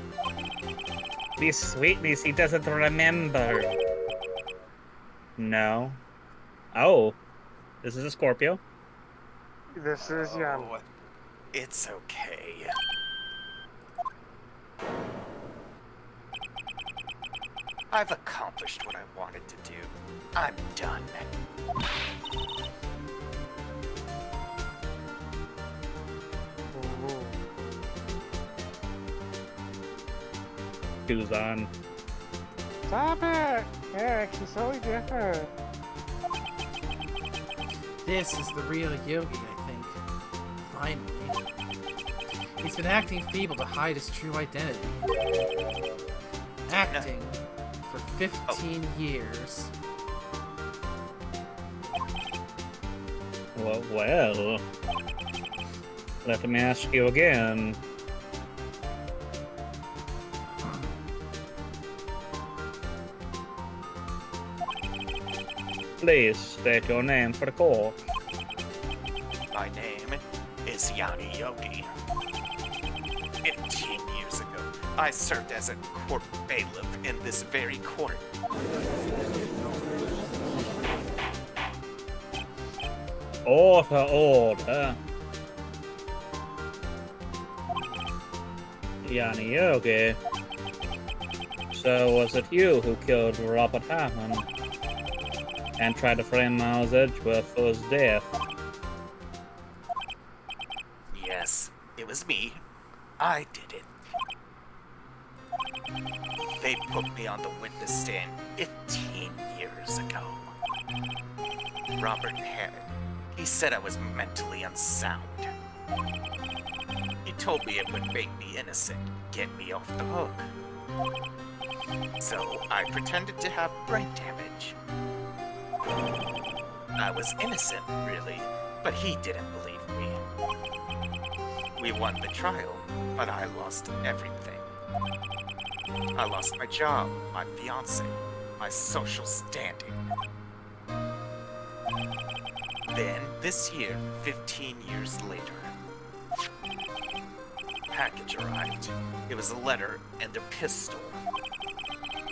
This witness, he doesn't remember. No. Oh. This is a Scorpio. This is Jan. Oh, it's okay. I've accomplished what I wanted to do. I'm done. Who's on? Stop it! Eric, she's totally different. This is the real Yogi, I think. Finally. He's been acting feeble to hide his true identity. Acting for 15 years. Well, let me ask you again. Please state your name for the court. My name is Yanni Yogi. 15 years ago, I served as a court bailiff in this very court. Order. Yanni Yogi. So was it you who killed Robert Hammond and tried to frame Miles Edgeworth for his death? Yes, it was me. I did it. They put me on the witness stand 15 years ago. Robert Hammond. He said I was mentally unsound. He told me it would make me innocent, get me off the hook. So I pretended to have brain damage. I was innocent, really, but he didn't believe me. We won the trial, but I lost everything. I lost my job, my fiancé, my social standing. Then, this year, 15 years later, package arrived. It was a letter and a pistol.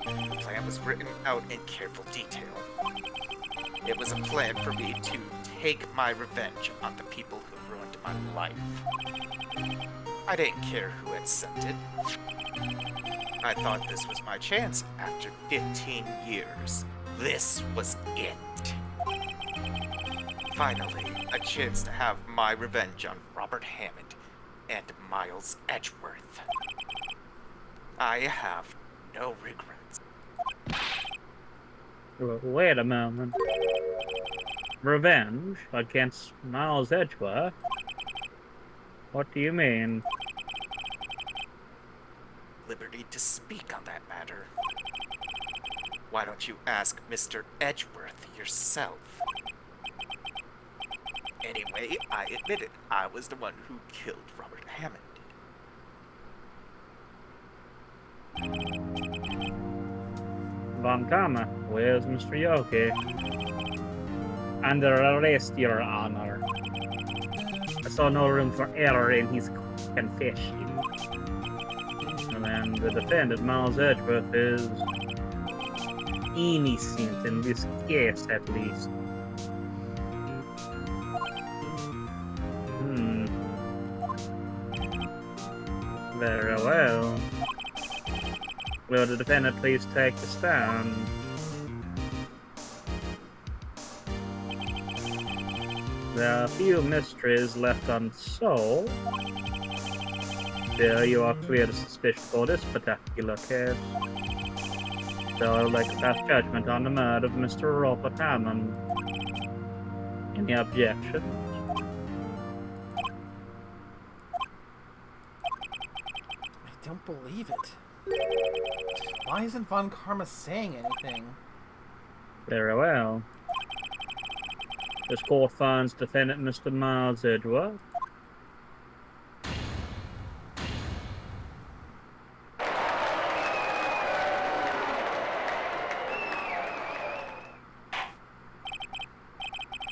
The plan was written out in careful detail. It was a plan for me to take my revenge on the people who ruined my life. I didn't care who had sent it. I thought this was my chance after 15 years. This was it. Finally, a chance to have my revenge on Robert Hammond and Miles Edgeworth. I have no regrets. Wait a moment. Revenge against Miles Edgeworth? What do you mean? Liberty to speak on that matter. Why don't you ask Mr. Edgeworth yourself? Anyway, I admit it. I was the one who killed Robert Hammond. Von Karma, where's Mr. Yogi? Under arrest, Your Honor. I saw no room for error in his confession. And the defendant, Miles Edgeworth, is innocent in this case, at least. Very well. Will the defendant please take the stand? There are a few mysteries left unsolved. Still, you are clear of suspicion for this particular case. So I would like to pass judgment on the murder of Mr. Robert Hammond. Any objections? I don't believe it. Why isn't Von Karma saying anything? Very well. This court finds defendant Mr. Miles Edgeworth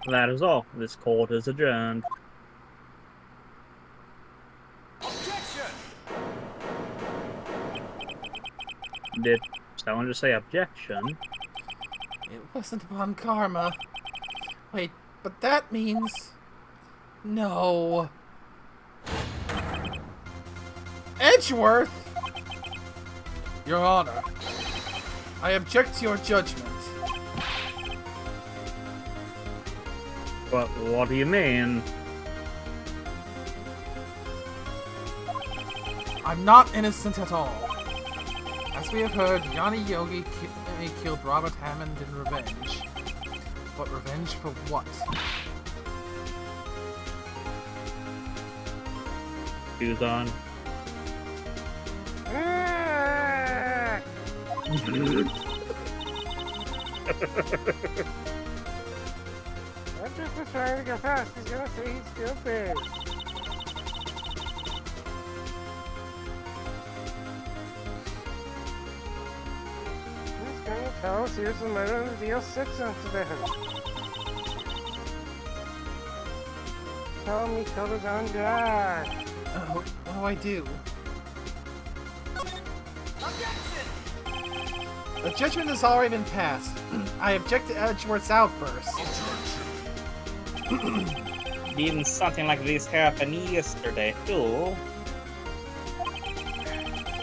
That is all. This court is adjourned. Objection! Did someone just say objection? It wasn't von Karma. Wait, but that means... No. Edgeworth? Your Honor, I object to your judgment. But what do you mean? I'm not innocent at all. As we have heard, Yanni Yogi killed Robert Hammond in revenge. But revenge for what? Shoes on. I'm just trying to go fast. He's gonna say he's stupid. He's gonna tell us here's the murder of the DL6 incident. Tell him he killed his own dad. What do I do? The judgment has already been passed. I object to Edgeworth's outburst. Didn't something like this happen yesterday, too?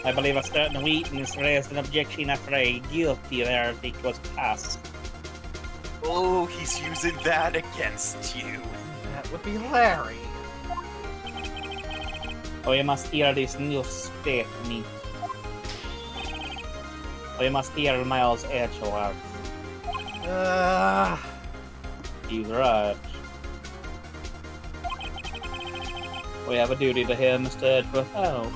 I believe a certain witness raised an objection after a guilty verdict was passed. Oh, he's using that against you. That would be Larry. Oh, you must hear this news statement. Oh, you must hear Miles Edgeworth. He's right. We have a duty to hear Mr. Edgeworth out.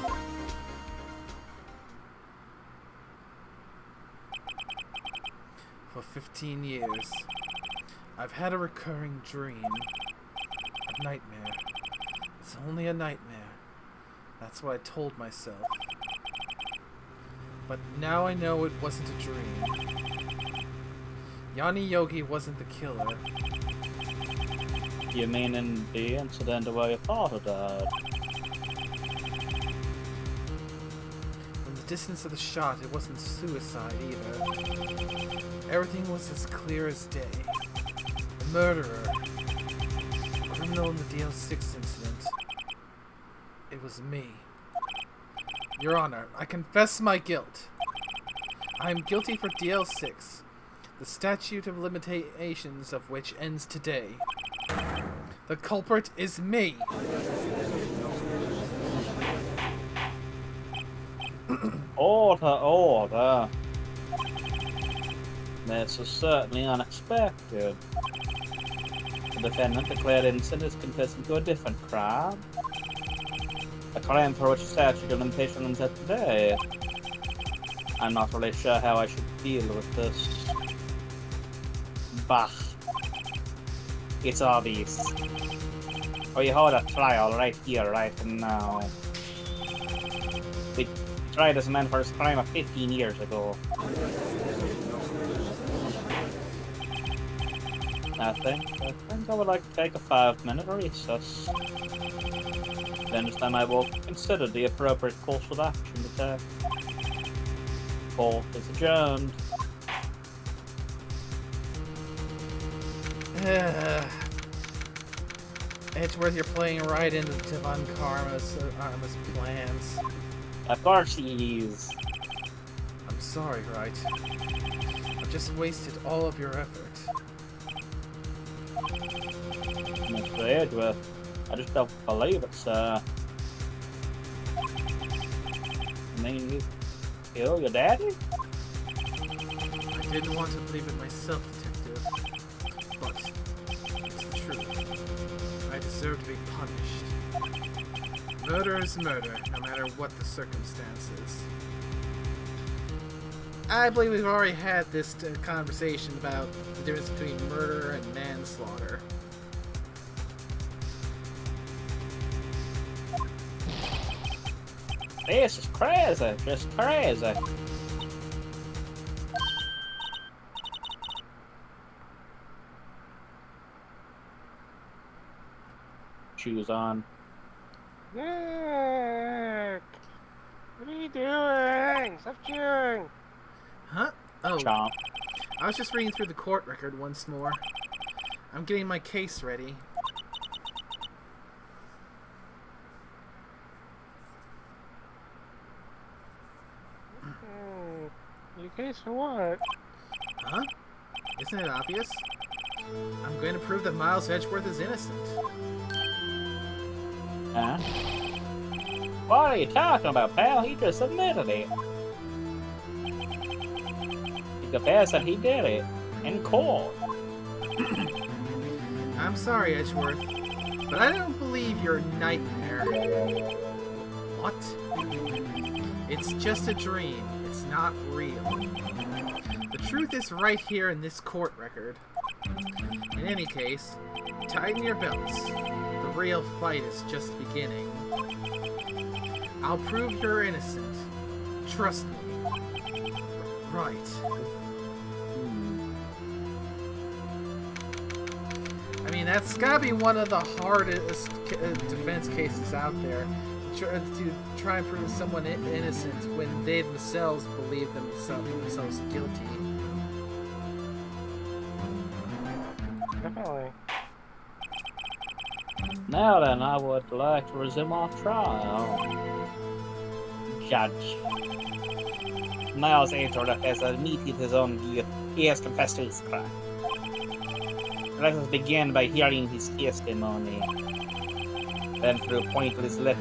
For 15 years, I've had a recurring dream. A nightmare. It's only a nightmare. That's what I told myself. But now I know it wasn't a dream. Yanni Yogi wasn't the killer. You mean in the incident where your father died? From the distance of the shot, it wasn't suicide either. Everything was as clear as day. The murderer. The criminal in the DL6 incident. It was me. Your Honor, I confess my guilt. I am guilty for DL6, the statute of limitations of which ends today. The culprit is me. Order. This is certainly unexpected. The defendant declared innocent is confessing to a different crime. A crime for which statute of limitations ends at today. I'm not really sure how I should deal with this. Bah. It's obvious. We hold a trial right here, right now. We tried this man for his crime of 15 years ago. I think I would like to take a 5-minute recess. Then this time I will consider the appropriate course of action to take. Court is adjourned. Edgeworth, you're playing right into von Karma's plans. Of course he is. I'm sorry, Wright. I've just wasted all of your effort. Mr. Edgeworth, I just don't believe it, sir. I mean, you kill your daddy? I didn't want to believe it myself, Detective. But it's the truth. I deserve to be punished. Murder is murder, no matter what the circumstances. I believe we've already had this conversation about the difference between murder and manslaughter. This is crazy, just crazy. shoes on. Nick! What are you doing? Stop chewing! Huh? Oh, Chomp. I was just reading through the court record once more. I'm getting my case ready. Your case for what? Huh? Isn't it obvious? I'm going to prove that Miles Edgeworth is innocent. Huh? What are you talking about, pal? He just admitted it. He confessed that he did it. In court. I'm sorry, Edgeworth, but I don't believe your nightmare. What? It's just a dream. It's not real. The truth is right here in this court record. In any case, tighten your belts. The real fight is just beginning. I'll prove you're innocent. Trust me. Right. I mean, that's gotta be one of the hardest defense cases out there. To try and prove someone innocent when they themselves believe themselves guilty. Definitely. Now then, I would like to resume our trial. Judge. Miles Edgeworth has admitted his own guilt. He has confessed to his crime. Let us begin by hearing his testimony. Then through pointless let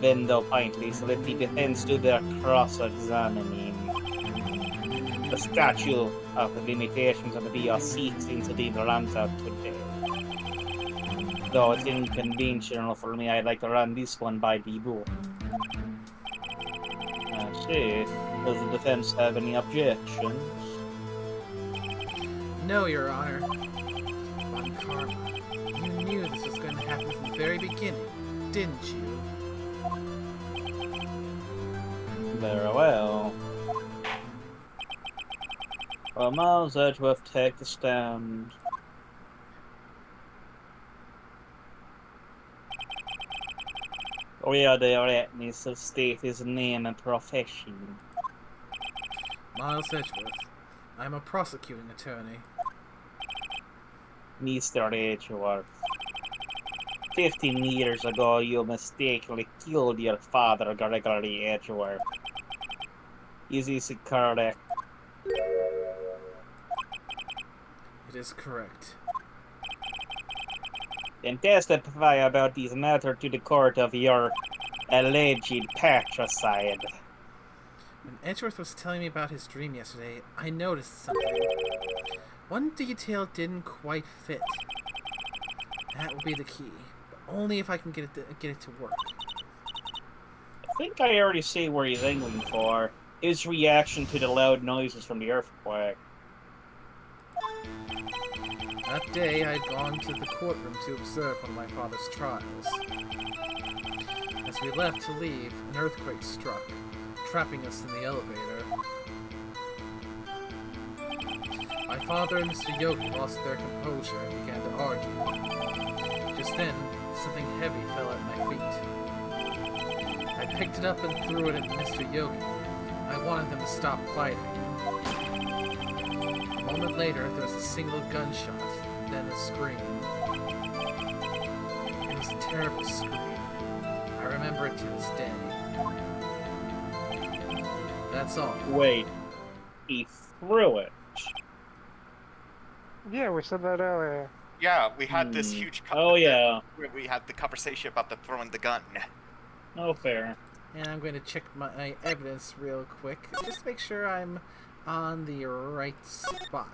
the defense do their cross-examining. The statute of limitations on the VR6 incident runs out today. Though it's inconventional for me, I'd like to run this one by the book. See, does the defense have any objections? No, Your Honor. Von Karma, you knew this was going to happen from the very beginning, didn't you? Very well. Well, Miles Edgeworth, take the stand. We are the witness, so state his name and profession. Miles Edgeworth. I'm a prosecuting attorney. Mr. Edgeworth. 15 years ago, you mistakenly killed your father, Gregory Edgeworth. Is this correct? It is correct. Then testify about this matter to the court of your alleged patricide. When Edgeworth was telling me about his dream yesterday, I noticed something. One detail didn't quite fit. That will be the key, but only if I can get it to work. I think I already see where he's angling for. His reaction to the loud noises from the earthquake. That day, I had gone to the courtroom to observe one of my father's trials. As we left to leave, an earthquake struck, trapping us in the elevator. My father and Mr. Yogi lost their composure and began to argue. Just then, something heavy fell at my feet. I picked it up and threw it at Mr. Yogi. I wanted them to stop fighting. A moment later, there was a single gunshot, then a scream. It was a terrible scream. I remember it to this day. That's all. Wait. He threw it. Yeah, we said that earlier. Yeah, we had this huge. Oh yeah. Where we had the conversation about the throwing the gun. Oh, fair. And I'm going to check my evidence real quick, just to make sure I'm on the right spot.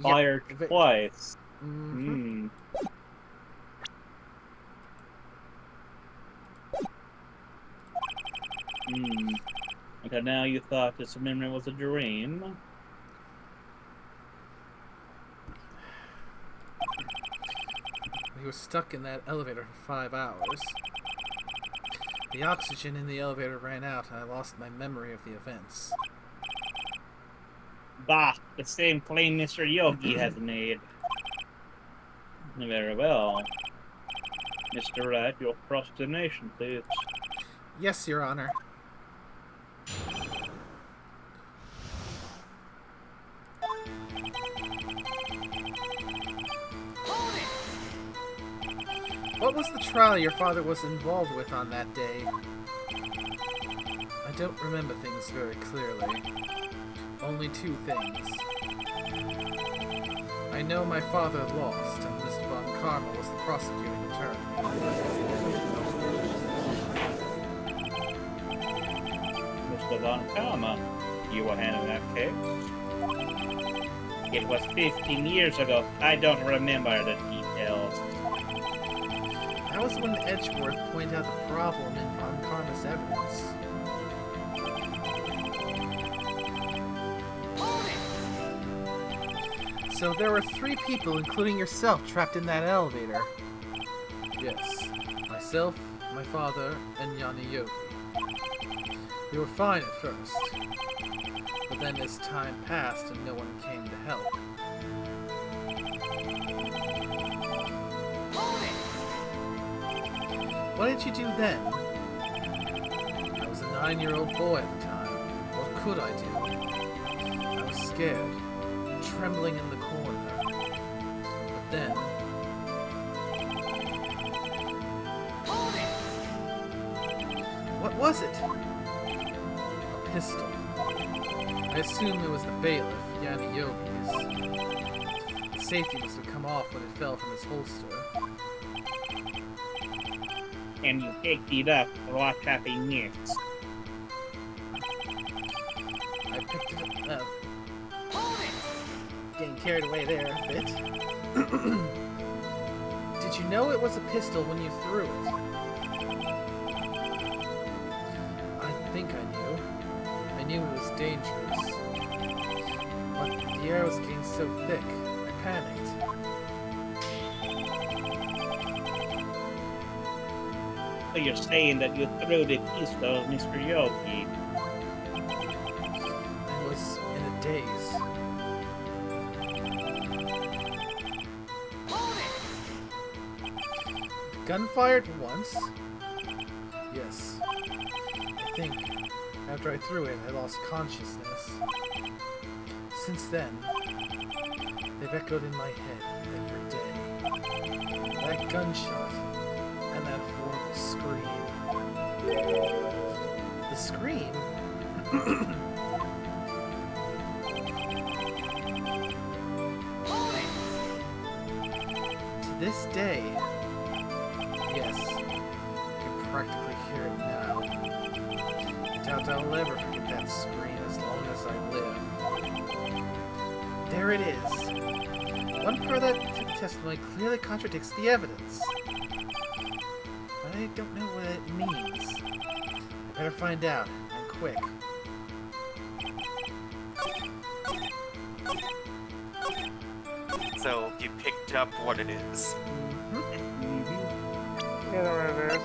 Fired twice. Mm-hmm. Okay, now you thought this memory was a dream. We were stuck in that elevator for 5 hours. The oxygen in the elevator ran out, and I lost my memory of the events. Bah, the same claim Mr. Yogi has made. Very well. Mr. Wright, your cross-examination, please. Yes, Your Honor. What was the trial your father was involved with on that day? I don't remember things very clearly. Only two things. I know my father lost, and Mr. von Karma was the prosecuting attorney. Mr. von Karma, you were handling that case? It was 15 years ago. I don't remember the details. That was when Edgeworth pointed out the problem in von Karma's evidence. So there were 3 people, including yourself, trapped in that elevator. Yes. Myself, my father, and Yanni Yogi. We were fine at first. But then as time passed and no one came to help. What did you do then? I was a 9-year-old boy at the time. What could I do? I was scared, trembling in the corner. But then... What was it? A pistol. I assume it was the bailiff, Yanni Yogi's. The safety must have come off when it fell from his holster. And you picked it up. What happened next? I picked it up. Getting carried away there a bit. Did you know it was a pistol when you threw it? I think I knew. I knew it was dangerous. But the air was getting so thick, I panicked. So you're saying that you threw the pistol, Mr. Yogi? I was in a daze. The gun fired once. Yes. I think after I threw it, I lost consciousness. Since then, they've echoed in my head every day. That gunshot and that horrible scream. The scream? To this day, yes, I can practically hear it now. I doubt I'll ever forget that scream as long as I live. There it is. One part of that testimony clearly contradicts the evidence. But I don't know what it means. I better find out, and quick. So you picked up what it is. You know what it is.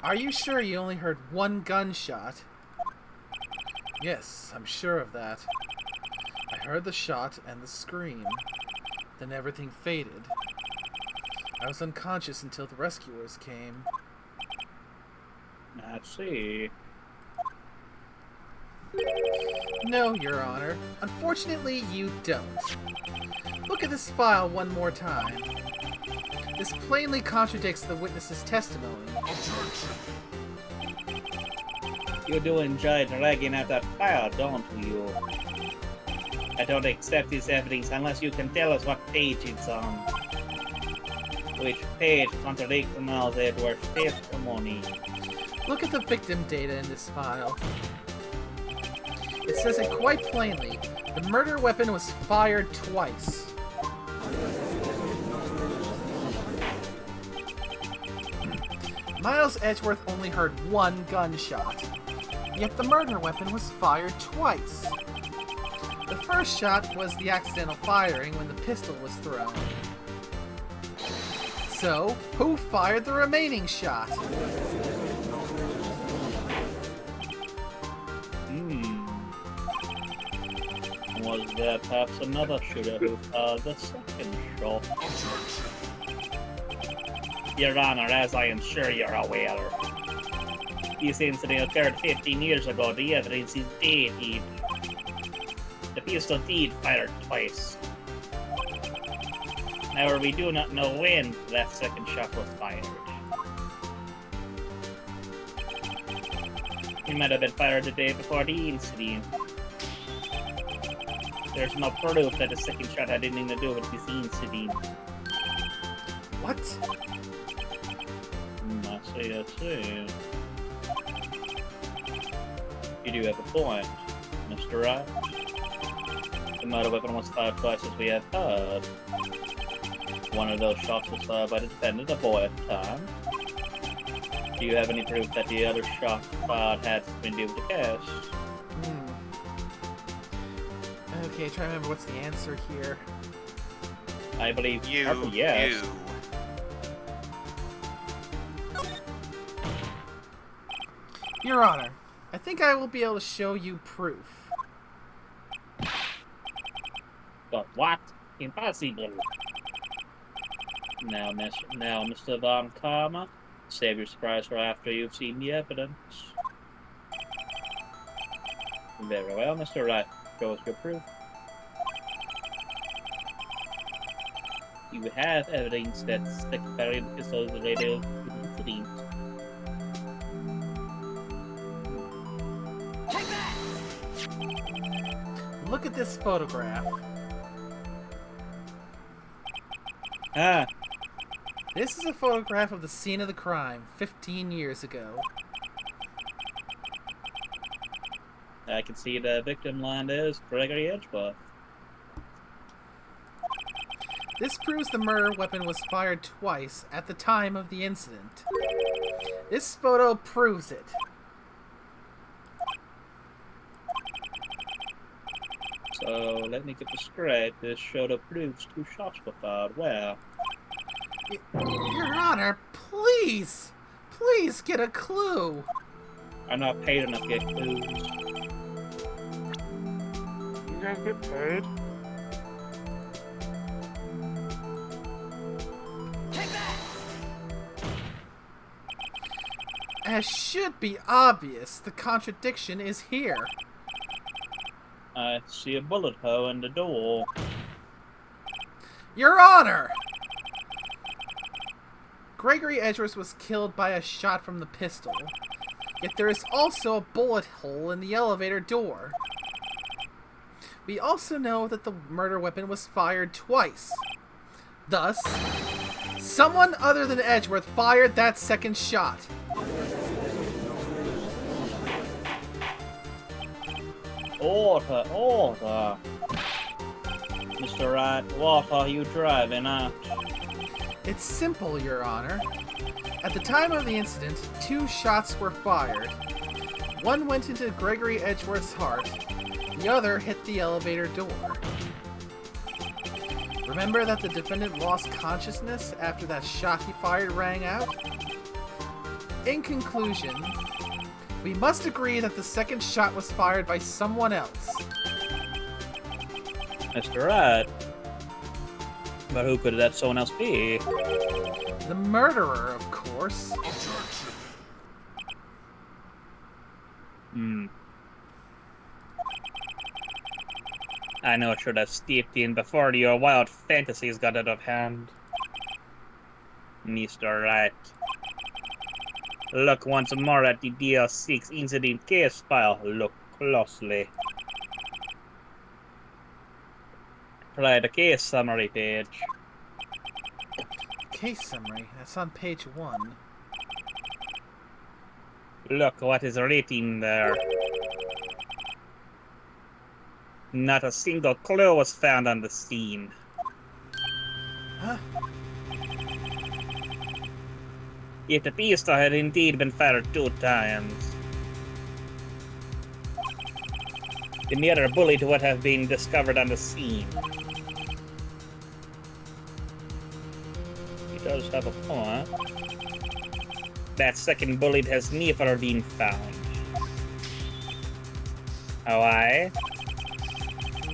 Are you sure you only heard one gunshot? Yes, I'm sure of that. I heard the shot and the scream. Then everything faded. I was unconscious until the rescuers came. I see. No, Your Honor. Unfortunately, you don't. Look at this file one more time. This plainly contradicts the witness's testimony. Objection. You do enjoy dragging out that file, don't you? I don't accept this evidence unless you can tell us what page it's on. Which page contradicts the Miles Edwards testimony? Look at the victim data in this file. It says it quite plainly. The murder weapon was fired twice. Miles Edgeworth only heard one gunshot. Yet the murder weapon was fired twice. The first shot was the accidental firing when the pistol was thrown. So, who fired the remaining shot? was there perhaps another shooter who fired the second shot? Your Honor, as I am sure you're aware, this incident occurred 15 years ago. The evidence is dated. The pistol did fire twice. However, we do not know when that second shot was fired. It might have been fired the day before the incident. There's no proof that the second shot had anything to do with this incident. What? I see. You do have a point, Mr. Wright. The murder weapon was fired twice, as we have heard. One of those shots was fired by the defendant, a boy at the time. Do you have any proof that the other shot fired had something to do with the case? Okay, try to remember what's the answer here. I believe You. yes. Your Honor, I think I will be able to show you proof. But what? Impossible. Now, Mr. von Karma, save your surprise for after you've seen the evidence. Very well, Mr. Wright. Show us your proof. You have evidence that secondary pistol is related to the incident. Look at this photograph. Ah, This is a photograph of the scene of the crime 15 years ago. I can see the victim line is Gregory Edgeworth. This proves the murder weapon was fired twice at the time of the incident. This photo proves it. So, let me get this straight. This photo proves 2 shots were fired. Where? Your Honor, please! Please get a clue! I'm not paid enough to get clues. You guys get paid? As should be obvious, the contradiction is here. I see a bullet hole in the door. Your Honor! Gregory Edgeworth was killed by a shot from the pistol. Yet there is also a bullet hole in the elevator door. We also know that the murder weapon was fired twice. Thus, someone other than Edgeworth fired that second shot. Order, order. Mr. Wright, what are you driving at? It's simple, Your Honor. At the time of the incident, 2 shots were fired. One went into Gregory Edgeworth's heart. The other hit the elevator door. Remember that the defendant lost consciousness after that shot he fired rang out? In conclusion, we must agree that the second shot was fired by someone else. Mr. Wright. But who could that someone else be? The murderer, of course. I know it should have steeped in before your wild fantasies got out of hand. Mr. Wright. Look once more at the DL6 incident case file. Look closely. Try the case summary page. Case summary. That's on page 1. Look what is written there. Not a single clue was found on the scene. Huh? If the pistol had indeed been fired 2 times, then the other bullet would have been discovered on the scene. He does have a point. That second bullet has never been found. Why?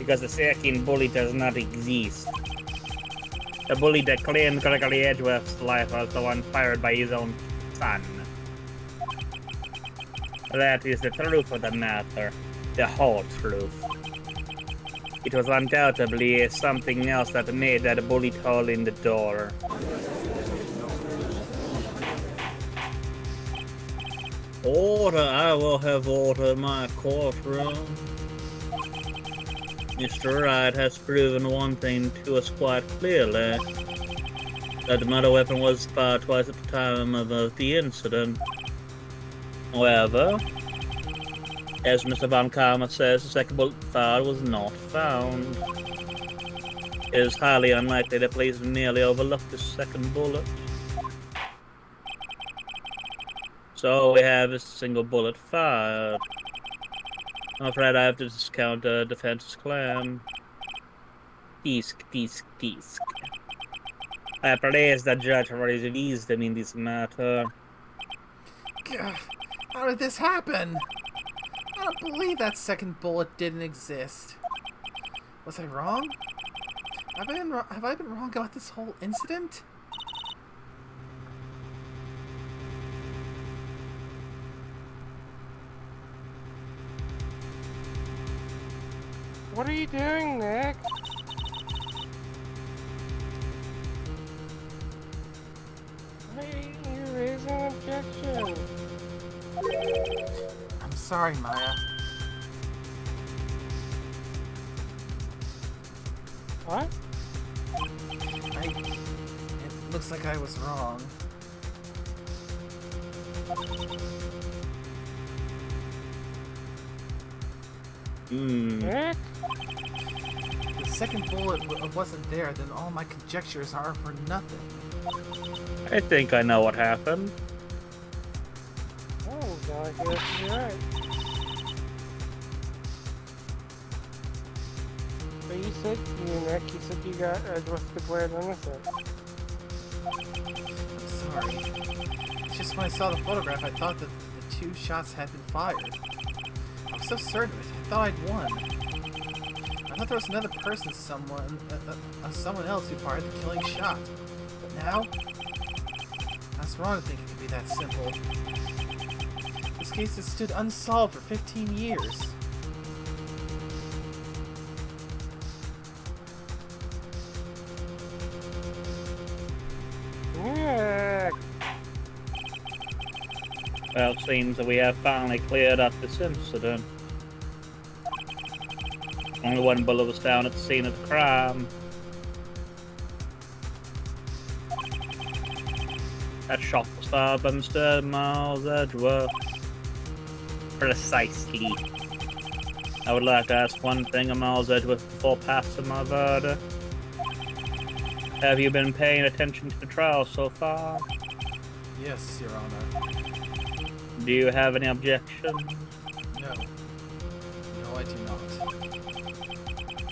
Because the second bullet does not exist. The bullet that claimed Gregory Edgeworth's life was the one fired by his own son. That is the truth of the matter. The whole truth. It was undoubtedly something else that made that bullet hole in the door. Order, I will have order in my courtroom. Mr. Wright has proven one thing to us quite clearly. That the murder weapon was fired twice at the time of the incident. However, as Mr. von Karma says, the second bullet fired was not found. It is highly unlikely that police merely overlooked the second bullet. So we have a single bullet fired. I'm afraid I have to discount the defense's claim. Tisk. I praise the judge for his wisdom in this matter. Gah, how did this happen? I don't believe that second bullet didn't exist. Was I wrong? Have I been wrong about this whole incident? What are you doing, Nick? Why are you raising an objection? I'm sorry, Maya. What? It looks like I was wrong. Nick? If the second bullet wasn't there, then all my conjectures are for nothing. I think I know what happened. Oh, God, I guess you're right. But you said, Nick, you said you got Edgeworth declared innocent. I'm sorry. It's just when I saw the photograph, I thought that the two shots had been fired. I was so certain of it. I thought I'd won. I thought there was another person, someone else who fired the killing shot. But now, I was wrong to think it could be that simple. This case has stood unsolved for 15 years. Nick! Well, it seems that we have finally cleared up this incident. Only one bullet was found at the scene of the crime. That shot was fired by Mr. Miles Edgeworth. Precisely. I would like to ask one thing of Miles Edgeworth before passing my verdict. Have you been paying attention to the trial so far? Yes, Your Honor. Do you have any objections? No. No, I do not.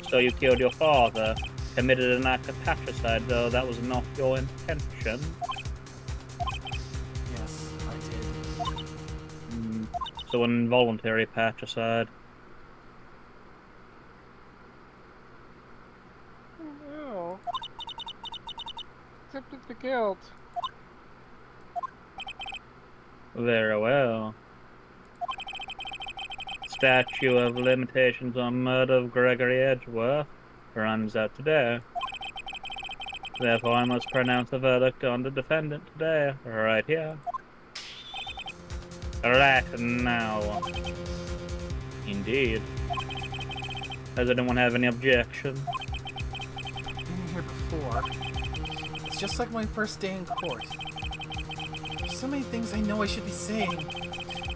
So you killed your father, committed an act of patricide, though that was not your intention. Yes, I did. So an involuntary patricide. No. Accepted the guilt. Very well. Statute of limitations on murder of Gregory Edgeworth runs out today. Therefore, I must pronounce a verdict on the defendant today, right here. Right now. Indeed. Does anyone have any objection? Been here before. It's just like my first day in court. There's so many things I know I should be saying,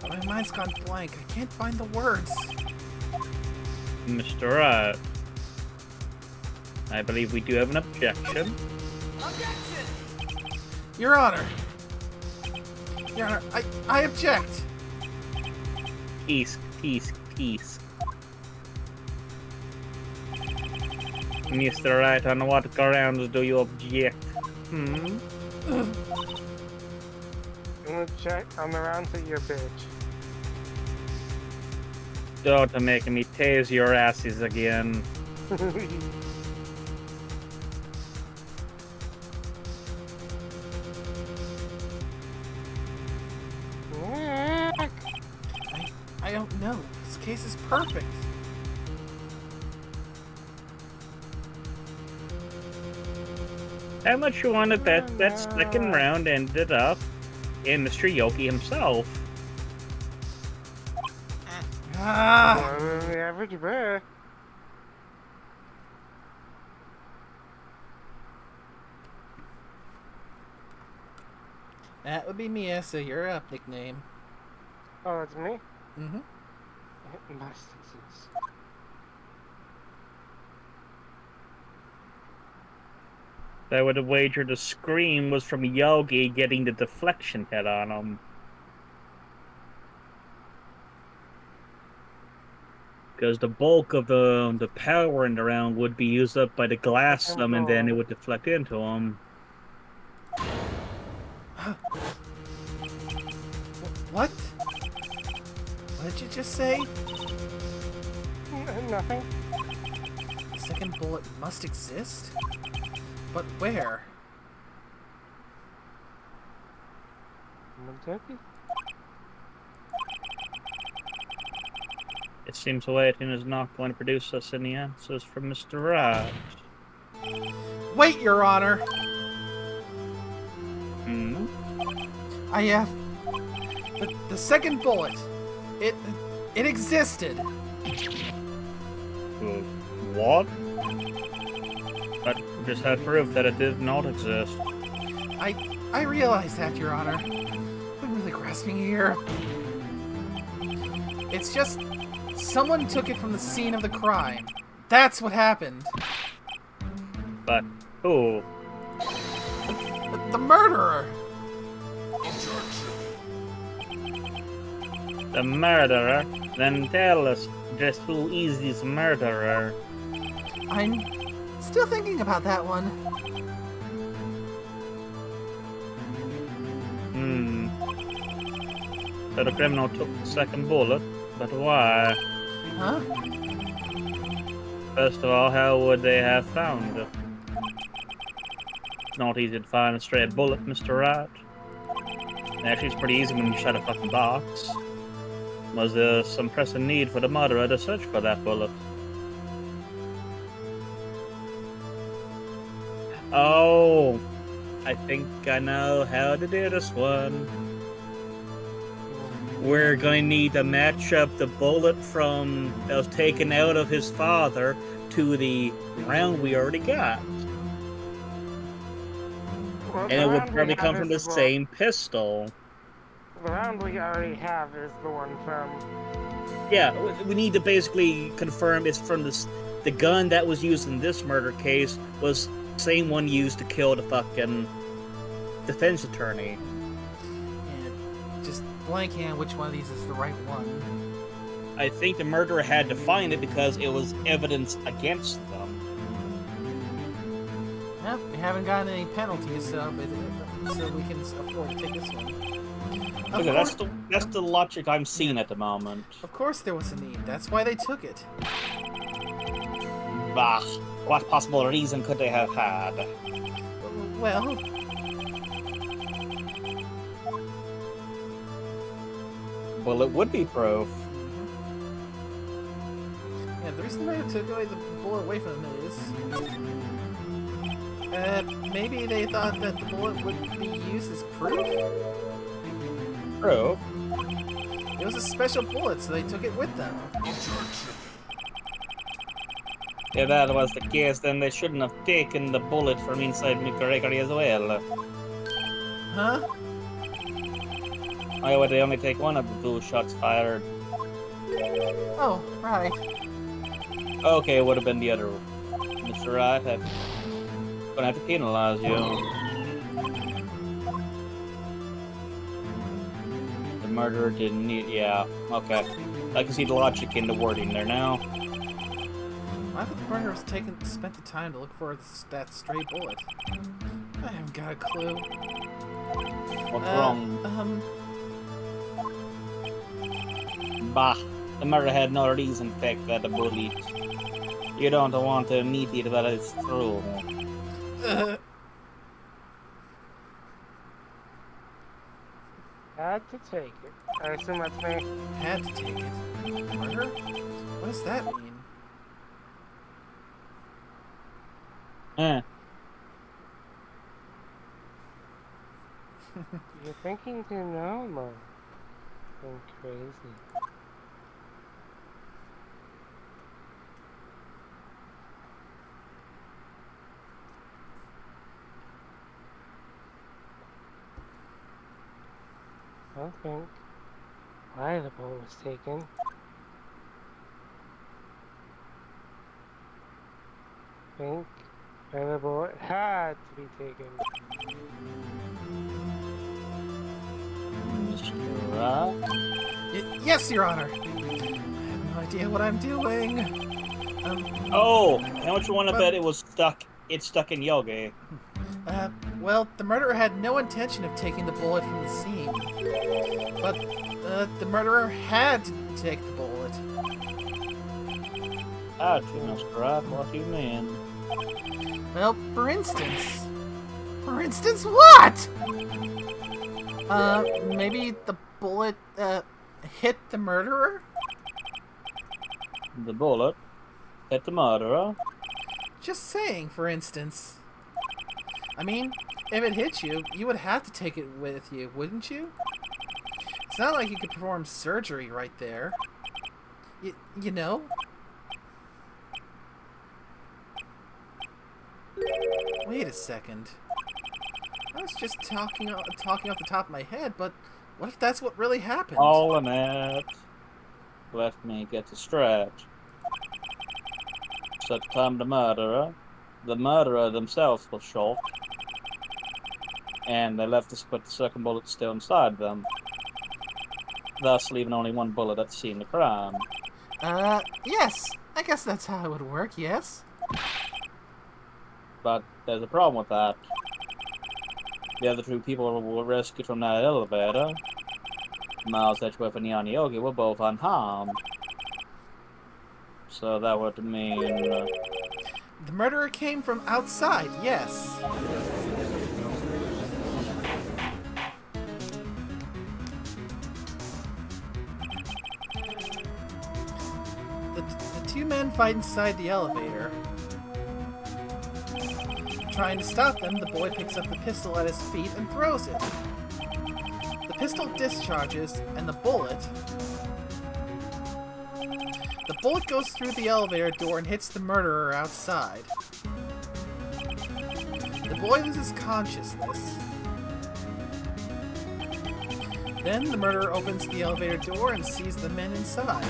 but my mind's gone blank. I can't find the words. Mr. Wright, I believe we do have an objection. Your Honor! Your Honor, I object! Peace. Mr. Wright, on what grounds do you object? I'm gonna check on the round to your bitch. Don't make me tase your asses again. I don't know. This case is perfect. How much you want to bet that second round ended up in Mr. Yoki himself? Ah! More than the average bear. That would be Mia, so you're up, nickname. Oh, that's me? Mm-hmm. It must exist. I would have wagered the scream was from Yogi getting the deflection hit on him. Because the bulk of the power in the round would be used up by the glass and then it would deflect into him. What? What did you just say? Nothing. The second bullet must exist? But where? Kentucky? It seems waiting is not going to produce us any answers from Mr. Wright. Wait, Your Honor! Hmm? The second bullet. It existed. What? But we just had proof that it did not exist. I realize that, Your Honor. I'm really grasping here. It's just someone took it from the scene of the crime. That's what happened. But who? The murderer. The murderer? Then tell us just who is this murderer? I'm still thinking about that one. So the criminal took the second bullet, but why? Huh? First of all, how would they have found it? It's not easy to find a stray bullet, Mr. Wright. Actually, it's pretty easy when you shut a fucking box. Was there some pressing need for the murderer to search for that bullet? Oh, I think I know how to do this one. We're going to need to match up the bullet from that was taken out of his father to the round we already got. Well, And it would probably come from the same pistol. The round we already have is the one from... Yeah, we need to basically confirm it's from the gun that was used in this murder case was the same one used to kill the fucking defense attorney. Yeah, just blanking on which one of these is the right one. I think the murderer had to find it because it was evidence against them. Yep, we haven't gotten any penalties, so we can afford to take this one. Okay, that's the logic I'm seeing at the moment. Of course there was a need. That's why they took it. Bah, what possible reason could they have had? Well... Well, it would be proof. Yeah, the reason they took away the bullet away from them is... maybe they thought that the bullet would be used as proof? Proof? It was a special bullet, so they took it with them. If that was the case, then they shouldn't have taken the bullet from inside McGregor as well. Huh? Why would they only take one of the two shots fired? Oh, right. Okay, it would have been the other. Mr. Wright, I'm gonna have to penalize you. The murderer didn't need. Yeah, okay. I can see the logic in the wording there now. Why would the murderer spent the time to look for that stray bullet? I haven't got a clue. What's wrong? Bah, the murderer had no reason to take that bullet. You don't want to admit it, but it's true. Had to take it. I assume that's me. Had to take it. Murder? What does that mean? You're thinking too normal. I'm crazy. I think why the bullet was taken. Think why the bullet had to be taken. Yes, Your Honor. I have no idea what I'm doing. Oh, how much you want to bet it was stuck? It's stuck in Yogi. Well, the murderer had no intention of taking the bullet from the scene. But, the murderer had to take the bullet. How do you, Mr. Rat? What do you mean? Well, for instance... For instance, what? Maybe the bullet, hit the murderer? The bullet hit the murderer? Just saying, for instance. I mean, if it hit you, you would have to take it with you, wouldn't you? It's not like you could perform surgery right there. You know? Wait a second. I was just talking off the top of my head, but what if that's what really happened? All in it. Let me get the stretch. So at the time the murderer themselves was shot. And they left us with the second bullet still inside them. Thus leaving only one bullet at the scene of the crime. Yes. I guess that's how it would work, yes? But there's a problem with that. The other two people were rescued from that elevator. Miles Edgeworth and Yanni Yogi were both unharmed. So that would mean... The murderer came from outside, yes. The two men fight inside the elevator. Trying to stop them, the boy picks up the pistol at his feet and throws it. The pistol discharges, and the bullet goes through the elevator door and hits the murderer outside. The boy loses consciousness. Then the murderer opens the elevator door and sees the men inside.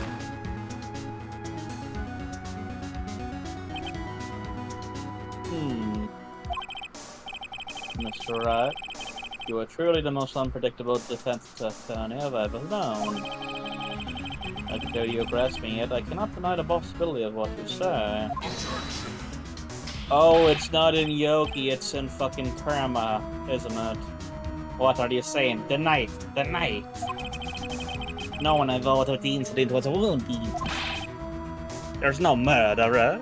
Mr. Wright, you are truly the most unpredictable defense attorney I've ever known. I can tell you grasp me yet, I cannot deny the possibility of what you say. Oh, it's not in Yogi, it's in fucking Karma, isn't it? What are you saying? The night! The night! No one involved with the incident was wounded. There's no murderer.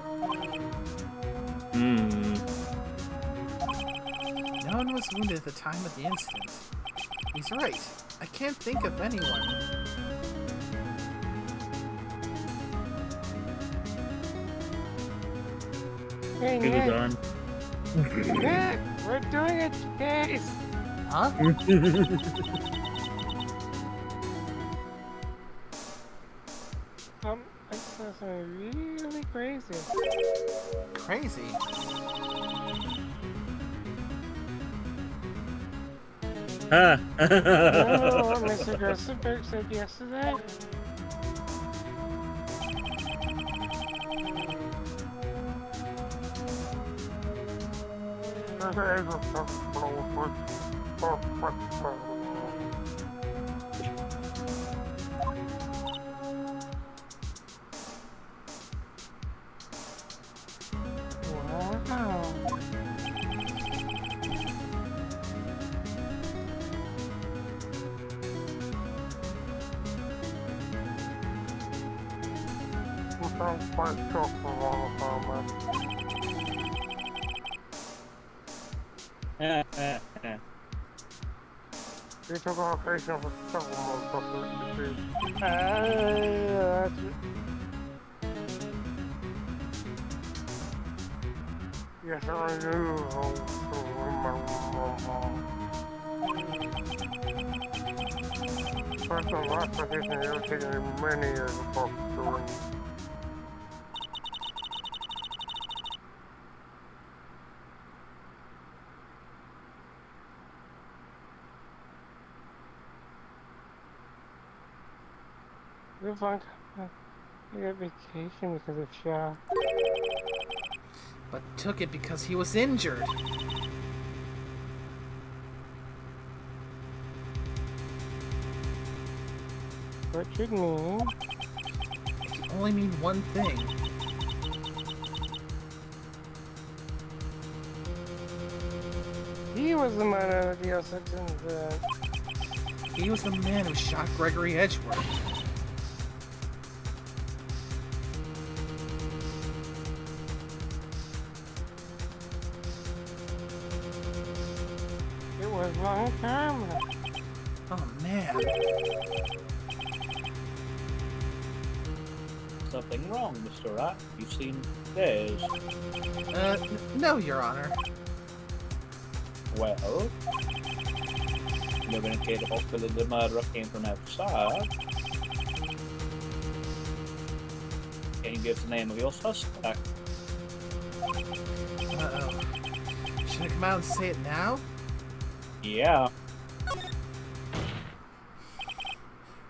No one was wounded at the time of the incident. He's right. I can't think of anyone. Hey, He was Nick. on. Nick, we're doing a case. Huh? I saw something really crazy. Crazy. Ah. You know what Mr. Grossenberg said yesterday? Wow. sounds quite shocked for Von Karma. He took a vacation for several months after the defeat. That's it. Yes, I knew how to remember. First and last vacation, it was taking me many years to talk to him. Good fun. I got vacation because of Shaw. But took it because he was injured. What should mean? It can only mean one thing. He was the man of the Ossex He was the man who shot Gregory Edgeworth. It was Von Karma. Oh man. Something wrong, Mr. Wright. You've seen Days. No, Your Honor. Well, you're going to indicate the possibility the murderer came from outside. Can you give the name of your suspect? Uh-oh. Should I come out and say it now? Yeah.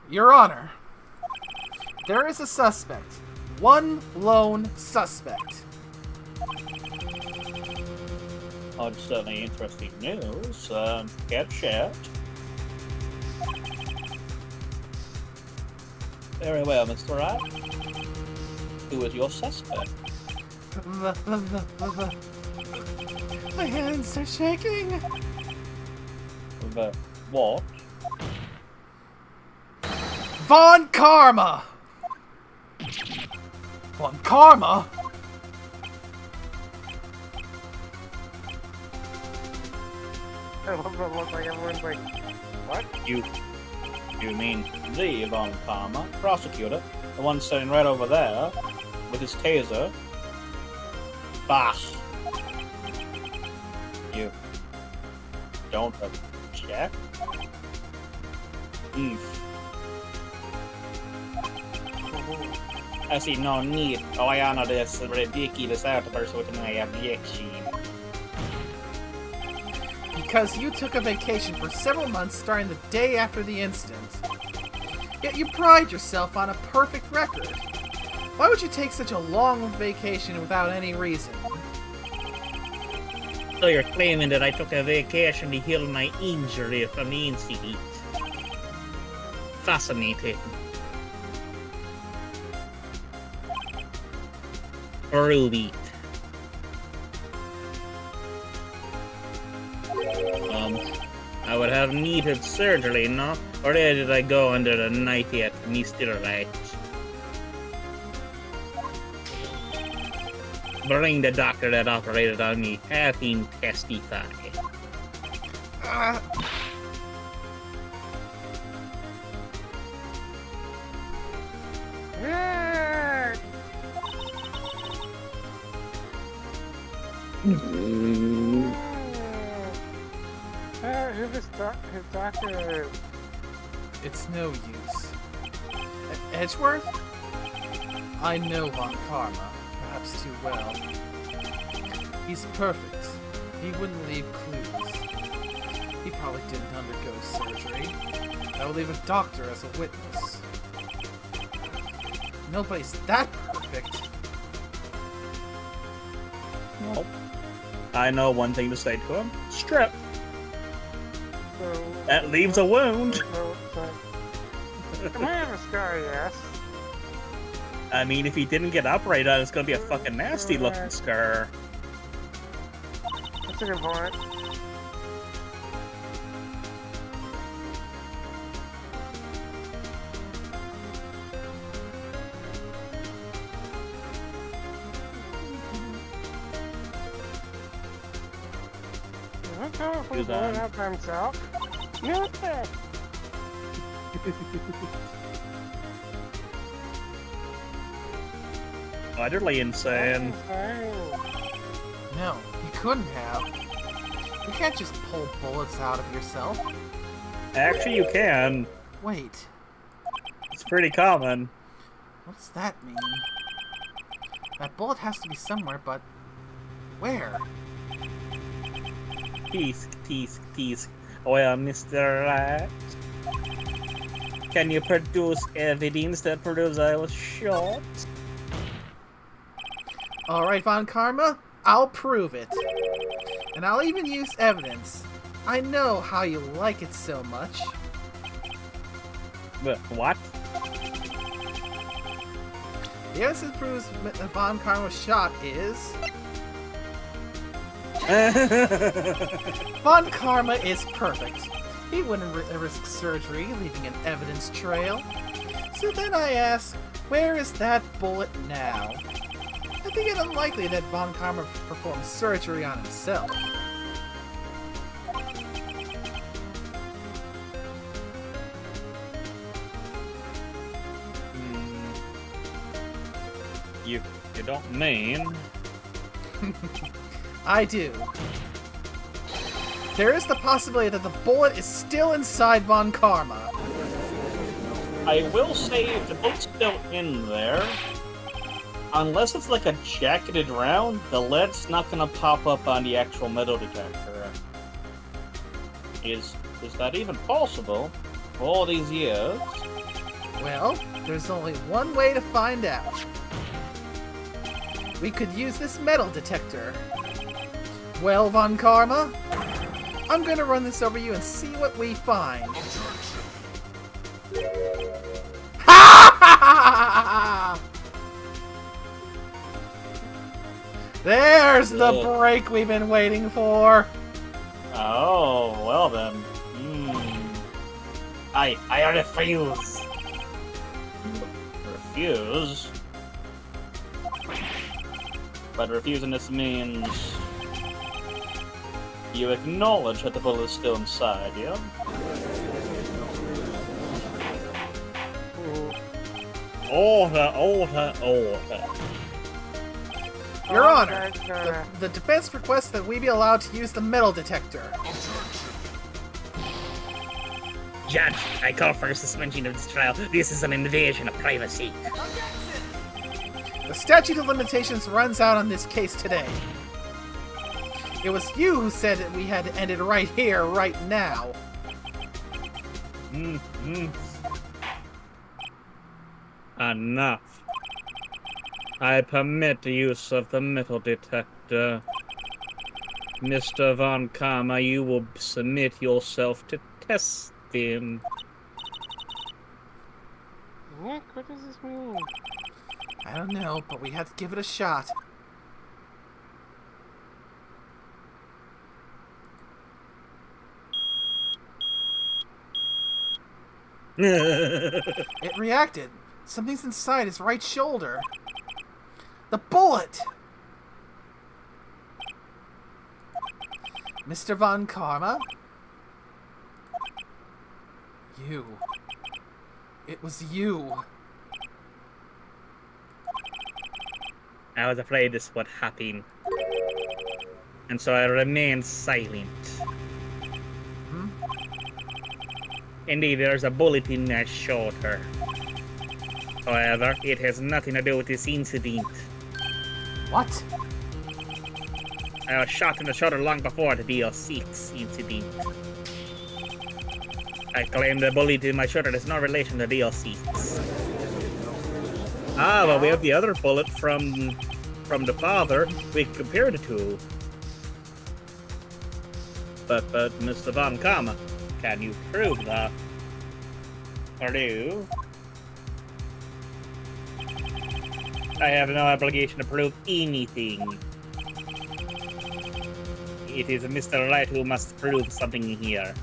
Your Honor, there is a suspect. One lone suspect. Oh, it's certainly interesting news. Get checked. Very well, Mr. Wright. Who is your suspect? My hands are shaking. The what? Von Karma! Von Karma? I love that look like everyone's like, what? You mean the Von Karma, prosecutor, the one sitting right over there with his taser? Bah! You don't object? I see no need to honor this ridiculous outburst with my objection. Because you took a vacation for several months starting the day after the incident. Yet you pride yourself on a perfect record. Why would you take such a long vacation without any reason? So you're claiming that I took a vacation to heal my injury from the incident. Fascinating. Ruby. I would have needed surgery, no? Or did I go under the knife yet, Mr. Wright? Bring the doctor that operated on me. Have him testify. His doctor. It's no use. Edgeworth? I know Von Karma, perhaps too well. He's perfect. He wouldn't leave clues. He probably didn't undergo surgery. I will leave a doctor as a witness. Nobody's that perfect. Well, I know one thing to say to him. Strip. So, That leaves a wound. It might have a scar, yes. I mean, if he didn't get operated on, it's gonna be a fucking nasty looking scar. That's a good point. Okay, if we Who's blow it on? up by himself. Yeah. Utterly insane. No, you couldn't have. You can't just pull bullets out of yourself. Actually, you can. Wait, It's pretty common. what does that mean? That bullet has to be somewhere, but where? Tease. Well, Mr. Rat, can you produce evidence that proves I was shot? Alright, Von Karma, I'll prove it. And I'll even use evidence. I know how you like it so much. What? The evidence that proves Von Karma was shot is... Von Karma is perfect. He wouldn't risk surgery, leaving an evidence trail. So then I ask, where is that bullet now? I think it unlikely that Von Karma performed surgery on himself. You don't mean? I do. There is the possibility that the bullet is still inside Von Karma. I will say if the bullet's still in there, unless it's like a jacketed round, the lead's not gonna pop up on the actual metal detector. Is that even possible? All these years? Well, there's only one way to find out. We could use this metal detector. Well, Von Karma, I'm gonna run this over you and see what we find. Ha! There's the break we've been waiting for. Oh, well then. I refuse. Refuse? But refusing this means you acknowledge that the bullet is still inside, yeah? Order. Your Honor, the defense requests that we be allowed to use the metal detector. Judge, I call for a suspension of this trial. This is an invasion of privacy. The statute of limitations runs out on this case today. It was you who said that we had to end it right here, right now. Enough. I permit the use of the metal detector. Mr. Von Karma, you will submit yourself to testing. Nick, what does this mean? I don't know, but we have to give it a shot. It reacted. Something's inside his right shoulder. The bullet! Mr. Von Karma? You. It was you. I was afraid this would happen. And so I remained silent. Indeed, there's a bullet in that shoulder. However, it has nothing to do with this incident. What? I was shot in the shoulder long before the DL6 incident. I claim the bullet in my shoulder has no relation to DL6. Well, we have the other bullet from the father. We can compare the two. But Mr. Von Karma, can you prove that? Or do? I have no obligation to prove anything. It is Mr. Wright who must prove something here,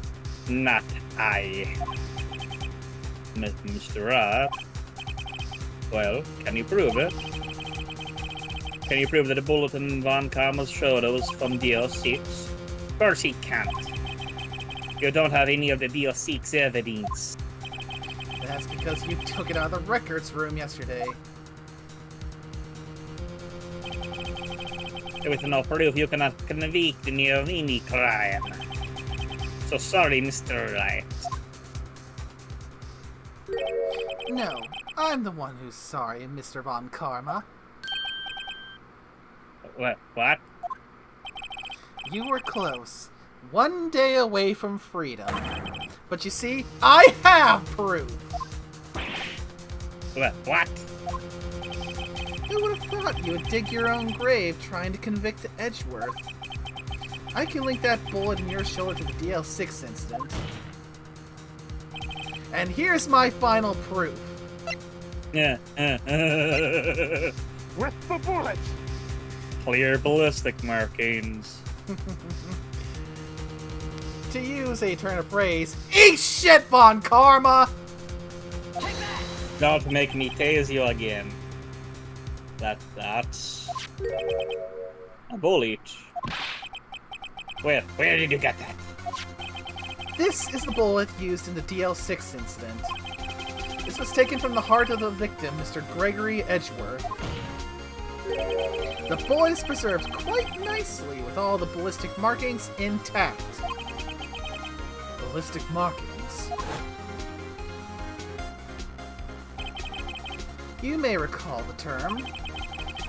not I. Mr. Wright? Well, can you prove it? Can you prove that the bullet in Von Karma's shoulder was from DL6? course he can't. You don't have any of the DL6 evidence. That's because you took it out of the records room yesterday. With no proof, you cannot convict me of any crime. So sorry, Mr. Wright. No, I'm the one who's sorry, Mr. von Karma. What? You were close. 1 day away from freedom. But you see, I have proof! What? Who would have thought you would dig your own grave trying to convict Edgeworth? I can link that bullet in your shoulder to the DL6 incident. And here's my final proof. With the bullet! Clear ballistic markings. To use a turn of phrase, eat shit, von Karma! Don't make me tase you again. That's a bullet. Where did you get that? This is the bullet used in the DL6 incident. This was taken from the heart of the victim, Mr. Gregory Edgeworth. The bullet is preserved quite nicely with all the ballistic markings intact. Ballistic markings. You may recall the term.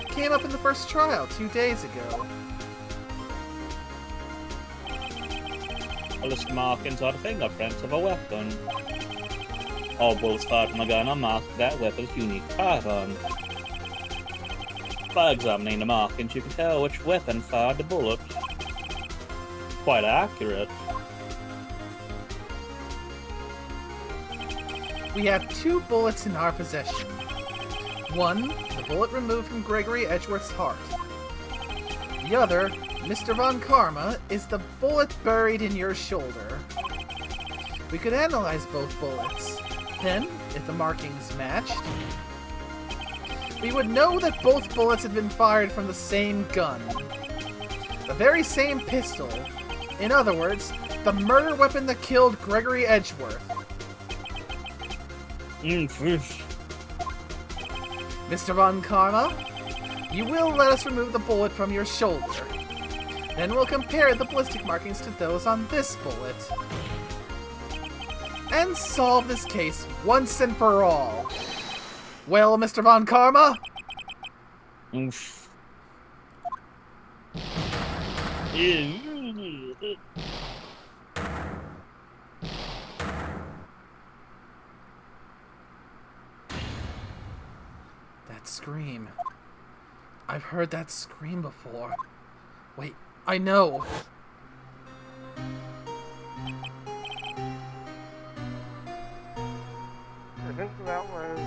Came up in the first trial 2 days ago. Ballistic markings are the fingerprints of a weapon. All bullets fired from a gun are marked with that weapon's unique pattern. By examining the markings, you can tell which weapon fired the bullet. Quite accurate. We have 2 bullets in our possession. One, the bullet removed from Gregory Edgeworth's heart. The other, Mr. von Karma, is the bullet buried in your shoulder. We could analyze both bullets. Then, if the markings matched, we would know that both bullets had been fired from the same gun. The very same pistol. In other words, the murder weapon that killed Gregory Edgeworth. Mr. von Karma, you will let us remove the bullet from your shoulder. Then we'll compare the ballistic markings to those on this bullet. And solve this case once and for all. Well, Mr. von Karma? Oof. That scream. I've heard that scream before. Wait, I know! I think that was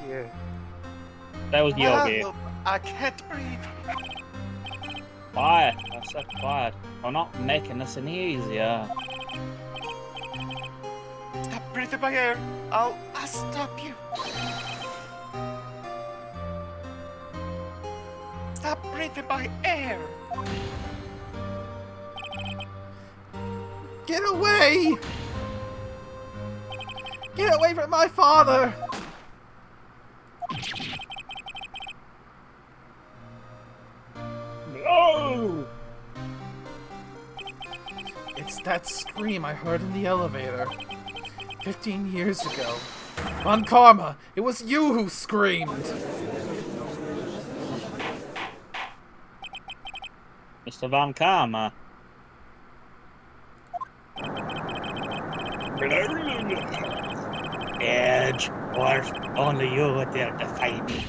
you. That was Yogi. I can't breathe. Quiet. I said quiet. We're not making this any easier. Stop breathing my air. I'll stop you. Stop breathing my air. Get away! Get away from my father! No! It's that scream I heard in the elevator. 15 years ago. Von Karma, it was you who screamed! Mr. von Karma. Edgeworth, only you would dare defy me.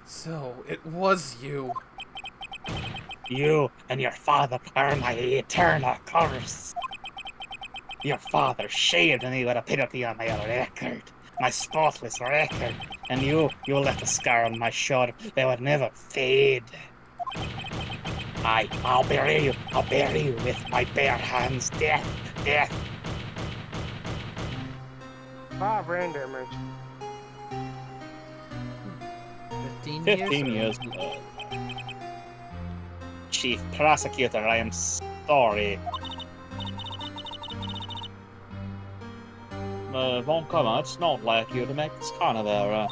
So, it was you. You and your father are my eternal curse. Your father shaved me with a penalty on my record, my spotless record, and you left a scar on my shoulder that would never fade. I'll bury you with my bare hands. Death. 5 brain damage. 15 years. Chief Prosecutor, I am sorry. Von Karma, it's not like you to make this kind of error.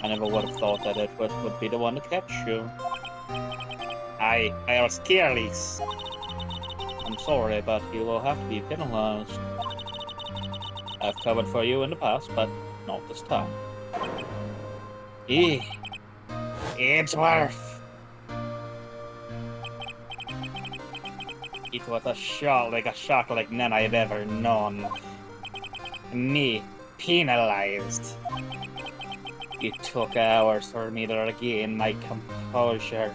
I never would have thought that it would be the one to catch you. I was careless. I'm sorry, but you will have to be penalized. I've covered for you in the past, but not this time. Edgeworth! It was a shock like none I've ever known. Me, penalized. It took hours for me to regain my composure.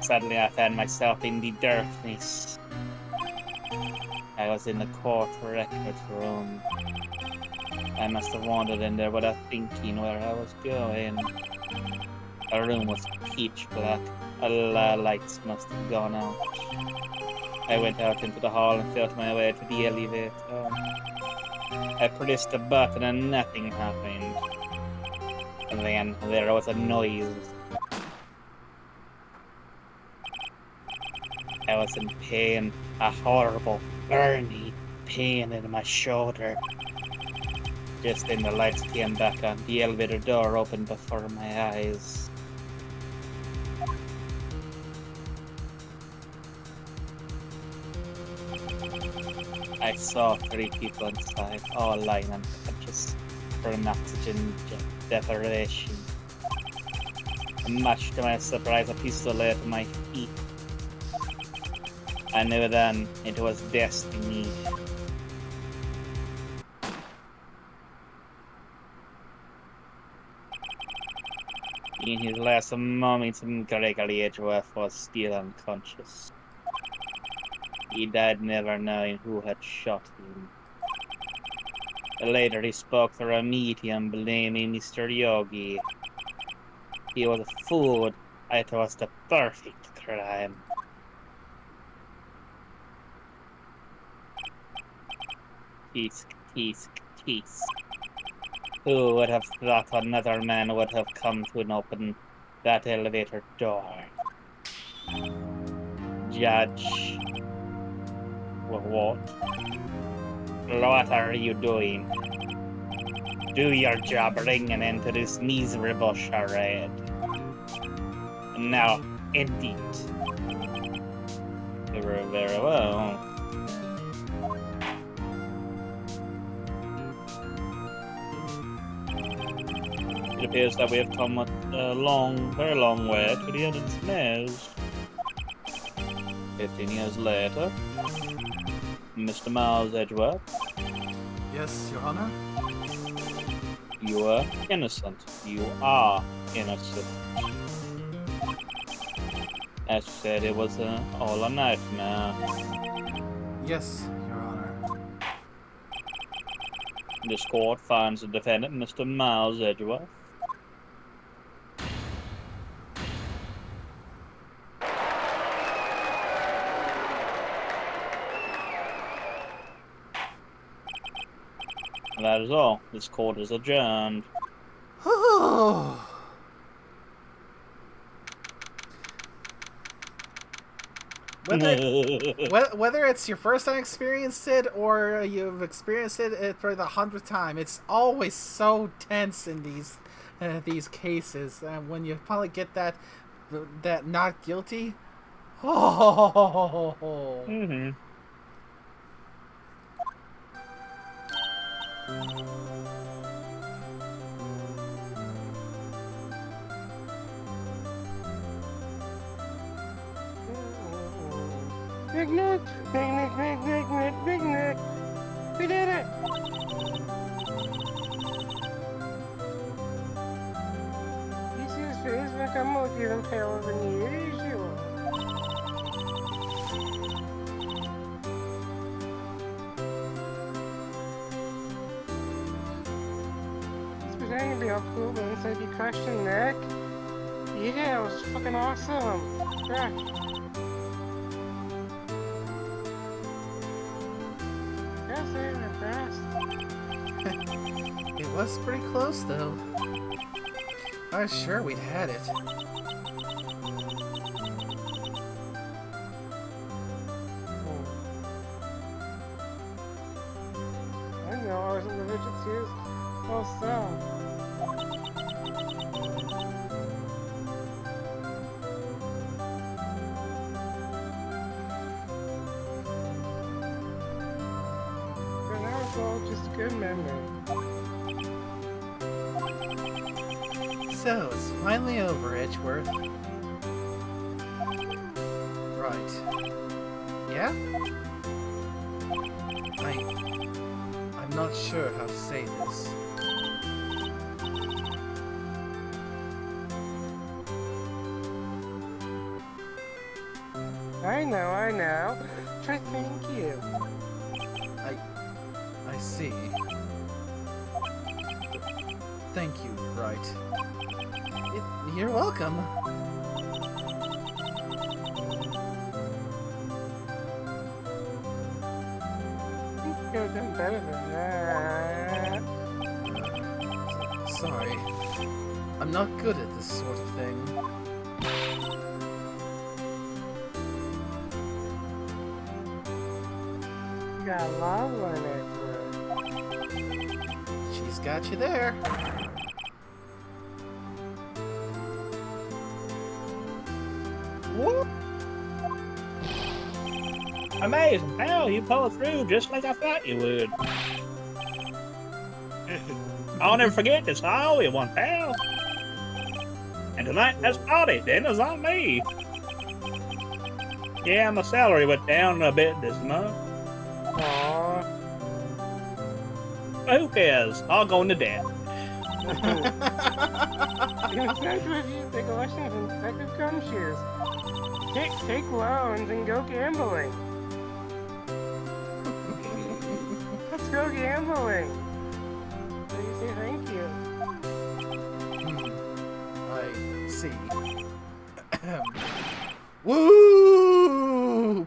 Suddenly I found myself in the darkness. I was in the court records room. I must have wandered in there without thinking where I was going. The room was pitch black. All the lights must have gone out. I went out into the hall and felt my way to the elevator. I pressed the button and nothing happened. And then there was a noise. I was in pain, a horrible, burning pain in my shoulder. Just then the lights came back on, the elevator door opened before my eyes. I saw 3 people inside, all lying unconscious from oxygen deprivation. Much to my surprise, a pistol lay at my feet. I knew then it was destiny. In his last moments, Gregory Edgeworth was still unconscious. He died never knowing who had shot him. Later he spoke through a medium blaming Mr. Yogi. He was a fool. It was the perfect crime. Tisk, tisk, tisk. Who would have thought another man would have come to open that elevator door? Judge. What? What are you doing? Do your job, bring an end to this miserable charade. Now, end it. Very well. It appears that we have come a very long way to the end of this maze. 15 years later, Mr. Miles Edgeworth. Yes, Your Honor? You are innocent. You are innocent. As you said, it was all a nightmare. Yes, Your Honor. This court finds the defendant, Mr. Miles Edgeworth. That is all. This court is adjourned. Whether it's your first time experienced it or you've experienced it for the 100th time, it's always so tense in these cases. When you finally get that not guilty, Mm-hmm. Big Nick! Big Nick! Big Nick! Big Nick! We did it! This is face like a monkey and tail of an usual. This was going to be all cool, but instead you crushed your neck. Yeah, it was fucking awesome. Yeah. It was pretty close, though. I was sure we'd had it. cheers. Well, so. For now, it's all just a good memory. So, it's finally over, Edgeworth. Right. Yeah? I'm not sure how to say this. I know. Try thank you. I see. Thank you, Wright. You're welcome. You could have done better than that. Sorry. I'm not good at this sort of thing. You got a lot of one, Edward. She's got you there. Whoop. Amazing, pal. You pulled through just like I thought you would. I'll never forget this. I owe you one, pal. And tonight, that's party. Dinner's on me. Yeah, my salary went down a bit this month. Aww. But who cares? I'll go into debt. Instead with you, take a lesson from Detective Gumshoes. Take loans and go gambling. Let's go gambling. So you say thank you. I see. Woo!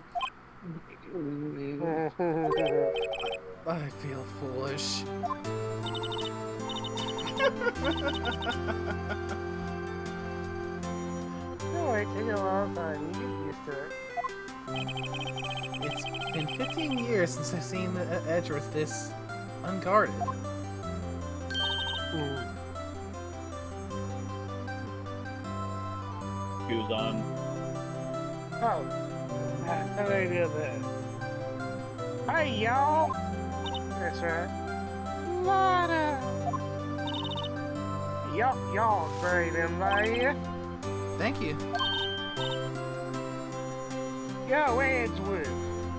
I feel foolish. No, it takes a long time. You get used to it. It's been 15 years since I've seen the Edgeworth this unguarded. Shoes on. Oh, how do I do that? Hi, y'all. That's right. Lotta. Y'all great in there. Thank you. Yo, Edgewood.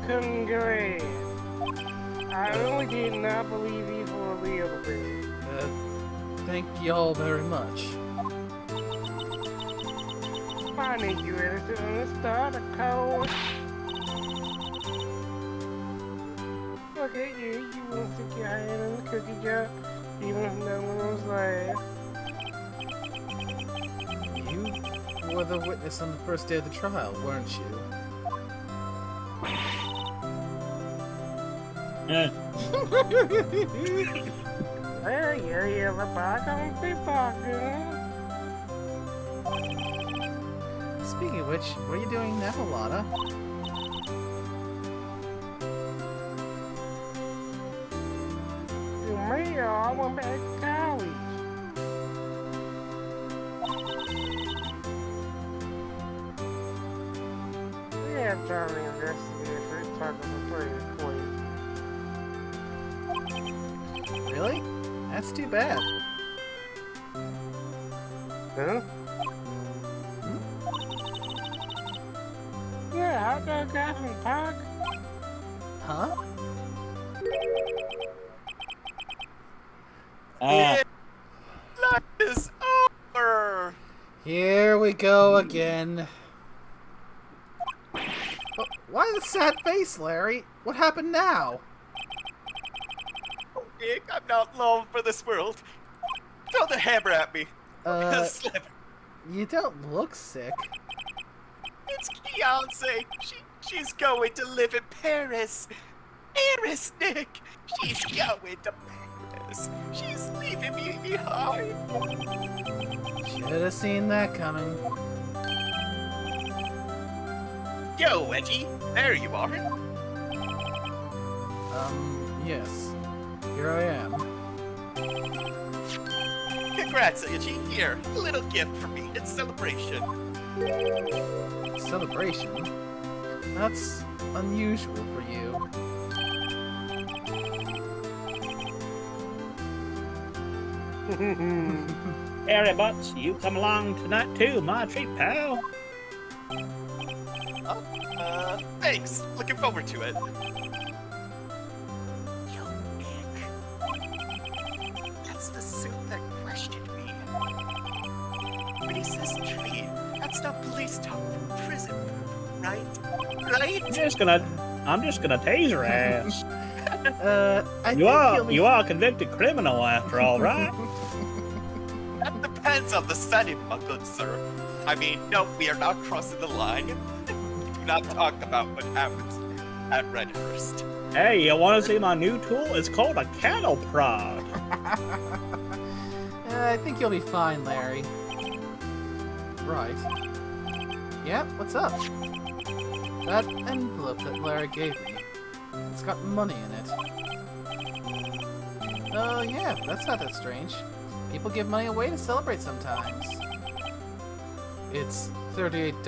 Congrats. I really did not believe you for a little bit. Thank y'all very much. I need you innocent on the start of code. Look at you. You want to stick your hand in the cookie jar, even if no one was there. You were the witness on the first day of the trial, weren't you? Well, yeah, the back on the pocket. Speaking of which, what are you doing now, Lotta? Me, I went back to college. We have time to investigate for talking to pretty quick. Really? That's too bad. Huh? Yeah, hot dog guy from the park. Huh? Life is over. Here we go again. Why the sad face, Larry? What happened now? Oh, Nick, I'm not long for this world. Throw the hammer at me. Slip. You don't look sick. It's Beyonce. She's going to live in Paris. Paris, Nick. She's going to Paris. She's leaving me behind. Should have seen that coming. Yo, Edgy. There you are. Yes. Here I am. Congrats, Itchy. Here, a little gift for me in celebration. Celebration? That's unusual for you. Harry Butts, you come along tonight too, my treat pal. Oh, thanks. Looking forward to it. Yo, Nick. That's the suit that questioned me. When he says treat, that's not police talk from prison, right? Right? I'm just gonna tase her ass. You You are a convicted criminal after all, right? That depends on the setting, my good sir. I mean, no, we are not crossing the line. Do not talk about what happens at Redhurst. Hey, you want to see my new tool? It's called a cattle prod. I think you'll be fine, Larry. Right. Yeah, what's up? That envelope that Larry gave me. It's got money in it. Oh, yeah, that's not that strange. People give money away to celebrate sometimes. It's $38,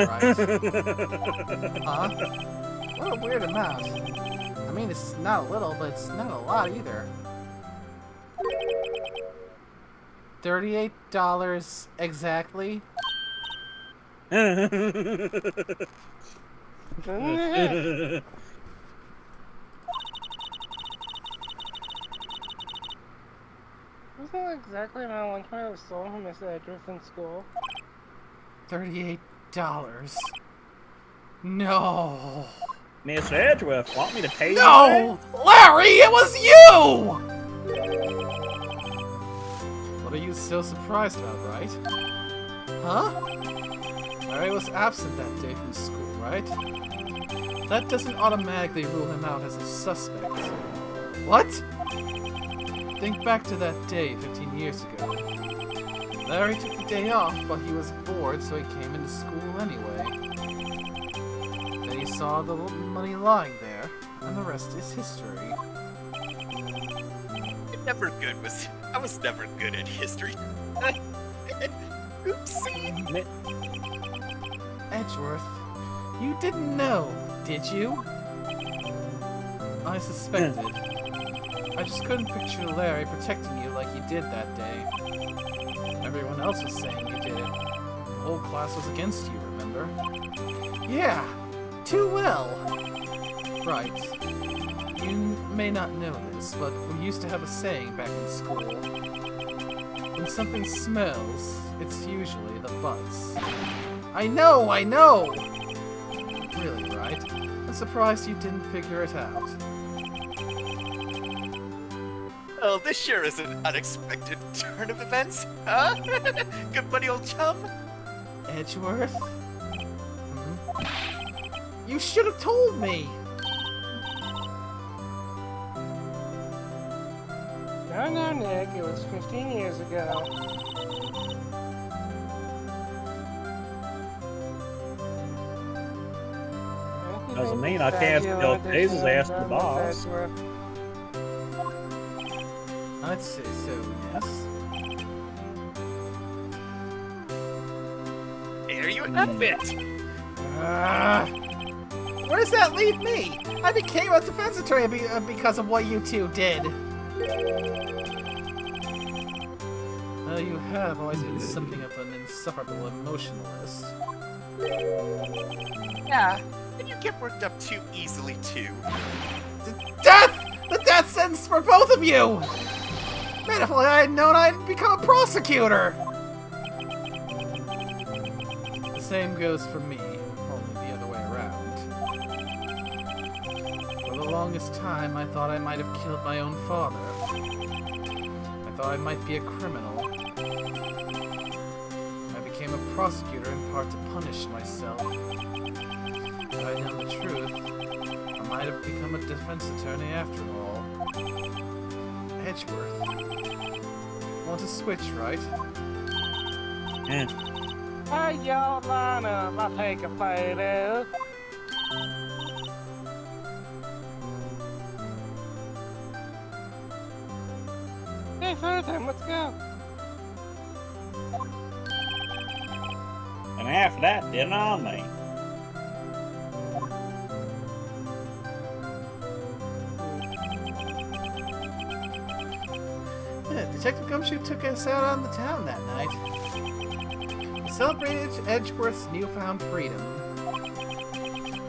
right? Huh? What a weird amount. I mean, it's not a little, but it's not a lot either. $38 exactly? Wasn't that exactly how one time I was stolen from Miss Edgeworth in school? $38. No. Miss Edgeworth, want me to tase you? No! Larry, it was you! What are you so surprised about, right? Huh? Larry was absent that day from school, right? That doesn't automatically rule him out as a suspect. What? Think back to that day 15 years ago. Larry took the day off, but he was bored, so he came into school anyway. Then he saw the little money lying there, and the rest is history. I was never good at history. Oopsie. Edgeworth, you didn't know, did you? I suspected. I just couldn't picture Larry protecting you like he did that day. Everyone else was saying you did it. The whole class was against you, remember? Yeah, too well. Right. You may not know this, but we used to have a saying back in school. When something smells, it's usually the butts. I know! Really, right? I'm surprised you didn't figure it out. Oh, this sure is an unexpected turn of events, huh? Good buddy, old chum? Edgeworth? You should have told me! No, Nick, it was 15 years ago. Doesn't mean I can't still tase his ass to the boss. I'd say so, yes. Here you have it! Where does that leave me? I became a defense attorney because of what you two did. Well, you have always been something of an insufferable emotionalist. Yeah, and you get worked up too easily, too. Death! The death sentence for both of you! Man, if I had known I'd become a prosecutor! The same goes for me, only the other way around. For the longest time, I thought I might have killed my own father. I thought I might be a criminal. I became a prosecutor in part to punish myself. If I'd known the truth, I might have become a defense attorney after all. Edgeworth. Want to switch, right? Hey, y'all, line up. I'll take a photo. Hey, photo time, let's go. And after that, dinner on me. Yeah, Detective Gumshoe took us out on the town that night. We celebrated Edgeworth's newfound freedom,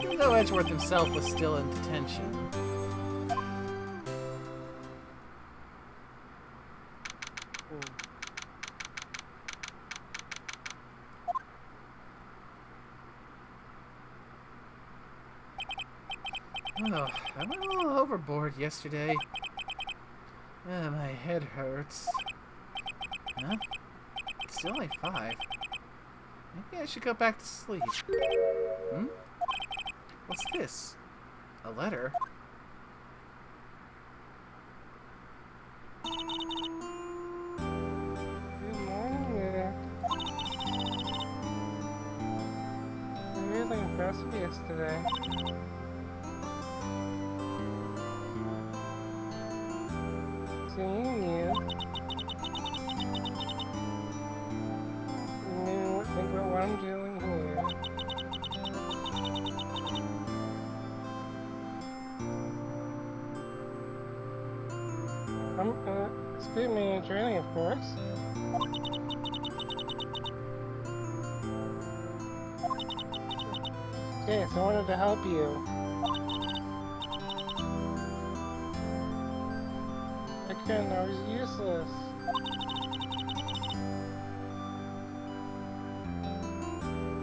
even though Edgeworth himself was still in detention. Oh, I went a little overboard yesterday. My head hurts. Huh? It's still only 5. Maybe I should go back to sleep. Hmm? What's this? A letter? Good morning, Nick. You were really impressed with yesterday. Seeing you. You made me think about what I'm doing here. I'm speed me training, of course. Okay, so I wanted to help you. I couldn't, I was useless.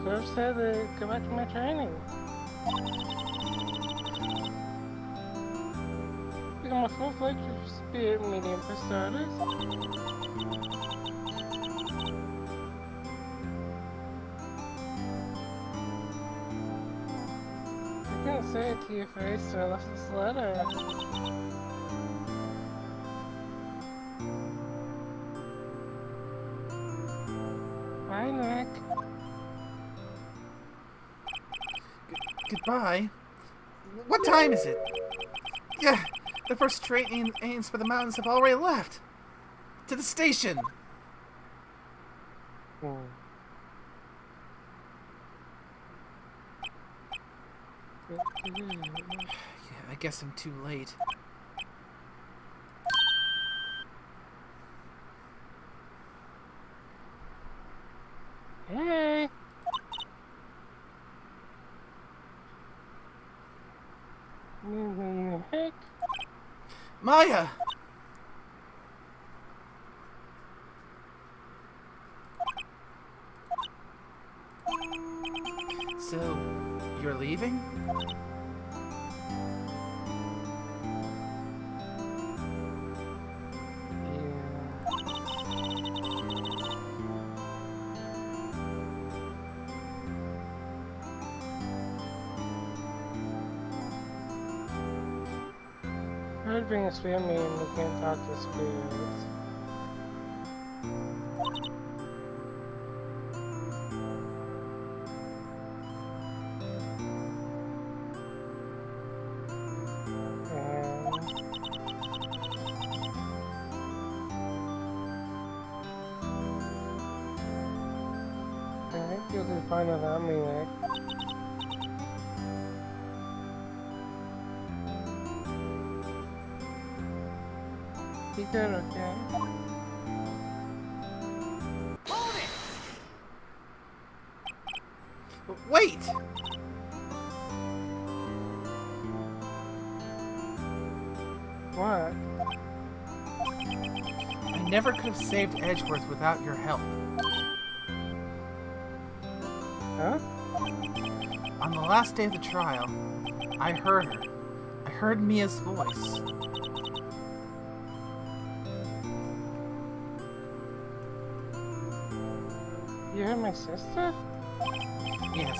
So I said to go back to my training. Become a full-fledged spirit medium for starters. I couldn't say it to your face, so I left this letter. Bye, Nick. Goodbye. What time is it? Yeah, the first trains for the mountains have already left. To the station. Yeah, I guess I'm too late. Hey! Nick? Maya! So, you're leaving? I'd bring a spirit me and we can't talk to spirits. I think you'll do fine without me, Nick. Be good, okay? Wait! What? I never could have saved Edgeworth without your help. Huh? On the last day of the trial, I heard her. I heard Mia's voice. You heard my sister? Yes,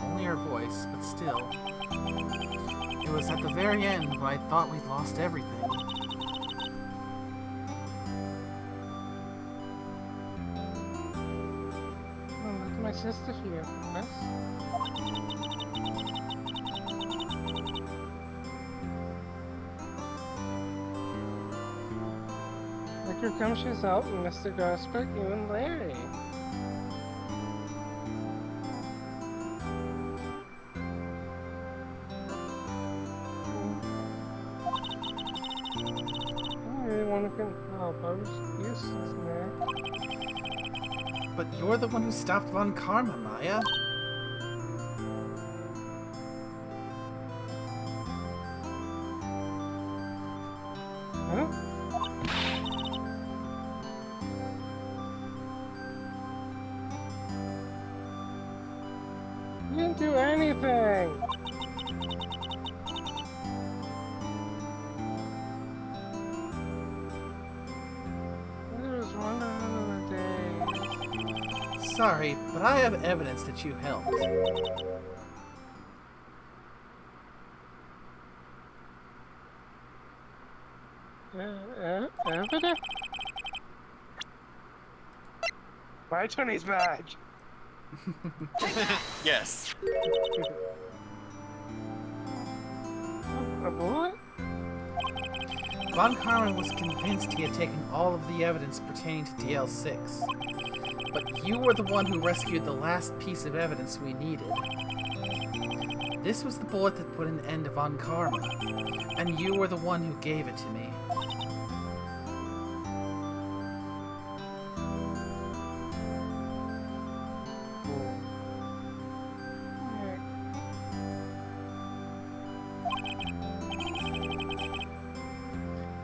only her voice, but still. It was at the very end when I thought we'd lost everything. Oh, look at my sister here, Miss. Like your gumshoes out, Mr. Grossberg, you and Larry. Anyone who can help, I was useless, man. But you're the one who stopped Von Karma, Maya. Huh? You didn't do anything! There was one of the days. Sorry, but I have evidence that you helped. Evidence? My attorney's badge! Yes. A bullet? Von Karma was convinced he had taken all of the evidence pertaining to DL6. But you were the one who rescued the last piece of evidence we needed. This was the bullet that put an end to Von Karma, and you were the one who gave it to me.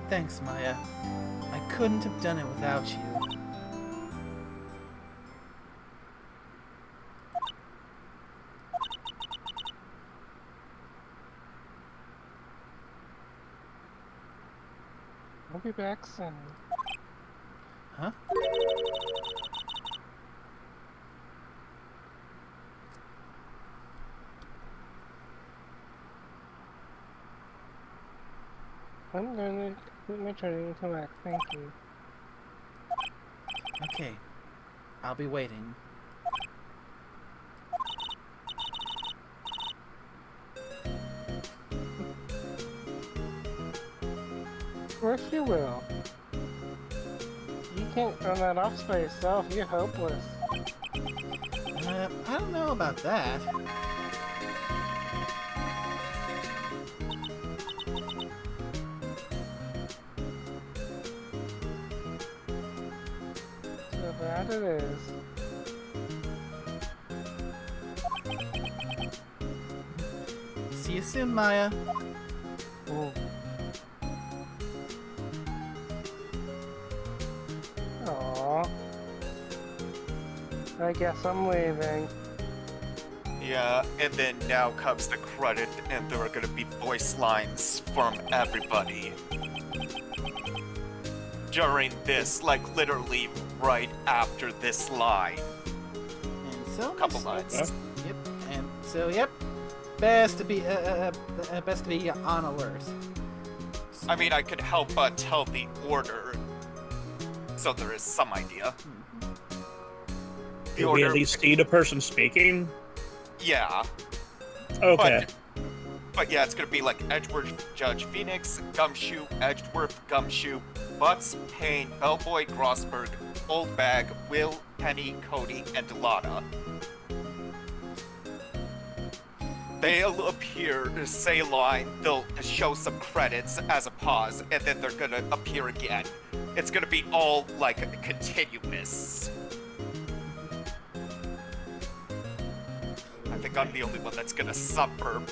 Thanks, Maya. I couldn't have done it without you. I'll be back soon. Huh? I'm going to put my training to back, thank you. Okay. I'll be waiting. Of course you will. You can't run that off by yourself, you're hopeless. I don't know about that. So bad it is. See you soon, Maya. Ooh. Aww. I guess I'm leaving. Yeah, and then now comes the credit, and there are gonna be voice lines from everybody during this, like literally right after this line. And so Couple lines. Yep. And so yep. Best to be on alert. I mean, I could help but tell the order, so there is some idea. The Do we order, at least see the person speaking? yeah. Okay. But yeah, it's gonna be like Edgeworth, Judge Phoenix, Gumshoe, Edgeworth, Gumshoe, Butts, Payne, Bellboy, Grossberg, Old Bag, Will, Penny, Cody, and Delana. They'll appear, say a line, they'll show some credits as a pause, and then they're gonna appear again. It's gonna be all, like, continuous. I think I'm the only one that's gonna suffer,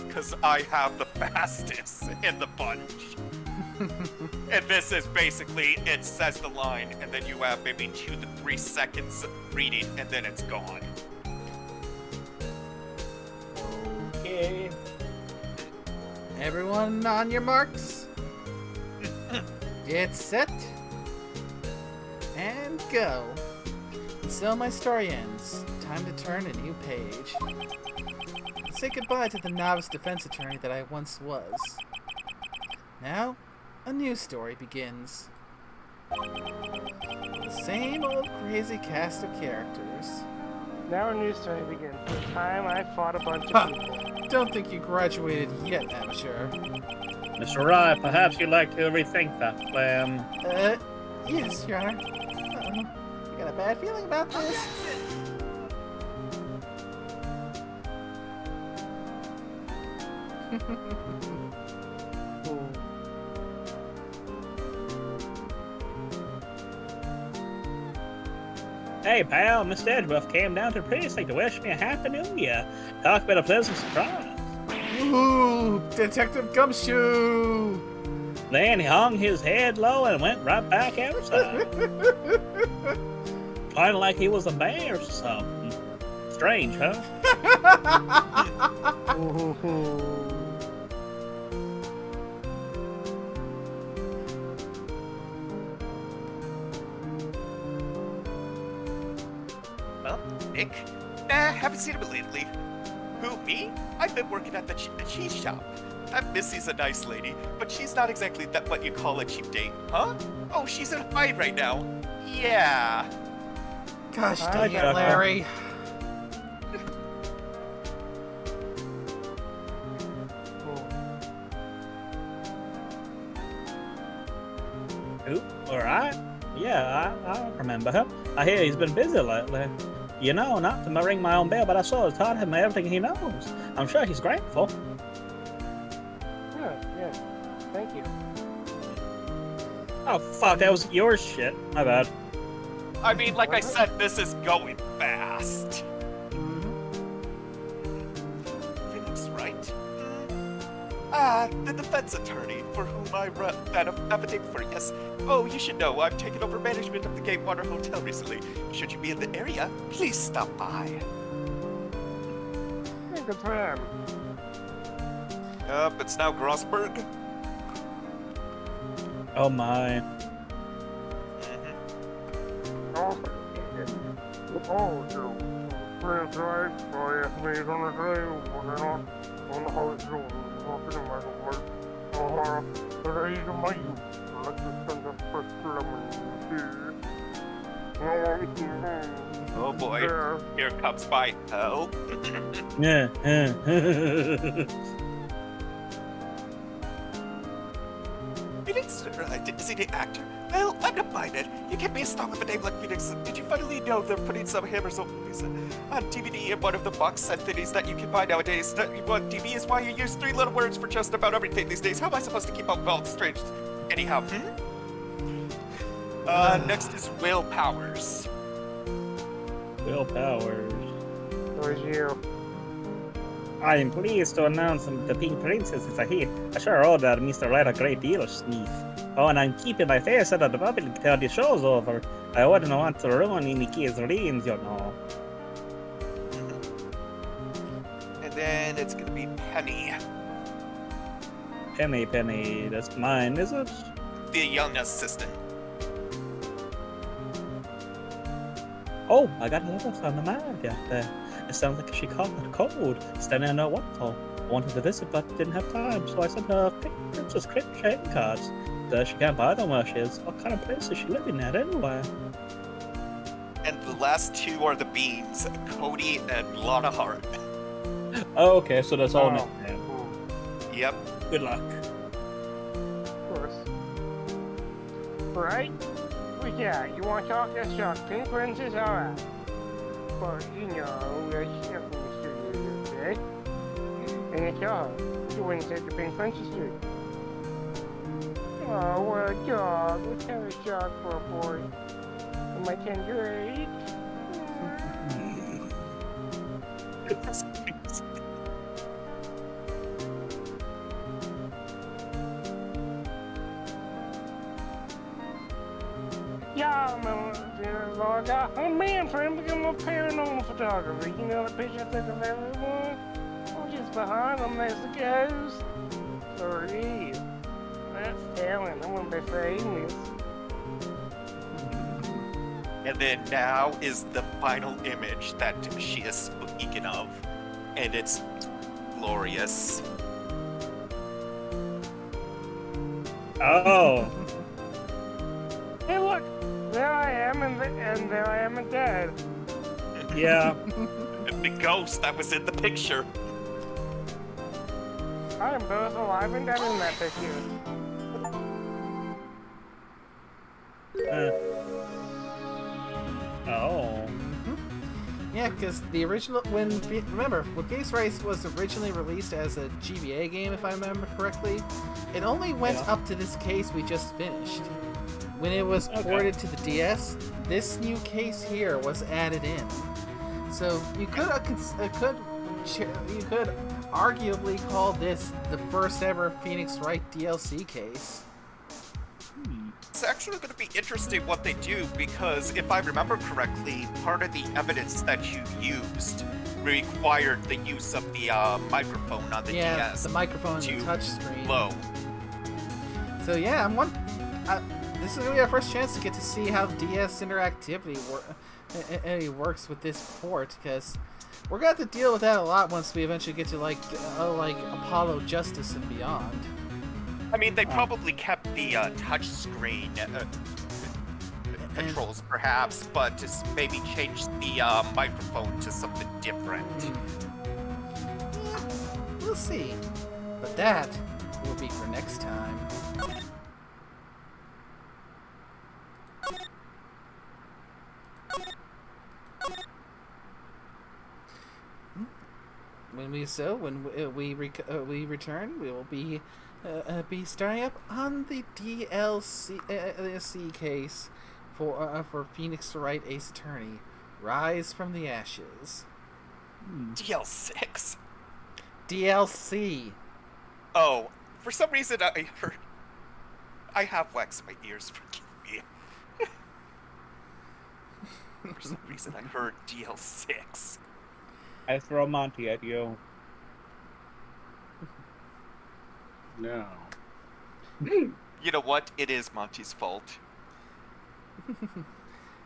because I have the fastest in the bunch. And this is basically, it says the line, and then you have maybe 2 to 3 seconds reading, and then it's gone. Okay. Everyone on your marks. Get set. And go. And so my story ends. Time to turn a new page. Say goodbye to the novice defense attorney that I once was. Now, a new story begins. The same old crazy cast of characters. Now a new story begins. The time I fought a bunch Ha! of people. Don't think you graduated yet, amateur. Mr. Wright, perhaps you'd like to rethink that plan. Yes, Your Honor. I got a bad feeling about this. Hey, pal, Mr. Edgeworth came down to the precinct to wish me a happy new year. Talk about a pleasant surprise. Ooh, Detective Gumshoe! Then he hung his head low and went right back outside. Kind of like he was a bear or something. Strange, huh? Well, Nick, haven't seen him lately. Who, me? I've been working at the cheese shop. That Missy's a nice lady, but she's not exactly that what you call a cheap date, huh? Oh, she's in Hawaii right now. Yeah. Gosh dang it, Larry. Oop, alright. Yeah, I remember him. I hear he's been busy lately. You know, not to ring my own bell, but I sort of taught him everything he knows. I'm sure he's grateful. Yeah, thank you. Oh, fuck, that was your shit. My bad. I mean, like I said, this is going fast. Phoenix Wright? The defense attorney for whom I wrote that affidavit for, yes. Oh, you should know, I've taken over management of the Gatewater Hotel recently. Should you be in the area, please stop by. Yeah, good for him. It's now Grossberg. Oh my. Oh, so Prince Wright, oh yes, me on the table, working on the hospital, walking in my work. But he's a man. Let's just send the first lemon here. Oh boy, here comes my hell. Yeah. Phoenix Wright, is he the actor? Well, I'm not buying it. You can't be a star with a name like Phoenix. Did you finally know they're putting some Hammer's movies on DVD in one of the box set things that you can buy nowadays? One TV is why you use 3 little words for just about everything these days. How am I supposed to keep up with all the strange? Anyhow, next is Will Powers. Will Powers. Where's you? I am pleased to announce that the Pink Princess is here. I sure owe that Mr. Wright a great deal of sneeze. Oh, and I'm keeping my face so that the public till the show's over. I wouldn't want to ruin any kids' dreams, you know. And then it's gonna be Penny. Penny, that's mine, is it? The young assistant. Oh, I got a letter from the man out there. It sounds like she caught that cold, standing in her waterfall. I wanted to visit, but didn't have time, so I sent her Princess trading cards. She can't buy them where she is. What kind of place is she living at anyway? And the last 2 are the Beans, Cody and Lana Hart. Oh, okay, so that's all now. Yep. Good luck. Of course. Right? Well, yeah, you want to talk? Let's talk. Pink Princess, alright. But, you know, that's nothing mysterious, okay? And it's all. You wouldn't take the Pink Princess Street. Oh, what a dog. What kind of dog for a boy? In my tender age? Yeah, I'm Manfred, become a paranormal photographer. You know the picture I took of everyone? Oh, just behind them, there's the ghost. Or it is. That's talent. I want to be famous. And then now is the final image that she is speaking of. And it's glorious. Oh. Hey, look! There I am, and there I am dead. Yeah. The ghost that was in the picture. I am both alive and dead in that picture. Oh. Yeah, because the original remember when Phoenix Wright was originally released as a GBA game, if I remember correctly, it only went up to this case we just finished. When it was ported to the DS, this new case here was added in. So you could arguably call this the first ever Phoenix Wright DLC case. It's actually going to be interesting what they do, because if I remember correctly, part of the evidence that you used required the use of the microphone on the DS. The microphone and the touchscreen. Low. So yeah, this is going to be our first chance to get to see how the DS interactivity works with this port, because we're going to have to deal with that a lot once we eventually get to like Apollo Justice and beyond. I mean, they probably kept the touch screen controls, perhaps, but just maybe changed the microphone to something different. Yeah, we'll see. But that will be for next time. When we return, we will be starting up on the DLC case for Phoenix Wright Ace Attorney, Rise from the Ashes. DL6? DLC. Oh, for some reason I heard... I have waxed my ears, forgive me. For some reason I heard DL6. I throw Monty at you. No. You know what? It is Monty's fault.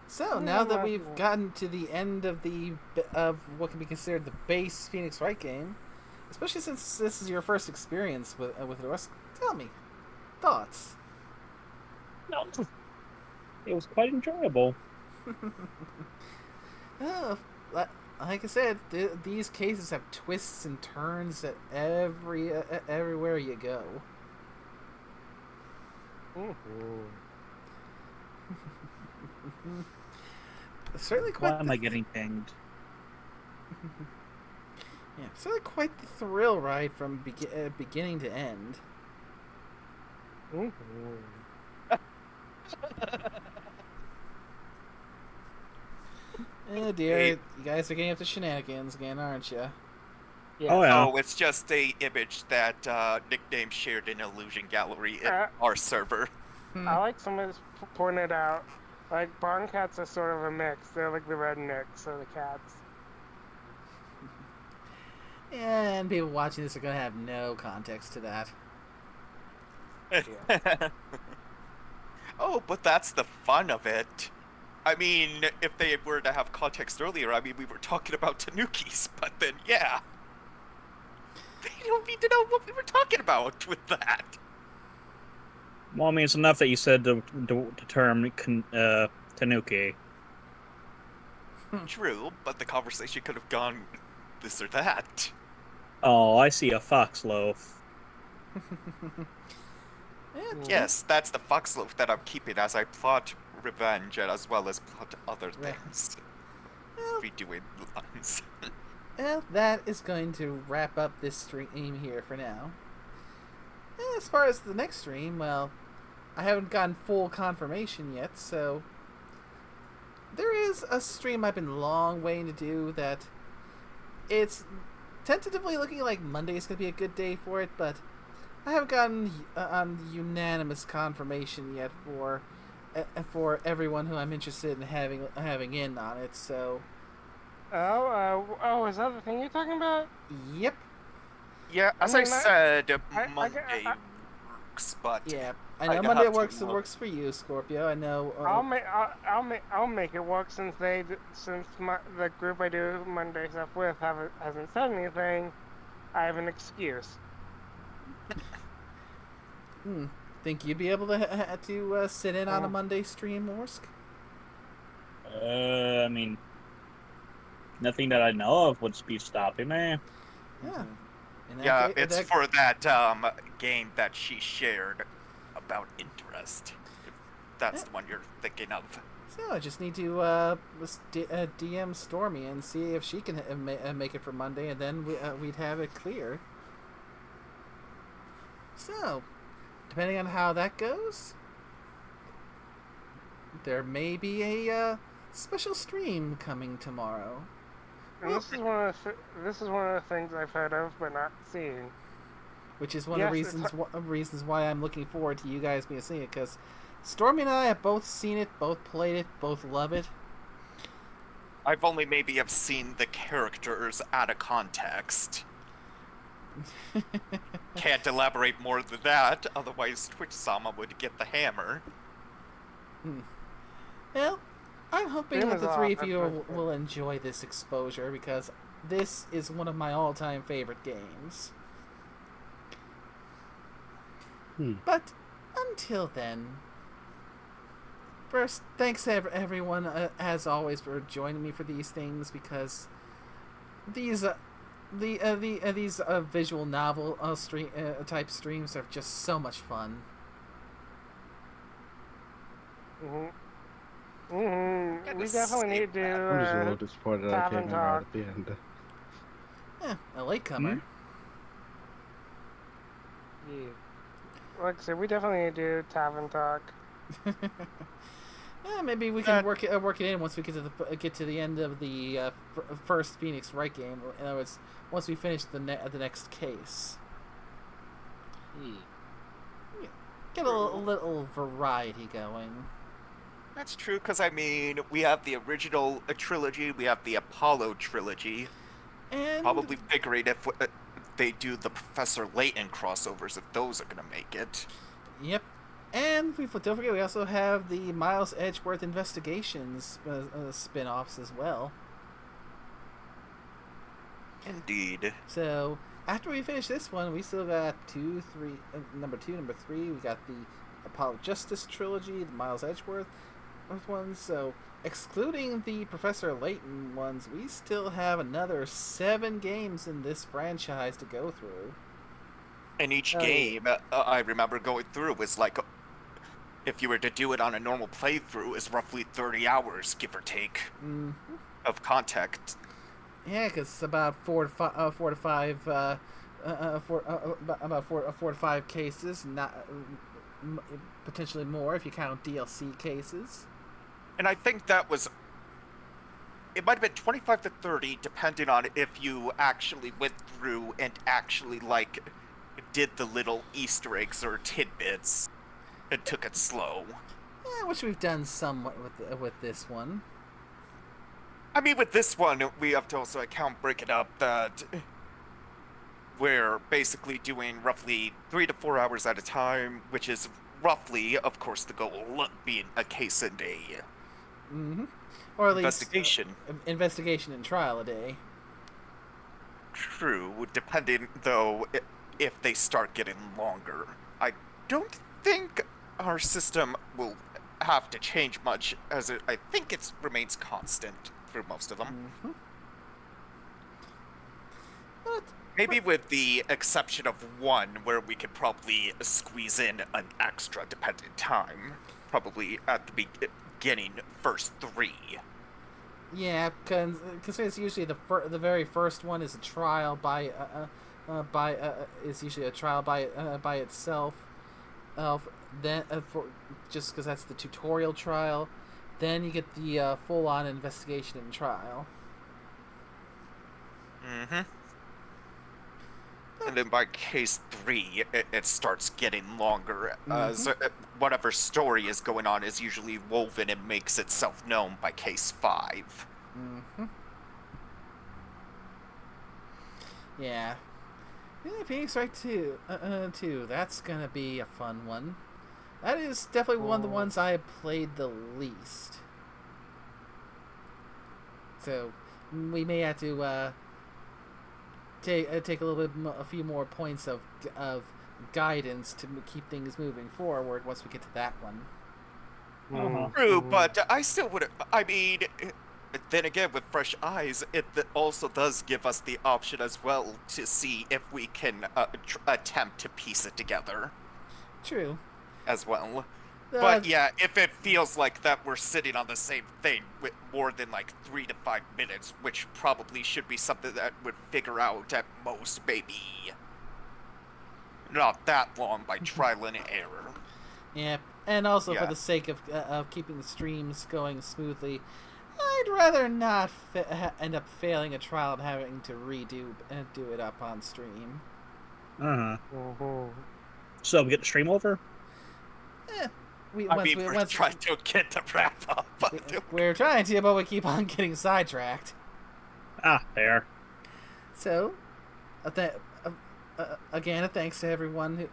So now that we've gotten to the end of what can be considered the base Phoenix Wright game, especially since this is your first experience with the rest, tell me thoughts. No, it was quite enjoyable. Oh, like I said, these cases have twists and turns at everywhere you go. Certainly quite. Why am I getting pinged? Yeah, certainly quite the thrill ride from beginning to end. Oh dear, you guys are getting up to shenanigans again, aren't you? Yeah. Oh yeah. Oh, it's just a image that nickname shared in Illusion Gallery in our server. I like somebody's pointed out, like, barn cats are sort of a mix. They're like the rednecks of the cats. And people watching this are going to have no context to that. Oh, but that's the fun of it. I mean, if they were to have context earlier, I mean, we were talking about Tanukis, but then, yeah. They don't need to know what we were talking about with that. Well, I mean, it's enough that you said the term Tanuki. True, but the conversation could have gone this or that. Oh, I see a fox loaf. Yes, that's the fox loaf that I'm keeping as I plot revenge as well as plot other things. Redoing lines. Well, that is going to wrap up this stream here for now. And as far as the next stream, well, I haven't gotten full confirmation yet, so there is a stream I've been long waiting to do that it's tentatively looking like Monday's going to be a good day for it, but I haven't gotten unanimous confirmation yet for everyone who I'm interested in having in on it, so... Oh, is that the thing you're talking about? Yep. Yeah, as I said, Monday works, but yeah, I know Monday works for you, Scorpio. I know. I'll make it work since the group I do Monday stuff with hasn't said anything. I have an excuse. Think you'd be able to sit in on a Monday stream, Orsk? I mean, nothing that I know of would be stopping me. Yeah. Yeah, it's for that game that she shared about interest. that's the one you're thinking of. So I just need to DM Stormy and see if she can make it for Monday, and then we'd have it clear. So, depending on how that goes, there may be a special stream coming tomorrow. And this is one of the things I've heard of but not seen. Which is one of the reasons why I'm looking forward to you guys being seeing it, because Stormy and I have both seen it, both played it, both love it. I've only maybe have seen the characters out of context. Can't elaborate more than that, otherwise Twitch-sama would get the hammer. Well, I'm hoping that the three of you will enjoy this exposure, because this is one of my all-time favorite games. But until then, first, thanks to everyone, as always, for joining me for these things, because these visual novel type streams are just so much fun. We definitely need to I'm just a little disappointed I came in right at the end. A latecomer. Yeah. Like I said, we definitely need to do tavern talk. Yeah, maybe we can work it in once we get to the end of the first Phoenix Wright game. In other words, once we finish the next case. Get a little variety going. That's true, because I mean, we have the original trilogy, we have the Apollo trilogy. And probably figuring if they do the Professor Layton crossovers, if those are going to make it. Yep. And don't forget, we also have the Miles Edgeworth Investigations spin-offs as well. Indeed. So, after we finish this one, we still got number 2, number 3. We got the Apollo Justice trilogy, the Miles Edgeworth ones. So, excluding the Professor Layton ones, we still have another 7 games in this franchise to go through. And each game, I remember going through, was like, if you were to do it on a normal playthrough, is roughly 30 hours, give or take, of content. Yeah, because about 4 to 5 cases, not potentially more if you count DLC cases. And I think that was, it might have been 25 to 30, depending on if you actually went through and actually, like, did the little Easter eggs or tidbits and took it slow. Yeah, which we've done somewhat with this one. I mean, with this one, we have to also break it up that we're basically doing roughly 3 to 4 hours at a time, which is roughly, of course, the goal being a case a day. Or at least investigation and trial a day. True, depending, though, if they start getting longer. I don't think our system will have to change much, as I think it remains constant through most of them. Maybe with the exception of one, where we could probably squeeze in an extra dependent time. Probably at the beginning, first 3. Yeah, because it's usually the very first one is a trial is usually a trial by itself. Then just because that's the tutorial trial, then you get the full-on investigation and trial. And then by case 3, it starts getting longer, as whatever story is going on is usually woven and makes itself known by case 5. Yeah. Phoenix Wright 2, that's gonna be a fun one. That is definitely one of the ones I have played the least. So, we may have to take a little bit, a few more points of guidance to keep things moving forward once we get to that one. True, but I still would. I mean, then again, with fresh eyes, it also does give us the option as well to see if we can attempt to piece it together. True. As well. But yeah, if it feels like that we're sitting on the same thing with more than like 3 to 5 minutes, which probably should be something that would figure out at most maybe not that long by trial and error. Yeah, and also for the sake of keeping the streams going smoothly, I'd rather not end up failing a trial and having to redo and do it up on stream. So we get the stream over? We're trying to get the wrap up. We're trying to, but we keep on getting sidetracked. Fair. So, again, thanks to everyone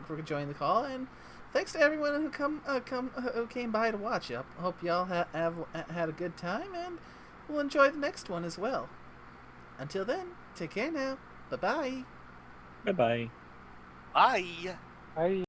for joining the call, and thanks to everyone who came by to watch. I hope y'all have had a good time, and we'll enjoy the next one as well. Until then, take care now. Bye-bye. Bye-bye. Bye. Bye.